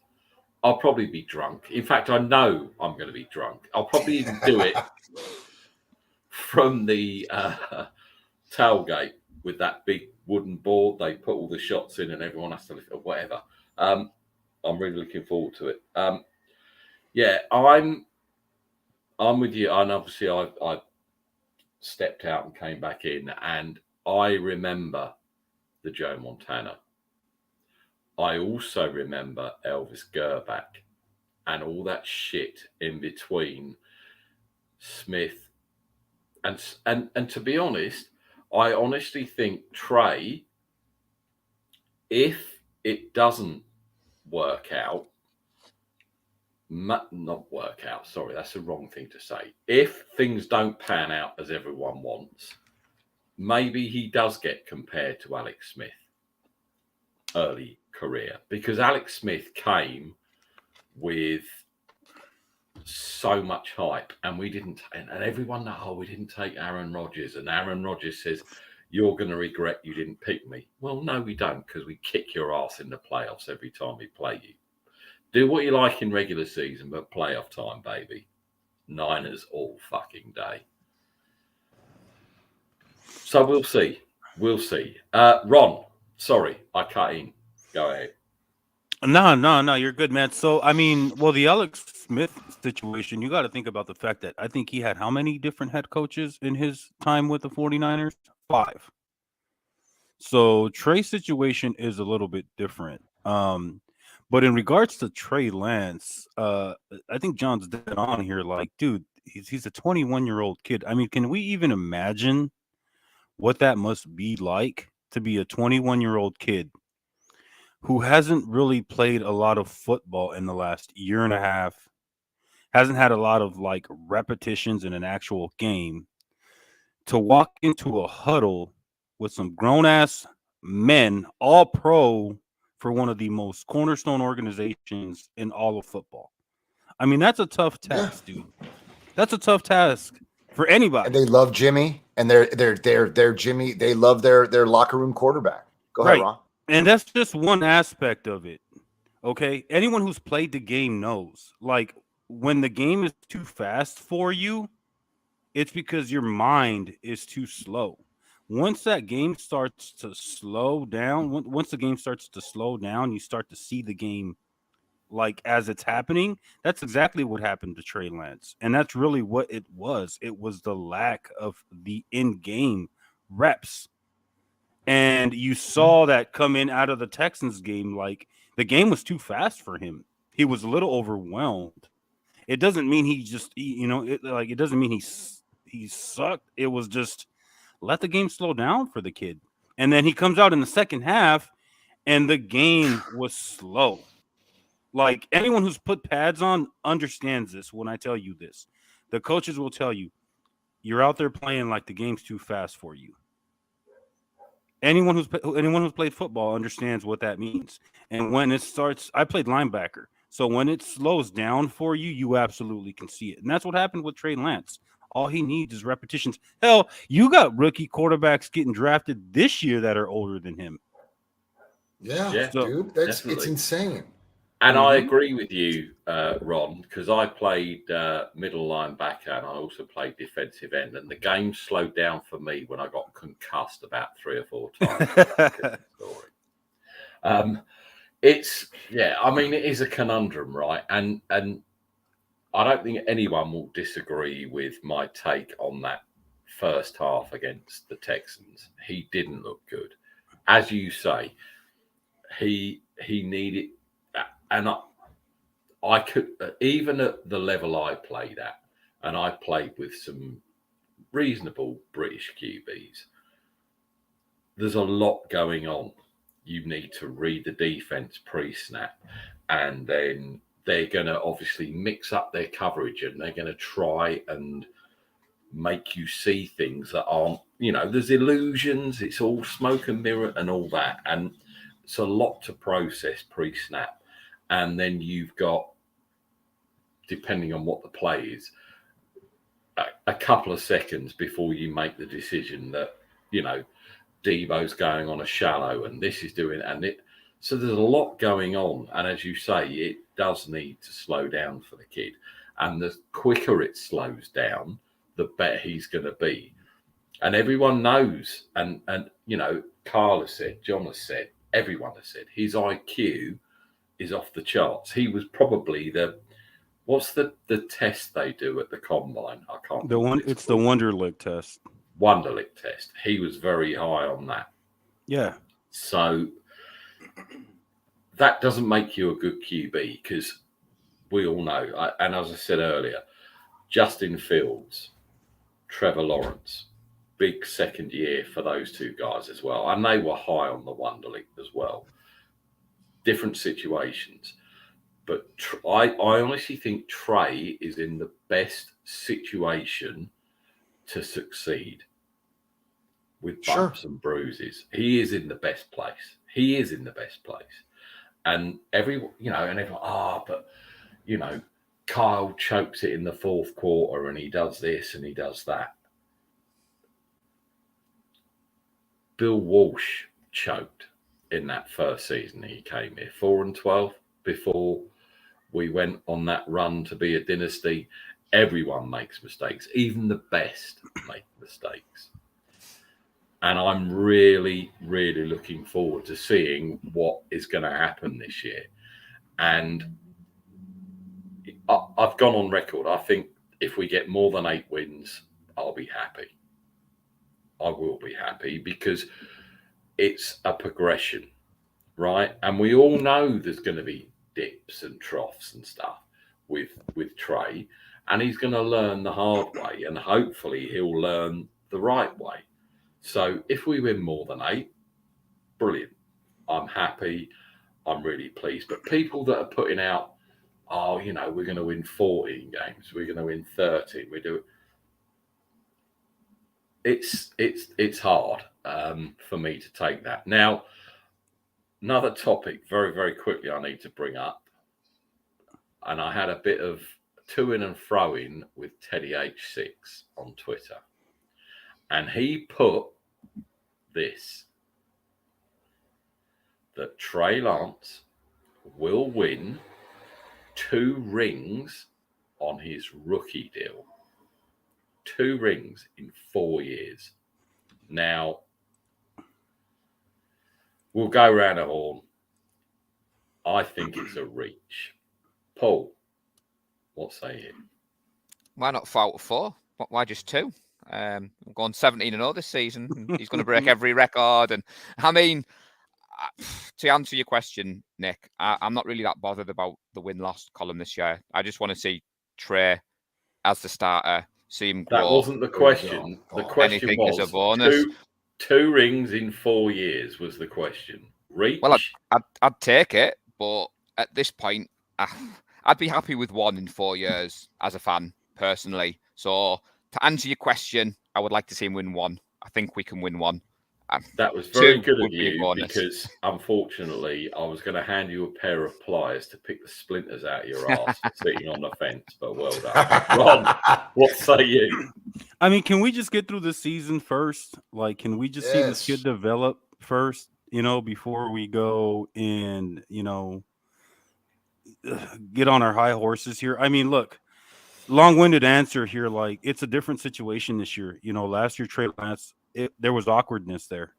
Speaker 1: I'll probably be drunk. In fact, I know I'm going to be drunk. I'll probably even do it from the tailgate with that big wooden board. They put all the shots in and everyone has to lift or whatever. I'm really looking forward to it. Yeah, I'm with you. And obviously I stepped out and came back in, and I remember the Joe Montana. I also remember Elvis Gerback and all that shit in between Smith and to be honest, I honestly think Trey, if it doesn't work out, not work out, sorry, that's the wrong thing to say. If things don't pan out as everyone wants, maybe he does get compared to Alex Smith early career, because Alex Smith came with so much hype and we didn't, and everyone we didn't take Aaron Rodgers, and Aaron Rodgers says, you're going to regret you didn't pick me. Well, no, we don't, because we kick your ass in the playoffs every time we play you. Do what you like in regular season, but playoff time, baby. Niners all fucking day. So we'll see. We'll see. Ron, sorry, I cut in. Go ahead.
Speaker 6: No, you're good, man. So, I mean, well, the Alex Smith situation, you got to think about the fact that I think he had how many different head coaches in his time with the 49ers? 5. So, Trey's situation is a little bit different. But in regards to Trey Lance, I think John's dead on here. Like, dude, he's a 21-year-old kid. I mean, can we even imagine what that must be like to be a 21-year-old kid who hasn't really played a lot of football in the last year and a half, hasn't had a lot of like repetitions in an actual game, to walk into a huddle with some grown-ass men, all pro, for one of the most cornerstone organizations in all of football. I mean, that's a tough task, dude. That's a tough task for anybody.
Speaker 7: And they love Jimmy, and they're Jimmy. They love their locker room quarterback. Go ahead, Ron.
Speaker 6: And that's just one aspect of it. Okay, anyone who's played the game knows, like, when the game is too fast for you, it's because your mind is too slow. Once that game starts to slow down, once the game starts to slow down, you start to see the game like as it's happening. That's exactly what happened to Trey Lance. And that's really what it was. It was the lack of the in-game reps. And you saw that come in out of the Texans game. Like, the game was too fast for him. He was a little overwhelmed. It doesn't mean he just, it doesn't mean he sucked. It was just, let the game slow down for the kid. And then he comes out in the second half and the game was slow. Like, anyone who's put pads on understands this when I tell you this. The coaches will tell you, you're out there playing like the game's too fast for you. Anyone who's played football understands what that means. And when it starts, I played linebacker. So when it slows down for you, you absolutely can see it. And that's what happened with Trey Lance. All he needs is repetitions. Hell, you got rookie quarterbacks getting drafted this year that are older than him.
Speaker 7: Yeah, dude, it's insane.
Speaker 1: And I agree with you, Ron, because I played middle linebacker and I also played defensive end, and the game slowed down for me when I got concussed about 3 or 4 times. It is a conundrum, right? And I don't think anyone will disagree with my take on that first half against the Texans. He didn't look good. As you say, he needed, and I could, even at the level I played at, and I played with some reasonable British QBs, there's a lot going on. You need to read the defense pre-snap, and then they're going to obviously mix up their coverage, and they're going to try and make you see things that aren't, there's illusions. It's all smoke and mirror and all that. And it's a lot to process pre-snap. And then you've got, depending on what the play is, a couple of seconds before you make the decision that, Debo's going on a shallow and this is doing, So there's a lot going on. And as you say, it does need to slow down for the kid. And the quicker it slows down, the better he's going to be. And everyone knows, and you know, Carl has said, John has said, everyone has said, his IQ is off the charts. He was probably what's the test they do at the combine? I can't.
Speaker 6: It's the Wonderlic test.
Speaker 1: Wonderlic test. He was very high on that.
Speaker 6: Yeah.
Speaker 1: So that doesn't make you a good QB because we all know, and as I said earlier, Justin Fields, Trevor Lawrence, big second year for those two guys as well. And they were high on the Wonderlic as well. Different situations. But I honestly think Trey is in the best situation to succeed with bumps and bruises. He is in the best place. He is in the best place. And everyone, but, you know, Kyle chokes it in the fourth quarter and he does this and he does that. Bill Walsh choked in that first season he came here, 4-12 before we went on that run to be a dynasty. Everyone makes mistakes. Even the best make mistakes. And I'm really, really looking forward to seeing what is going to happen this year. And I've gone on record. I think if we get more than 8 wins, I'll be happy. I will be happy because it's a progression, right? And we all know there's going to be dips and troughs and stuff with Trey, and he's going to learn the hard way, and hopefully he'll learn the right way. So if we win more than 8, brilliant. I'm happy. I'm really pleased. But people that are putting out, we're going to win 14 games, we're going to win 13, we do it's hard for me to take that. Now, another topic very, very quickly I need to bring up, and I had a bit of to-in and fro-in with Teddy H6 on Twitter, and he put this, that Trey Lance will win 2 rings on his rookie deal. 2 rings in 4 years. Now, we'll go around the horn. I think it's a reach. Paul, what say you?
Speaker 2: Why not 4? Why just 2? I'm going 17-0 this season. He's going to break every record. And I mean, to answer your question, Nick, I'm not really that bothered about the win-loss column this year. I just want to see Trey as the starter. See him grow.
Speaker 1: That wasn't the question. The question was
Speaker 2: is a bonus.
Speaker 1: 2 rings in 4 years was the question. Reach?
Speaker 2: Well, I'd take it, but at this point, I'd be happy with 1 in 4 years as a fan, personally. So to answer your question, I would like to see him win 1. I think we can win 1.
Speaker 1: That was very good of you, because unfortunately I was going to hand you a pair of pliers to pick the splinters out of your ass for sitting on the fence, but well done. Ron, what say you?
Speaker 6: I mean, can we just get through the season first? Like, can we just see this kid develop first, before we go and, get on our high horses here? I mean, look, long-winded answer here. Like, it's a different situation this year. Last year, Trey Lance, there was awkwardness there.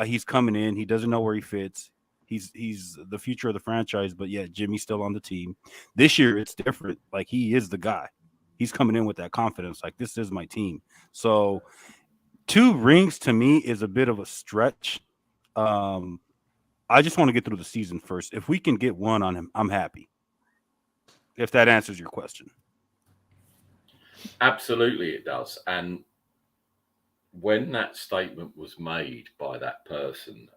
Speaker 6: He's coming in. He doesn't know where he fits. He's the future of the franchise, but yet Jimmy's still on the team. This year, it's different. Like, he is the guy. He's coming in with that confidence. Like, this is my team. So 2 rings to me is a bit of a stretch. I just want to get through the season first. If we can get 1 on him, I'm happy. If that answers your question.
Speaker 1: Absolutely, it does. And when that statement was made by that person,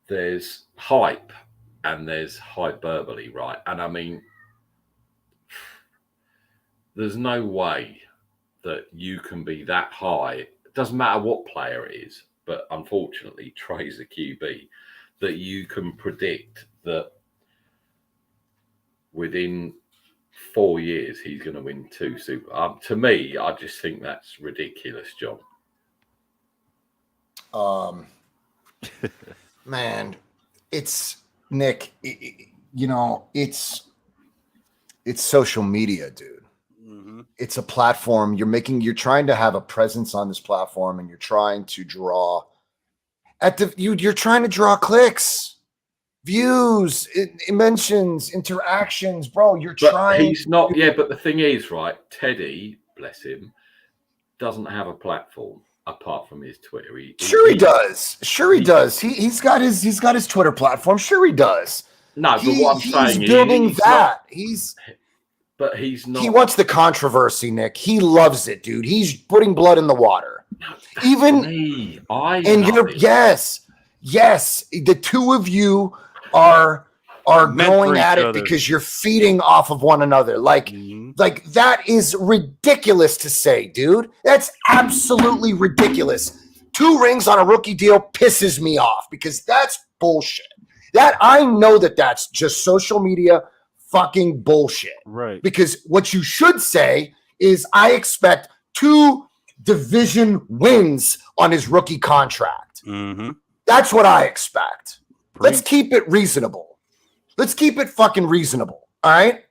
Speaker 1: there's hype and there's hyperbole, right? And I mean, there's no way that you can be that high. It doesn't matter what player it is, but unfortunately, Trey's a QB, that you can predict that within 4 years he's going to win 2 Super. To me, I just think that's ridiculous, John.
Speaker 7: Man, it's Nick. It's social media, dude. Mm-hmm. It's a platform. You're trying to have a presence on this platform, and you're trying to draw you're trying to draw clicks, views, mentions, interactions, bro.
Speaker 1: He's not. Yeah, but the thing is, right? Teddy, bless him, doesn't have a platform apart from his Twitter.
Speaker 7: He does. He does. He's got his Twitter platform. Sure, he does.
Speaker 1: No, but what I'm saying
Speaker 7: he's building that.
Speaker 1: But he's not.
Speaker 7: He wants the controversy, Nick. He loves it, dude. He's putting blood in the water.
Speaker 1: No,
Speaker 7: yes. The two of you are going at it because you're feeding off of one another. Like that is ridiculous to say, dude. That's absolutely ridiculous. 2 rings on a rookie deal pisses me off because that's bullshit. That I know that's just social media fucking bullshit.
Speaker 6: Right.
Speaker 7: Because what you should say is I expect 2 division wins on his rookie contract. Mm-hmm. That's what I expect. Let's keep it reasonable. Let's keep it fucking reasonable. All right.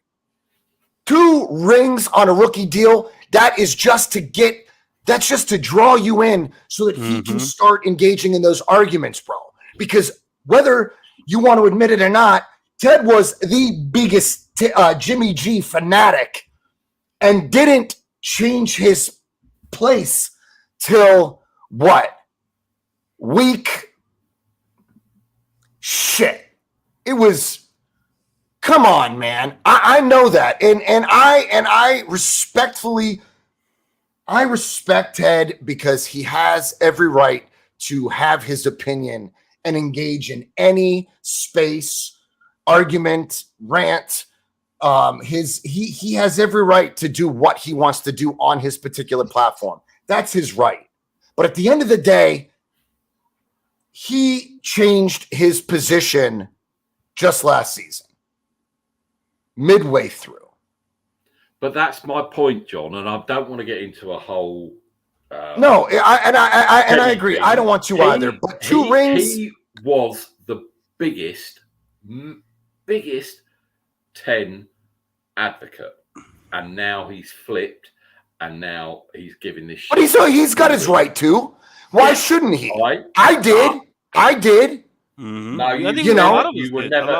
Speaker 7: 2 rings on a rookie deal. That's just to draw you in so that he can start engaging in those arguments, bro. Because whether you want to admit it or not, Ted was the biggest Jimmy G fanatic and didn't change his place till what? Week shit. It was, come on, man. I know that. And I respect Ted because he has every right to have his opinion and engage in any space, argument, rant. He has every right to do what he wants to do on his particular platform. That's his right. But at the end of the day, he changed his position just last season, midway through.
Speaker 1: But that's my point, John, and I don't want to get into a whole.
Speaker 7: No, I agree. I don't want to either. But 2 rings.
Speaker 1: He was the biggest 10 advocate, and now he's flipped, and now he's giving this.
Speaker 7: But he's got his right to. Why shouldn't he? I did.
Speaker 1: Mm-hmm. No, you were never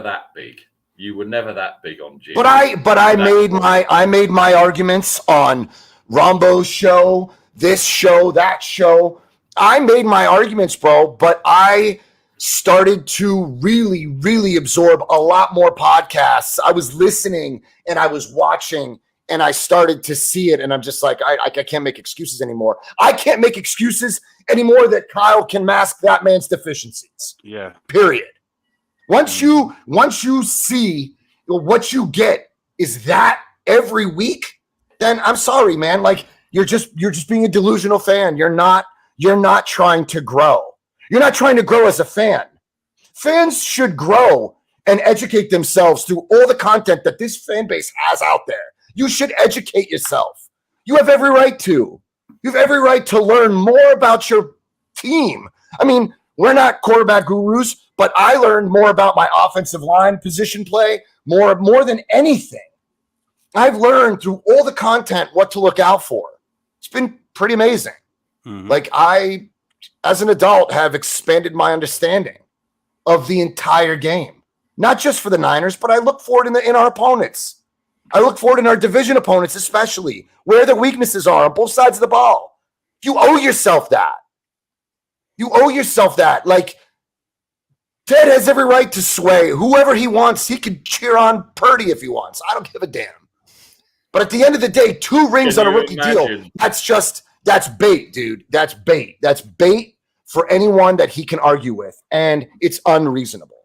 Speaker 1: that big. You were never that big on Jim.
Speaker 7: But I made my arguments on Rombo's show, this show, that show. I made my arguments, bro, but I started to really, really absorb a lot more podcasts. I was listening and I was watching and I started to see it. And I'm just like, I can't make excuses anymore. I can't make excuses anymore that Kyle can mask that man's deficiencies.
Speaker 6: Yeah.
Speaker 7: Period. Once you see what you get is that every week, then I'm sorry, man. Like you're just being a delusional fan. You're not trying to grow. You're not trying to grow as a fan. Fans should grow and educate themselves through all the content that this fan base has out there. You should educate yourself. You have every right to. You have every right to learn more about your team. I mean, we're not quarterback gurus, but I learned more about my offensive line position play more than anything. I've learned through all the content what to look out for. It's been pretty amazing. Mm-hmm. Like I, as an adult, have expanded my understanding of the entire game. Not just for the Niners, but I look for it in our opponents. I look for it in our division opponents, especially where the weaknesses are on both sides of the ball. You owe yourself that. You owe yourself that. Like, Ted has every right to sway whoever he wants. He can cheer on Purdy if he wants. I don't give a damn. But at the end of the day, 2 rings on a rookie deal, that's bait, dude. That's bait. That's bait for anyone that he can argue with. And it's unreasonable.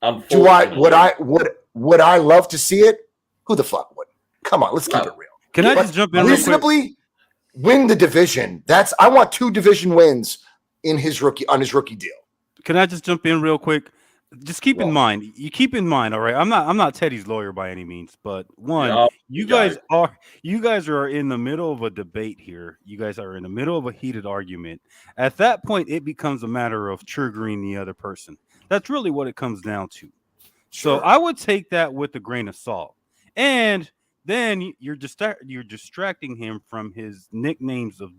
Speaker 7: Would I love to see it? Who the fuck would? Come on, let's keep it real.
Speaker 6: Can I just jump in
Speaker 7: reasonably win the division? I want 2 division wins on his rookie deal.
Speaker 6: Can I just jump in real quick? just keep in mind. You keep in mind, all right. I'm not Teddy's lawyer by any means, but one,
Speaker 1: Yeah,
Speaker 6: you guys are in the middle of a debate here. You guys are in the middle of a heated argument. At that point, it becomes a matter of triggering the other person. That's really what it comes down to. So I would take that with a grain of salt. And then you're distracting him from his nicknames of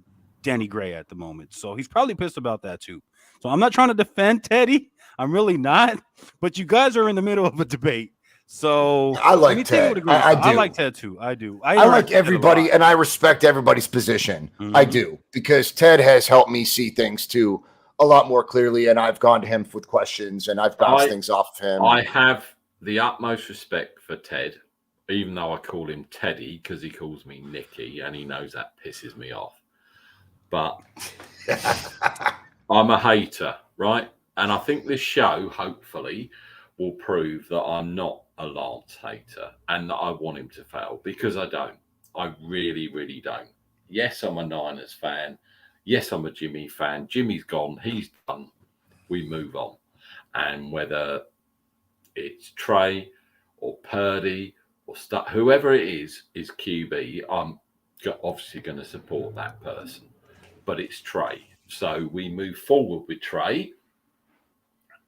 Speaker 6: Danny Gray at the moment. So he's probably pissed about that too. So I'm not trying to defend Teddy. I'm really not. But you guys are in the middle of a debate. So
Speaker 7: I like Ted. I
Speaker 6: like Ted too. I do.
Speaker 7: I like everybody, and I respect everybody's position.
Speaker 6: Mm-hmm.
Speaker 7: I do, because Ted has helped me see things too a lot more clearly, and I've gone to him with questions, and I've bounced things off of him.
Speaker 1: I have the utmost respect for Ted, even though I call him Teddy because he calls me Nicky, and he knows that pisses me off. But I'm a hater, right? And I think this show, hopefully, will prove that I'm not a Lance hater and that I want him to fail, because I don't. I really, really don't. Yes, I'm a Niners fan. Yes, I'm a Jimmy fan. Jimmy's gone. He's done. We move on. And whether it's Trey or Purdy or whoever it is QB, I'm obviously going to support that person. But it's Trey. So we move forward with Trey.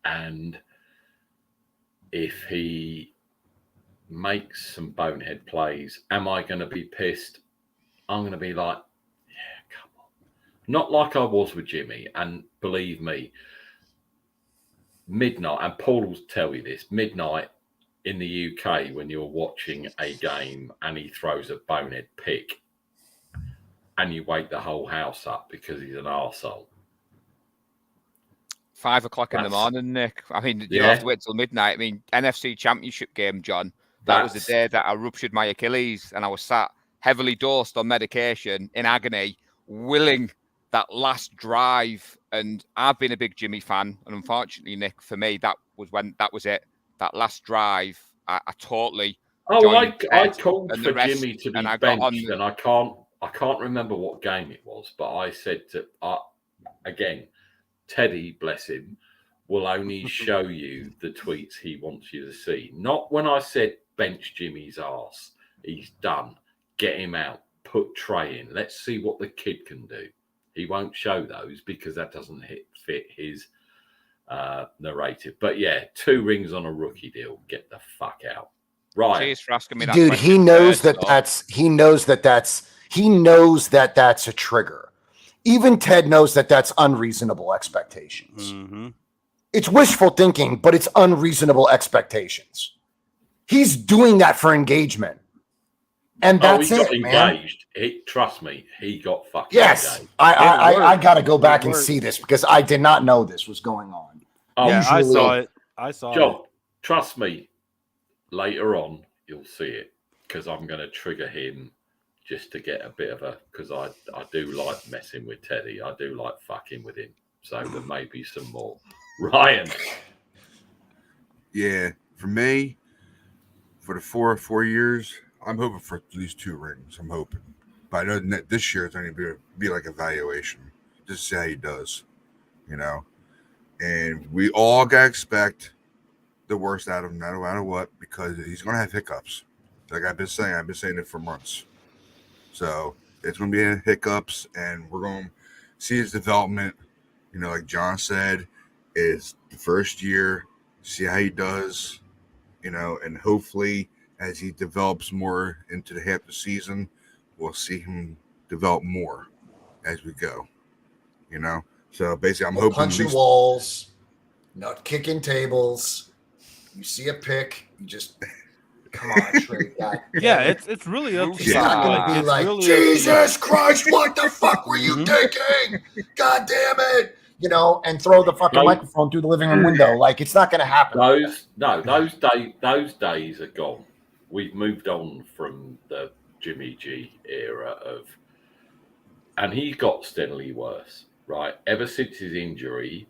Speaker 1: And if he makes some bonehead plays, am I going to be pissed? I'm going to be like, yeah, come on. Not like I was with Jimmy. And believe me, midnight, and Paul will tell you this, midnight in the UK when you're watching a game and he throws a bonehead pick and you wake the whole house up because he's an arsehole.
Speaker 2: 5 o'clock in the morning, Nick. I mean, you don't have to wait till midnight. I mean, NFC Championship game, John. That was the day that I ruptured my Achilles and I was sat heavily dosed on medication in agony, willing that last drive. And I've been a big Jimmy fan. And unfortunately, Nick, for me, that was it. That last drive, I totally.
Speaker 1: I called for Jimmy to be benched, and I can't remember what game it was, but I said to again, Teddy, bless him, will only show you the tweets he wants you to see. Not when I said bench Jimmy's ass. He's done. Get him out. Put Trey in. Let's see what the kid can do. He won't show those because that doesn't fit his narrative. But yeah, 2 rings on a rookie deal. Get the fuck out. Right.
Speaker 2: Cheers for asking me that.
Speaker 7: Dude, he knows that's a trigger. Even Ted knows that that's unreasonable expectations.
Speaker 6: Mm-hmm.
Speaker 7: It's wishful thinking, but it's unreasonable expectations. He's doing that for engagement. And that's
Speaker 1: he got engaged. Trust me, he got fucking engaged.
Speaker 7: I got to go back and see this because I did not know this was going on.
Speaker 6: Yeah, I saw it.
Speaker 1: John, trust me, later on, you'll see it because I'm going to trigger him just to get a bit of because I do like messing with Teddy. I do like fucking with him. So there may be some more. Ryan.
Speaker 8: Yeah, for me, for the 4 years, I'm hoping for at least 2 rings. I'm hoping. But I know that this year it's only going to be like evaluation. Just to see how he does, you know. And we all got to expect the worst out of him, no matter what, because he's going to have hiccups. Like I've been saying it for months. So it's going to be hiccups, and we're going to see his development. You know, like John said, is the first year, see how he does, you know, and hopefully as he develops more into the half of the season, we'll see him develop more as we go, you know. So basically, I'm hoping
Speaker 7: punching walls, not kicking tables. You see a pick, you just come on, Trey.
Speaker 6: Yeah, it's really up to
Speaker 7: you. Not gonna be like, Jesus Christ, what the fuck were you thinking? God damn it. You know, and throw the fucking microphone through the living room window. Like, it's not going to happen.
Speaker 1: Those days are gone. We've moved on from the Jimmy G era and he got steadily worse, right? Ever since his injury,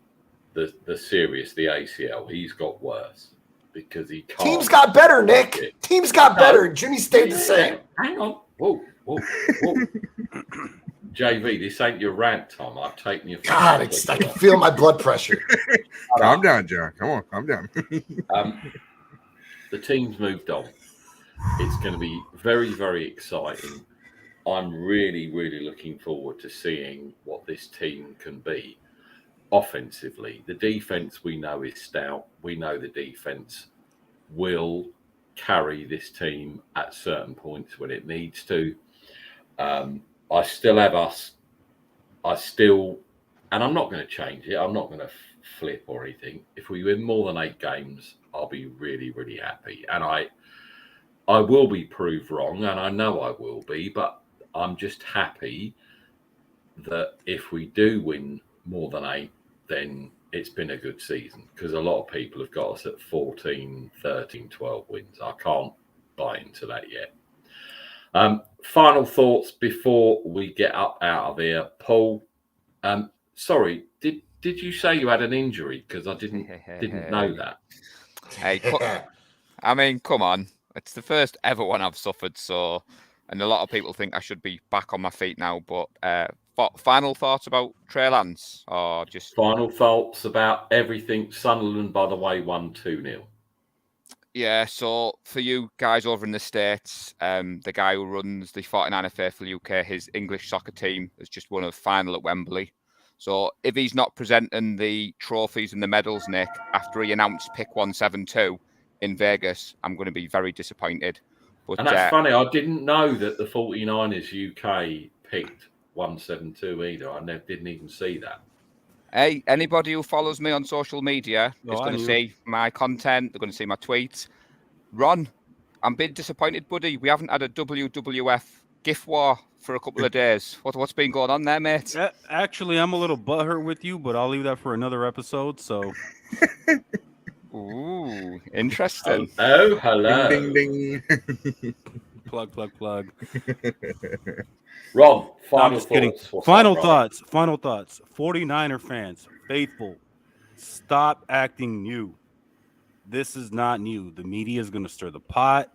Speaker 1: the ACL, he's got worse because he can't.
Speaker 7: Teams got better, Nick. Teams got better. Jimmy stayed the same.
Speaker 1: Hang on. Whoa. JV, this ain't your rant, Tom. I've taken you.
Speaker 7: God, I can feel my blood pressure.
Speaker 8: Calm down, John. Come on, calm down.
Speaker 1: The team's moved on. It's going to be very, very exciting. I'm really, really looking forward to seeing what this team can be offensively. The defense we know is stout. We know the defense will carry this team at certain points when it needs to. I still have us. And I'm not going to change it. I'm not going to flip or anything. If we win more than 8 games, I'll be really, really happy. And I will be proved wrong, and I know I will be, but I'm just happy that if we do win more than 8, then it's been a good season, because a lot of people have got us at 14, 13, 12 wins. I can't buy into that yet. Final thoughts before we get up out of here. Paul, sorry, did you say you had an injury? Because I didn't know that.
Speaker 2: Hey, I mean, come on. It's the first ever one I've suffered, so, and a lot of people think I should be back on my feet now. But final thoughts about Trey Lance, or just
Speaker 1: final thoughts about everything? Sunderland, by the way, won 2-0.
Speaker 2: Yeah, so for you guys over in the States, the guy who runs the 49er Faithful UK, his English soccer team has just won a final at Wembley. So if he's not presenting the trophies and the medals, Nick, after he announced pick 172 in Vegas, I'm going to be very disappointed. But,
Speaker 1: and that's funny, I didn't know that the 49ers UK picked 172 either. I didn't even see that.
Speaker 2: Hey, anybody who follows me on social media is going to see my content. They're going to see my tweets. Ron, I'm a bit disappointed, buddy. We haven't had a WWF gift war for a couple of days. What's been going on there, mate?
Speaker 6: Actually, I'm a little butthurt with you, but I'll leave that for another episode. So,
Speaker 2: ooh, interesting.
Speaker 1: Oh, hello.
Speaker 8: Ding, ding, ding.
Speaker 6: Plug.
Speaker 1: Ron,
Speaker 6: final thoughts. Final thoughts. 49er fans, faithful, stop acting new. This is not new. The media is going to stir the pot.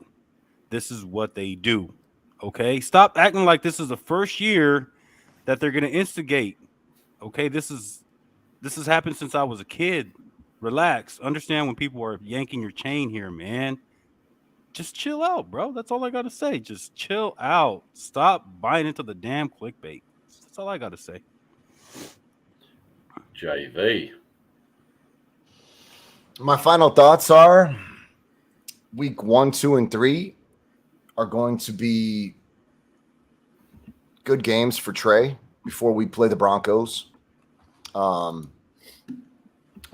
Speaker 6: This is what they do. Okay? Stop acting like this is the first year that they're going to instigate. Okay? This has happened since I was a kid. Relax. Understand when people are yanking your chain here, man. Just chill out, bro. That's all I got to say. Just chill out. Stop buying into the damn clickbait. That's all I got to say.
Speaker 1: JV.
Speaker 7: My final thoughts are week 1, 2, and 3 are going to be good games for Trey before we play the Broncos. I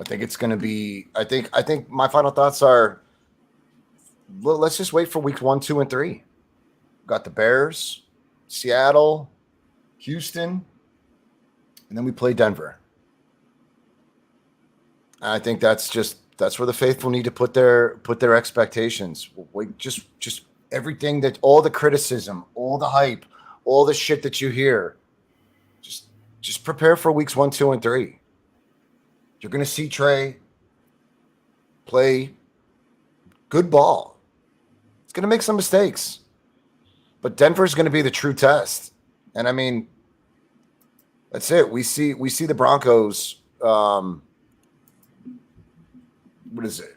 Speaker 7: think it's going to be, I think my final thoughts are, well, let's just wait for weeks 1, 2, and 3. Got the Bears, Seattle, Houston, and then we play Denver. And I think that's where the faithful need to put their expectations. Just everything, that all the criticism, all the hype, all the shit that you hear. Just prepare for weeks 1, 2, and 3. You're going to see Trey play good ball. It's going to make some mistakes, but Denver is going to be the true test. And I mean, that's it. We see the Broncos. What is it?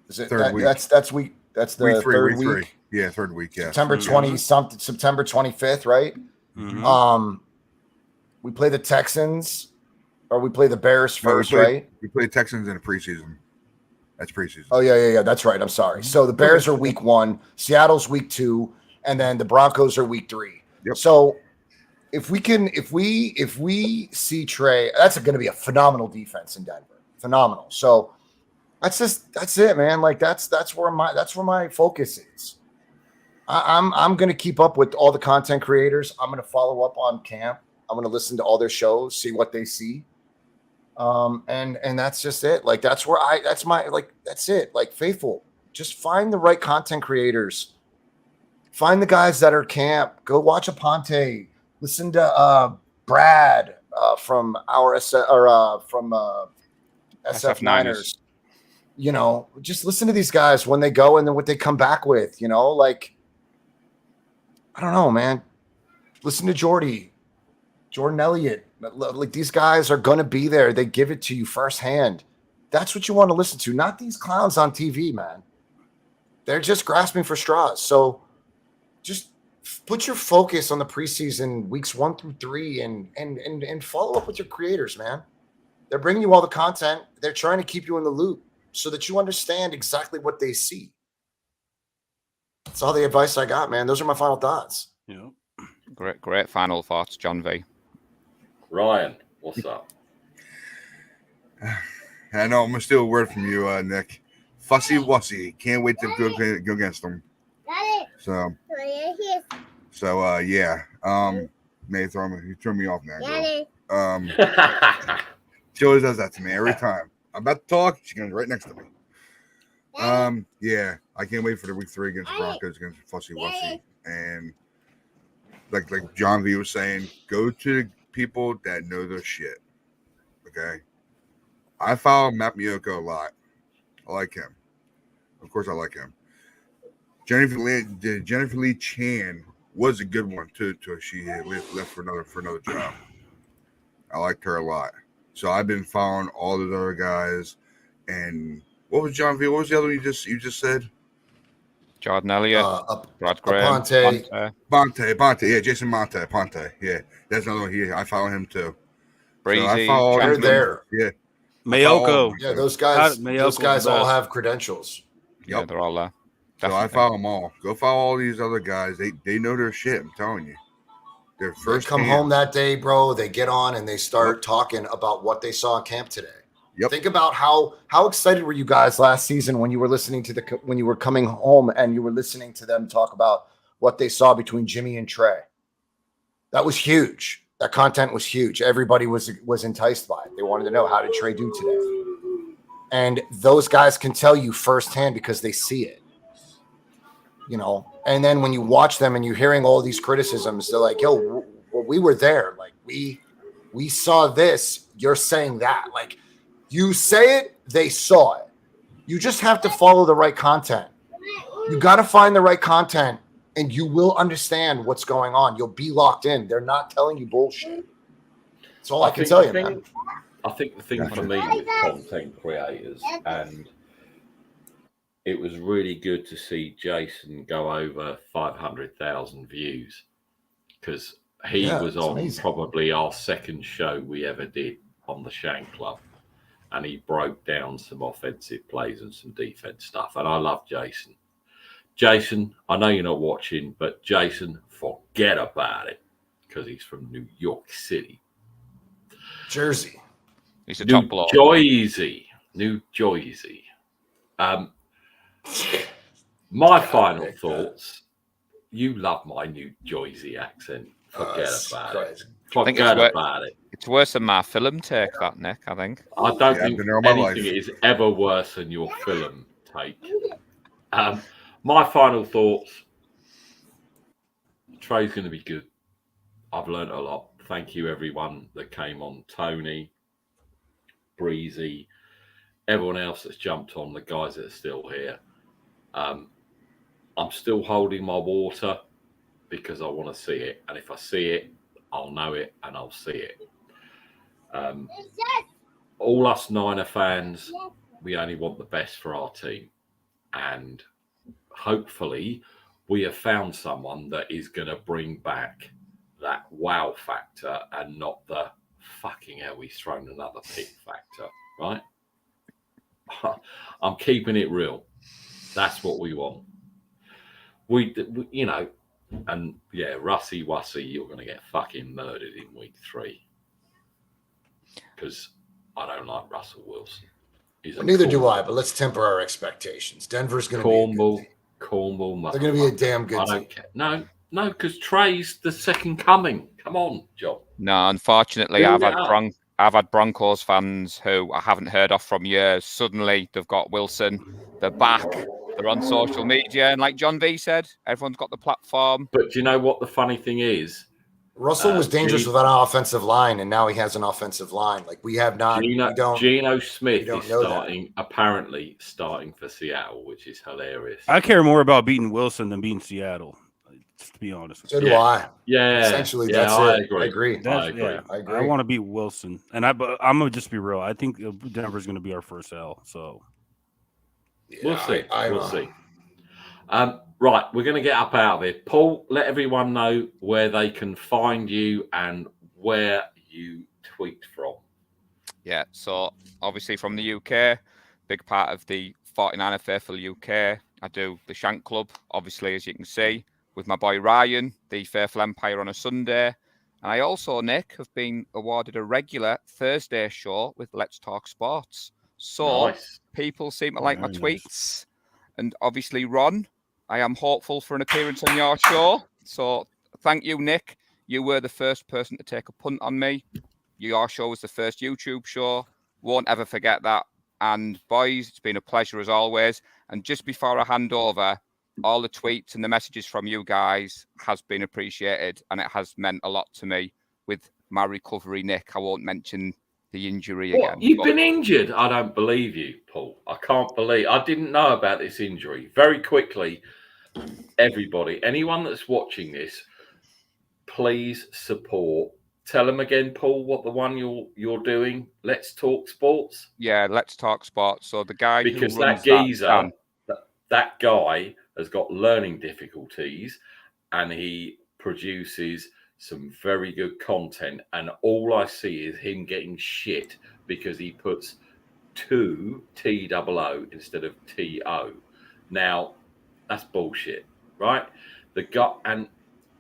Speaker 7: Is it
Speaker 8: third week?
Speaker 7: That's week. That's the third week.
Speaker 8: 3. Yeah, third week. Yeah,
Speaker 7: September 25th, right?
Speaker 6: Mm-hmm.
Speaker 7: We play the Texans, or we play the Bears first, right?
Speaker 8: We play Texans in a preseason. That's preseason.
Speaker 7: Oh, yeah. That's right. I'm sorry. So the Bears are week 1, Seattle's week 2, and then the Broncos are week 3.
Speaker 8: Yep.
Speaker 7: So if we see Trey, that's going to be a phenomenal defense in Denver. Phenomenal. So that's it, man. Like that's where my focus is. I'm going to keep up with all the content creators. I'm going to follow up on camp. I'm going to listen to all their shows, see what they see. And that's just it. Like that's it. Like faithful, just find the right content creators, find the guys that are camp, go watch Aponte, listen to Brad from our SF Niners. You know, just listen to these guys when they go and then what they come back with, you know, like, I don't know, man. Listen to Jordy. Jordan Elliott. Like these guys are going to be there. They give it to you firsthand. That's what you want to listen to, not these clowns on TV, man. They're just grasping for straws. So just put your focus on the preseason weeks 1 through 3 and follow up with your creators, man. They're bringing you all the content. They're trying to keep you in the loop so that you understand exactly what they see. That's all the advice I got, man. Those are my final thoughts.
Speaker 6: Yeah.
Speaker 2: Great final thoughts, John V.
Speaker 1: Ryan, what's up?
Speaker 8: I know I'm gonna steal a word from you, Nick. Fussy wussy. Can't wait to go against them. So yeah. May you throw me off now. She always does that to me every time. I'm about to talk, she's gonna be right next to me. Yeah, I can't wait for the week 3 against the Broncos against Fussy Wussy. And like John V was saying, go to people that know their shit. Okay. I follow Matt Miyoko a lot. I like him. Of course, I like him. Jennifer Lee Chan was a good one too. Till she left for another job. I liked her a lot. So I've been following all the other guys. And what was John V? What was the other one you just said?
Speaker 2: Jordan Elliott, Brad Graham,
Speaker 8: Ponte. Yeah, Jason Ponte. Yeah, that's another one. I follow him too.
Speaker 2: Breezy,
Speaker 8: so I follow
Speaker 7: they're there.
Speaker 8: Yeah.
Speaker 6: Mayoko.
Speaker 7: Yeah, those guys. Those guys all
Speaker 6: best.
Speaker 7: have credentials.
Speaker 8: Yep.
Speaker 2: Yeah, they're all there.
Speaker 8: So I follow them all. Go follow all these other guys. They know their shit. I'm telling you. Their first
Speaker 7: They come home that day, bro. They get on and they start talking about what they saw in camp today.
Speaker 8: Yep.
Speaker 7: Think about how excited were you guys last season when you were listening to when you were coming home and you were listening to them talk about what they saw between Jimmy and Trey. That was huge. That content was huge. Everybody was enticed by it. They wanted to know, how did Trey do today? And those guys can tell you firsthand because they see it. You know, and then when you watch them and you're hearing all these criticisms, they're like, yo, we were there. Like we saw this. You're saying that. Like, you say it, they saw it. You just have to follow the right content. You got to find the right content and you will understand what's going on. You'll be locked in. They're not telling you bullshit. That's all I can tell you, man.
Speaker 1: I think the thing for me with content creators, and it was really good to see Jason go over 500,000 views, because he was on amazing. Probably our second show we ever did on the Shank Club. And he broke down some offensive plays and some defense stuff. And I love Jason. Jason, I know you're not watching, but Jason, forget about it, because he's from New York City.
Speaker 7: Jersey.
Speaker 2: He's a top block.
Speaker 1: New Jersey. My final thoughts. You love my New Jersey accent. Forget about it. Forget about it.
Speaker 2: It's worse than my film take, that, Nick, I think.
Speaker 1: I don't think anything is ever worse than your film take. My final thoughts. Trey's going to be good. I've learned a lot. Thank you, everyone that came on. Tony, Breezy, everyone else that's jumped on, the guys that are still here. I'm still holding my water because I want to see it. And if I see it, I'll know it and I'll see it. All us Niner fans, we only want the best for our team. And hopefully we have found someone that is going to bring back that wow factor and not the fucking hell, he's thrown another pick factor, right? I'm keeping it real. That's what we want. We you know, and yeah, Russie Wussy, you're going to get fucking murdered in week 3. Because I don't like Russell Wilson.
Speaker 7: Neither do I, but let's temper our expectations. Denver's going to be
Speaker 1: Cornwall.
Speaker 7: They're going to be a damn good team.
Speaker 1: No, because Trey's the second coming. Come on, John.
Speaker 2: No, unfortunately, I've had Broncos fans who I haven't heard of from years. Suddenly, they've got Wilson. They're back. They're on social media. And like John V said, everyone's got the platform.
Speaker 1: But do you know what the funny thing is?
Speaker 7: Russell was dangerous without an offensive line, and now he has an offensive line. Like, we have not.
Speaker 1: Geno Smith is apparently starting for Seattle, which is hilarious.
Speaker 6: I care more about beating Wilson than beating Seattle. To be honest,
Speaker 7: So do I.
Speaker 1: Yeah,
Speaker 7: Essentially,
Speaker 1: yeah,
Speaker 7: that's
Speaker 1: I
Speaker 7: it.
Speaker 1: agree.
Speaker 7: I agree.
Speaker 6: That's,
Speaker 1: I agree.
Speaker 6: yeah,
Speaker 7: I agree.
Speaker 6: I want to beat Wilson, but I'm gonna just be real. I think Denver's gonna be our first L. So
Speaker 1: We'll see.
Speaker 7: I'm,
Speaker 1: We'll see. Right, we're going to get up out of here. Paul, let everyone know where they can find you and where you tweet from.
Speaker 2: Yeah, so obviously from the UK, big part of the 49er Faithful UK. I do the Shank Club, obviously, as you can see, with my boy Ryan, the Faithful Empire on a Sunday. And I also, Nick, have been awarded a regular Thursday show with Let's Talk Sports. So
Speaker 1: Nice.
Speaker 2: people seem to like my
Speaker 6: Very nice.
Speaker 2: tweets. And obviously, Ron, I am hopeful for an appearance on your show. So thank you, Nick. You were the first person to take a punt on me. Your show was the first YouTube show. Won't ever forget that. And boys, it's been a pleasure as always. And just before I hand over, all the tweets and the messages from you guys has been appreciated, and it has meant a lot to me with my recovery, Nick. I won't mention the injury
Speaker 1: What?
Speaker 2: again.
Speaker 1: You've been injured? I don't believe you, Paul. I can't believe. I didn't know about this injury. Very quickly, everybody, anyone that's watching this, please support. Tell them again, Paul, what the one you're doing. Let's Talk Sports.
Speaker 2: Yeah, Let's Talk Sports. So the guy
Speaker 1: Because
Speaker 2: who runs
Speaker 1: that geezer,
Speaker 2: Dan,
Speaker 1: that guy has got learning difficulties, and he produces some very good content. And all I see is him getting shit because he puts 2 TOO instead of TO. Now, that's bullshit, right? The guy, and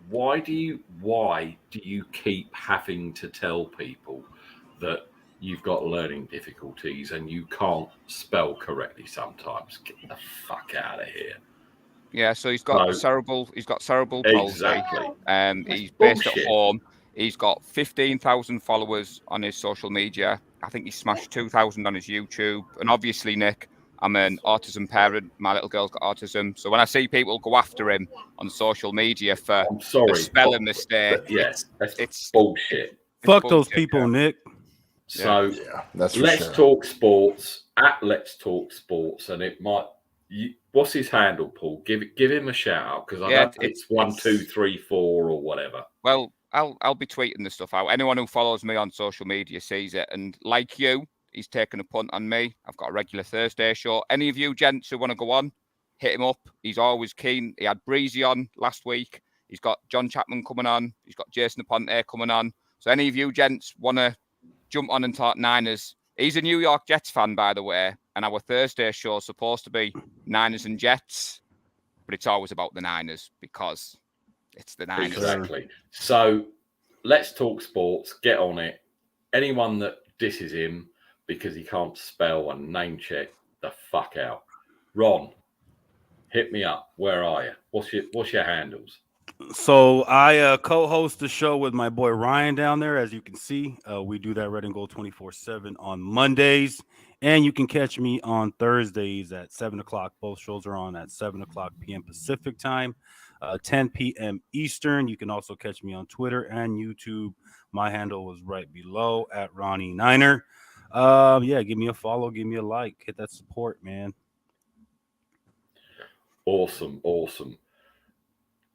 Speaker 1: why do you keep having to tell people that you've got learning difficulties and you can't spell correctly sometimes? Get the fuck out of here.
Speaker 2: Yeah, so he's got cerebral palsy.
Speaker 1: Exactly.
Speaker 2: He's based
Speaker 1: bullshit.
Speaker 2: at home. He's got 15,000 followers on his social media. I think he smashed 2,000 on his YouTube. And obviously, Nick, I'm an autism parent. My little girl's got autism. So when I see people go after him on social media for the spelling mistake,
Speaker 1: it's bullshit.
Speaker 6: Fuck those people, Nick.
Speaker 1: So
Speaker 7: that's for
Speaker 1: Let's
Speaker 7: sure.
Speaker 1: Talk Sports at Let's Talk Sports, and it might. What's his handle, Paul? Give him a shout out, because I don't think it's 1, 2, 3, 4 or whatever.
Speaker 2: Well, I'll be tweeting the stuff out. Anyone who follows me on social media sees it, and like you, he's taken a punt on me. I've got a regular Thursday show. Any of you gents who want to go on, hit him up. He's always keen. He had Breezy on last week. He's got John Chapman coming on. He's got Jason Aponte coming on. So any of you gents want to jump on and talk Niners? He's a New York Jets fan, by the way, and our Thursday show is supposed to be Niners and Jets, but it's always about the Niners because it's the Niners.
Speaker 1: Exactly. So Let's Talk Sports. Get on it. Anyone that disses him because he can't spell and name check, the fuck out. Ron, hit me up. Where are you? What's your handles?
Speaker 6: So I co-host the show with my boy Ryan down there. As you can see, we do that Red and Gold 24/7 on Mondays, and you can catch me on Thursdays at 7:00. Both shows are on at 7:00 p.m. Pacific time, 10 p.m. Eastern. You can also catch me on Twitter and YouTube. My handle was right below at Ronnie Niner. Yeah, give me a follow, give me a like, hit that support, man.
Speaker 1: Awesome.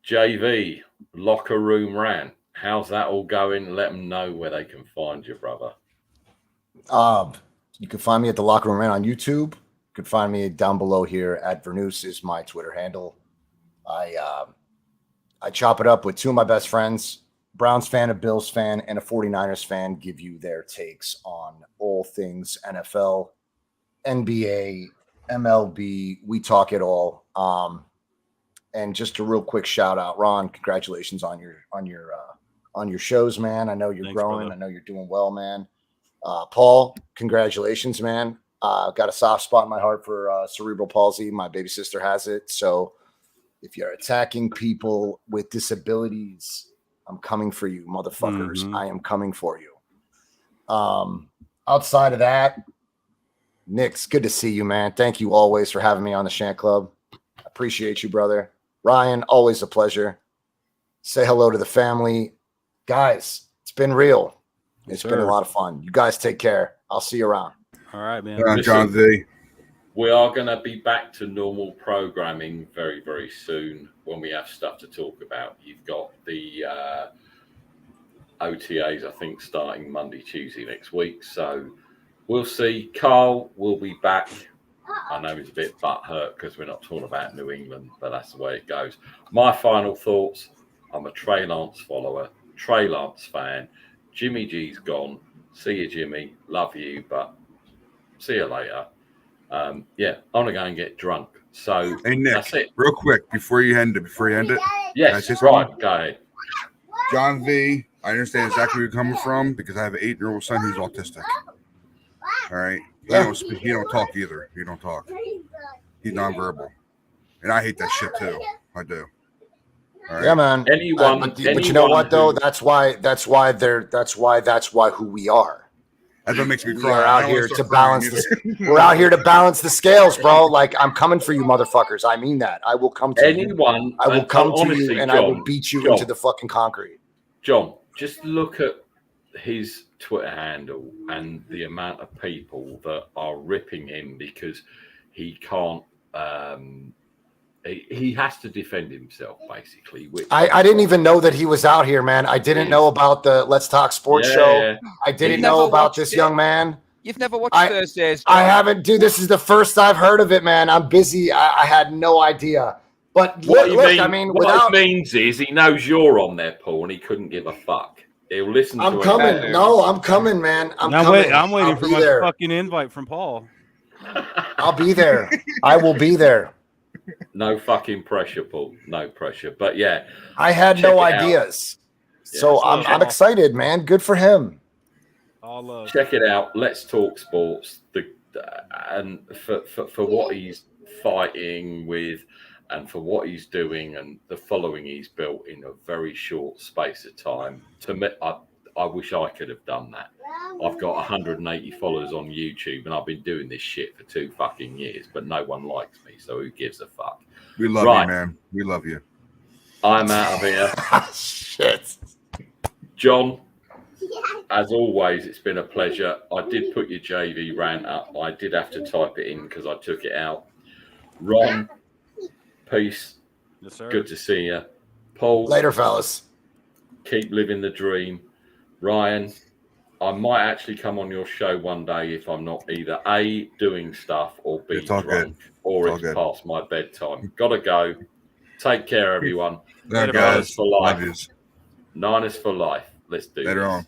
Speaker 1: JV, Locker Room Rant. How's that all going? Let them know where they can find you, brother.
Speaker 7: You can find me at the Locker Room Rant on YouTube. You can find me down below here at Vernus is my Twitter handle. I chop it up with two of my best friends, Browns fan, a Bills fan, and a 49ers fan, give you their takes on all things NFL, NBA, MLB. We talk it all. And just a real quick shout out, Ron, congratulations on your shows, man. I know you're growing. Brother. I know you're doing well, man. Paul, congratulations, man. Got a soft spot in my heart for cerebral palsy. My baby sister has it. So if you're attacking people with disabilities, I'm coming for you, motherfuckers. Mm-hmm. I am coming for you. Outside of that, Nick, it's good to see you, man. Thank you always for having me on the Shank Club. I appreciate you, brother. Ryan, always a pleasure. Say hello to the family. Guys, it's been real. It's been a lot of fun. You guys take care. I'll see you around.
Speaker 6: All right, man.
Speaker 8: John V.
Speaker 1: We are going to be back to normal programming very, very soon when we have stuff to talk about. You've got the OTAs, I think, starting Monday, Tuesday next week. So we'll see. Carl will be back. I know he's a bit butthurt because we're not talking about New England, but that's the way it goes. My final thoughts. I'm a Trey Lance follower, Trey Lance fan. Jimmy G's gone. See you, Jimmy. Love you, but see you later. I'm gonna go and get drunk. So
Speaker 8: Hey Nick,
Speaker 1: that's it.
Speaker 8: Real quick before you end it.
Speaker 1: Yes,
Speaker 8: right.
Speaker 1: Go ahead.
Speaker 8: John V, I understand exactly where you're coming from because I have an 8-year-old son who's autistic. All right, he don't talk either. He don't talk. He's nonverbal, and I hate that shit too. I do. All right?
Speaker 7: Yeah, man.
Speaker 1: But
Speaker 7: you know what though? That's why who we are.
Speaker 8: That's what makes me cry.
Speaker 7: We are out here to balance we're out here to balance the scales, bro. Like, I'm coming for you, motherfuckers. I mean that. I will come to you. I will come to you, and John, I will beat you into the fucking concrete.
Speaker 1: John, just look at his Twitter handle and the amount of people that are ripping him because he can't. He has to defend himself, basically. Which
Speaker 7: I didn't even know that he was out here, man. I didn't know about the Let's Talk Sports show. Yeah. I didn't know about this young man.
Speaker 2: You've never watched Thursdays, John.
Speaker 7: I haven't, dude. This is the first I've heard of it, man. I'm busy. I had no idea. But
Speaker 1: what it means is he knows you're on there, Paul, and he couldn't give a fuck. He'll listen to it.
Speaker 7: I'm coming. No, I'm coming, man. I'm
Speaker 6: waiting for my fucking invite from Paul.
Speaker 7: I'll be there. I will be there.
Speaker 1: No fucking pressure, Paul. No pressure. But yeah,
Speaker 7: I had no ideas. So I'm excited, man. Good for him.
Speaker 1: Check it out. Let's Talk Sports. And for what he's fighting with, and for what he's doing, and the following he's built in a very short space of time. To me, I wish I could have done that. I've got 180 followers on YouTube, and I've been doing this shit for 2 fucking years, but no one likes me, so who gives a fuck?
Speaker 8: We love you, man. We love you.
Speaker 1: I'm out of here.
Speaker 7: Shit.
Speaker 1: John, as always, it's been a pleasure. I did put your JV rant up. I did have to type it in because I took it out. Ron, peace.
Speaker 6: Yes, sir.
Speaker 1: Good to see you. Paul.
Speaker 7: Later, fellas.
Speaker 1: Keep living the dream. Ryan, I might actually come on your show one day if I'm not either A, doing stuff, or B, drunk, or it's past my bedtime. Gotta go. Take care, everyone.
Speaker 8: Niners
Speaker 1: for life. Niners for life. Let's do this.
Speaker 8: Later on.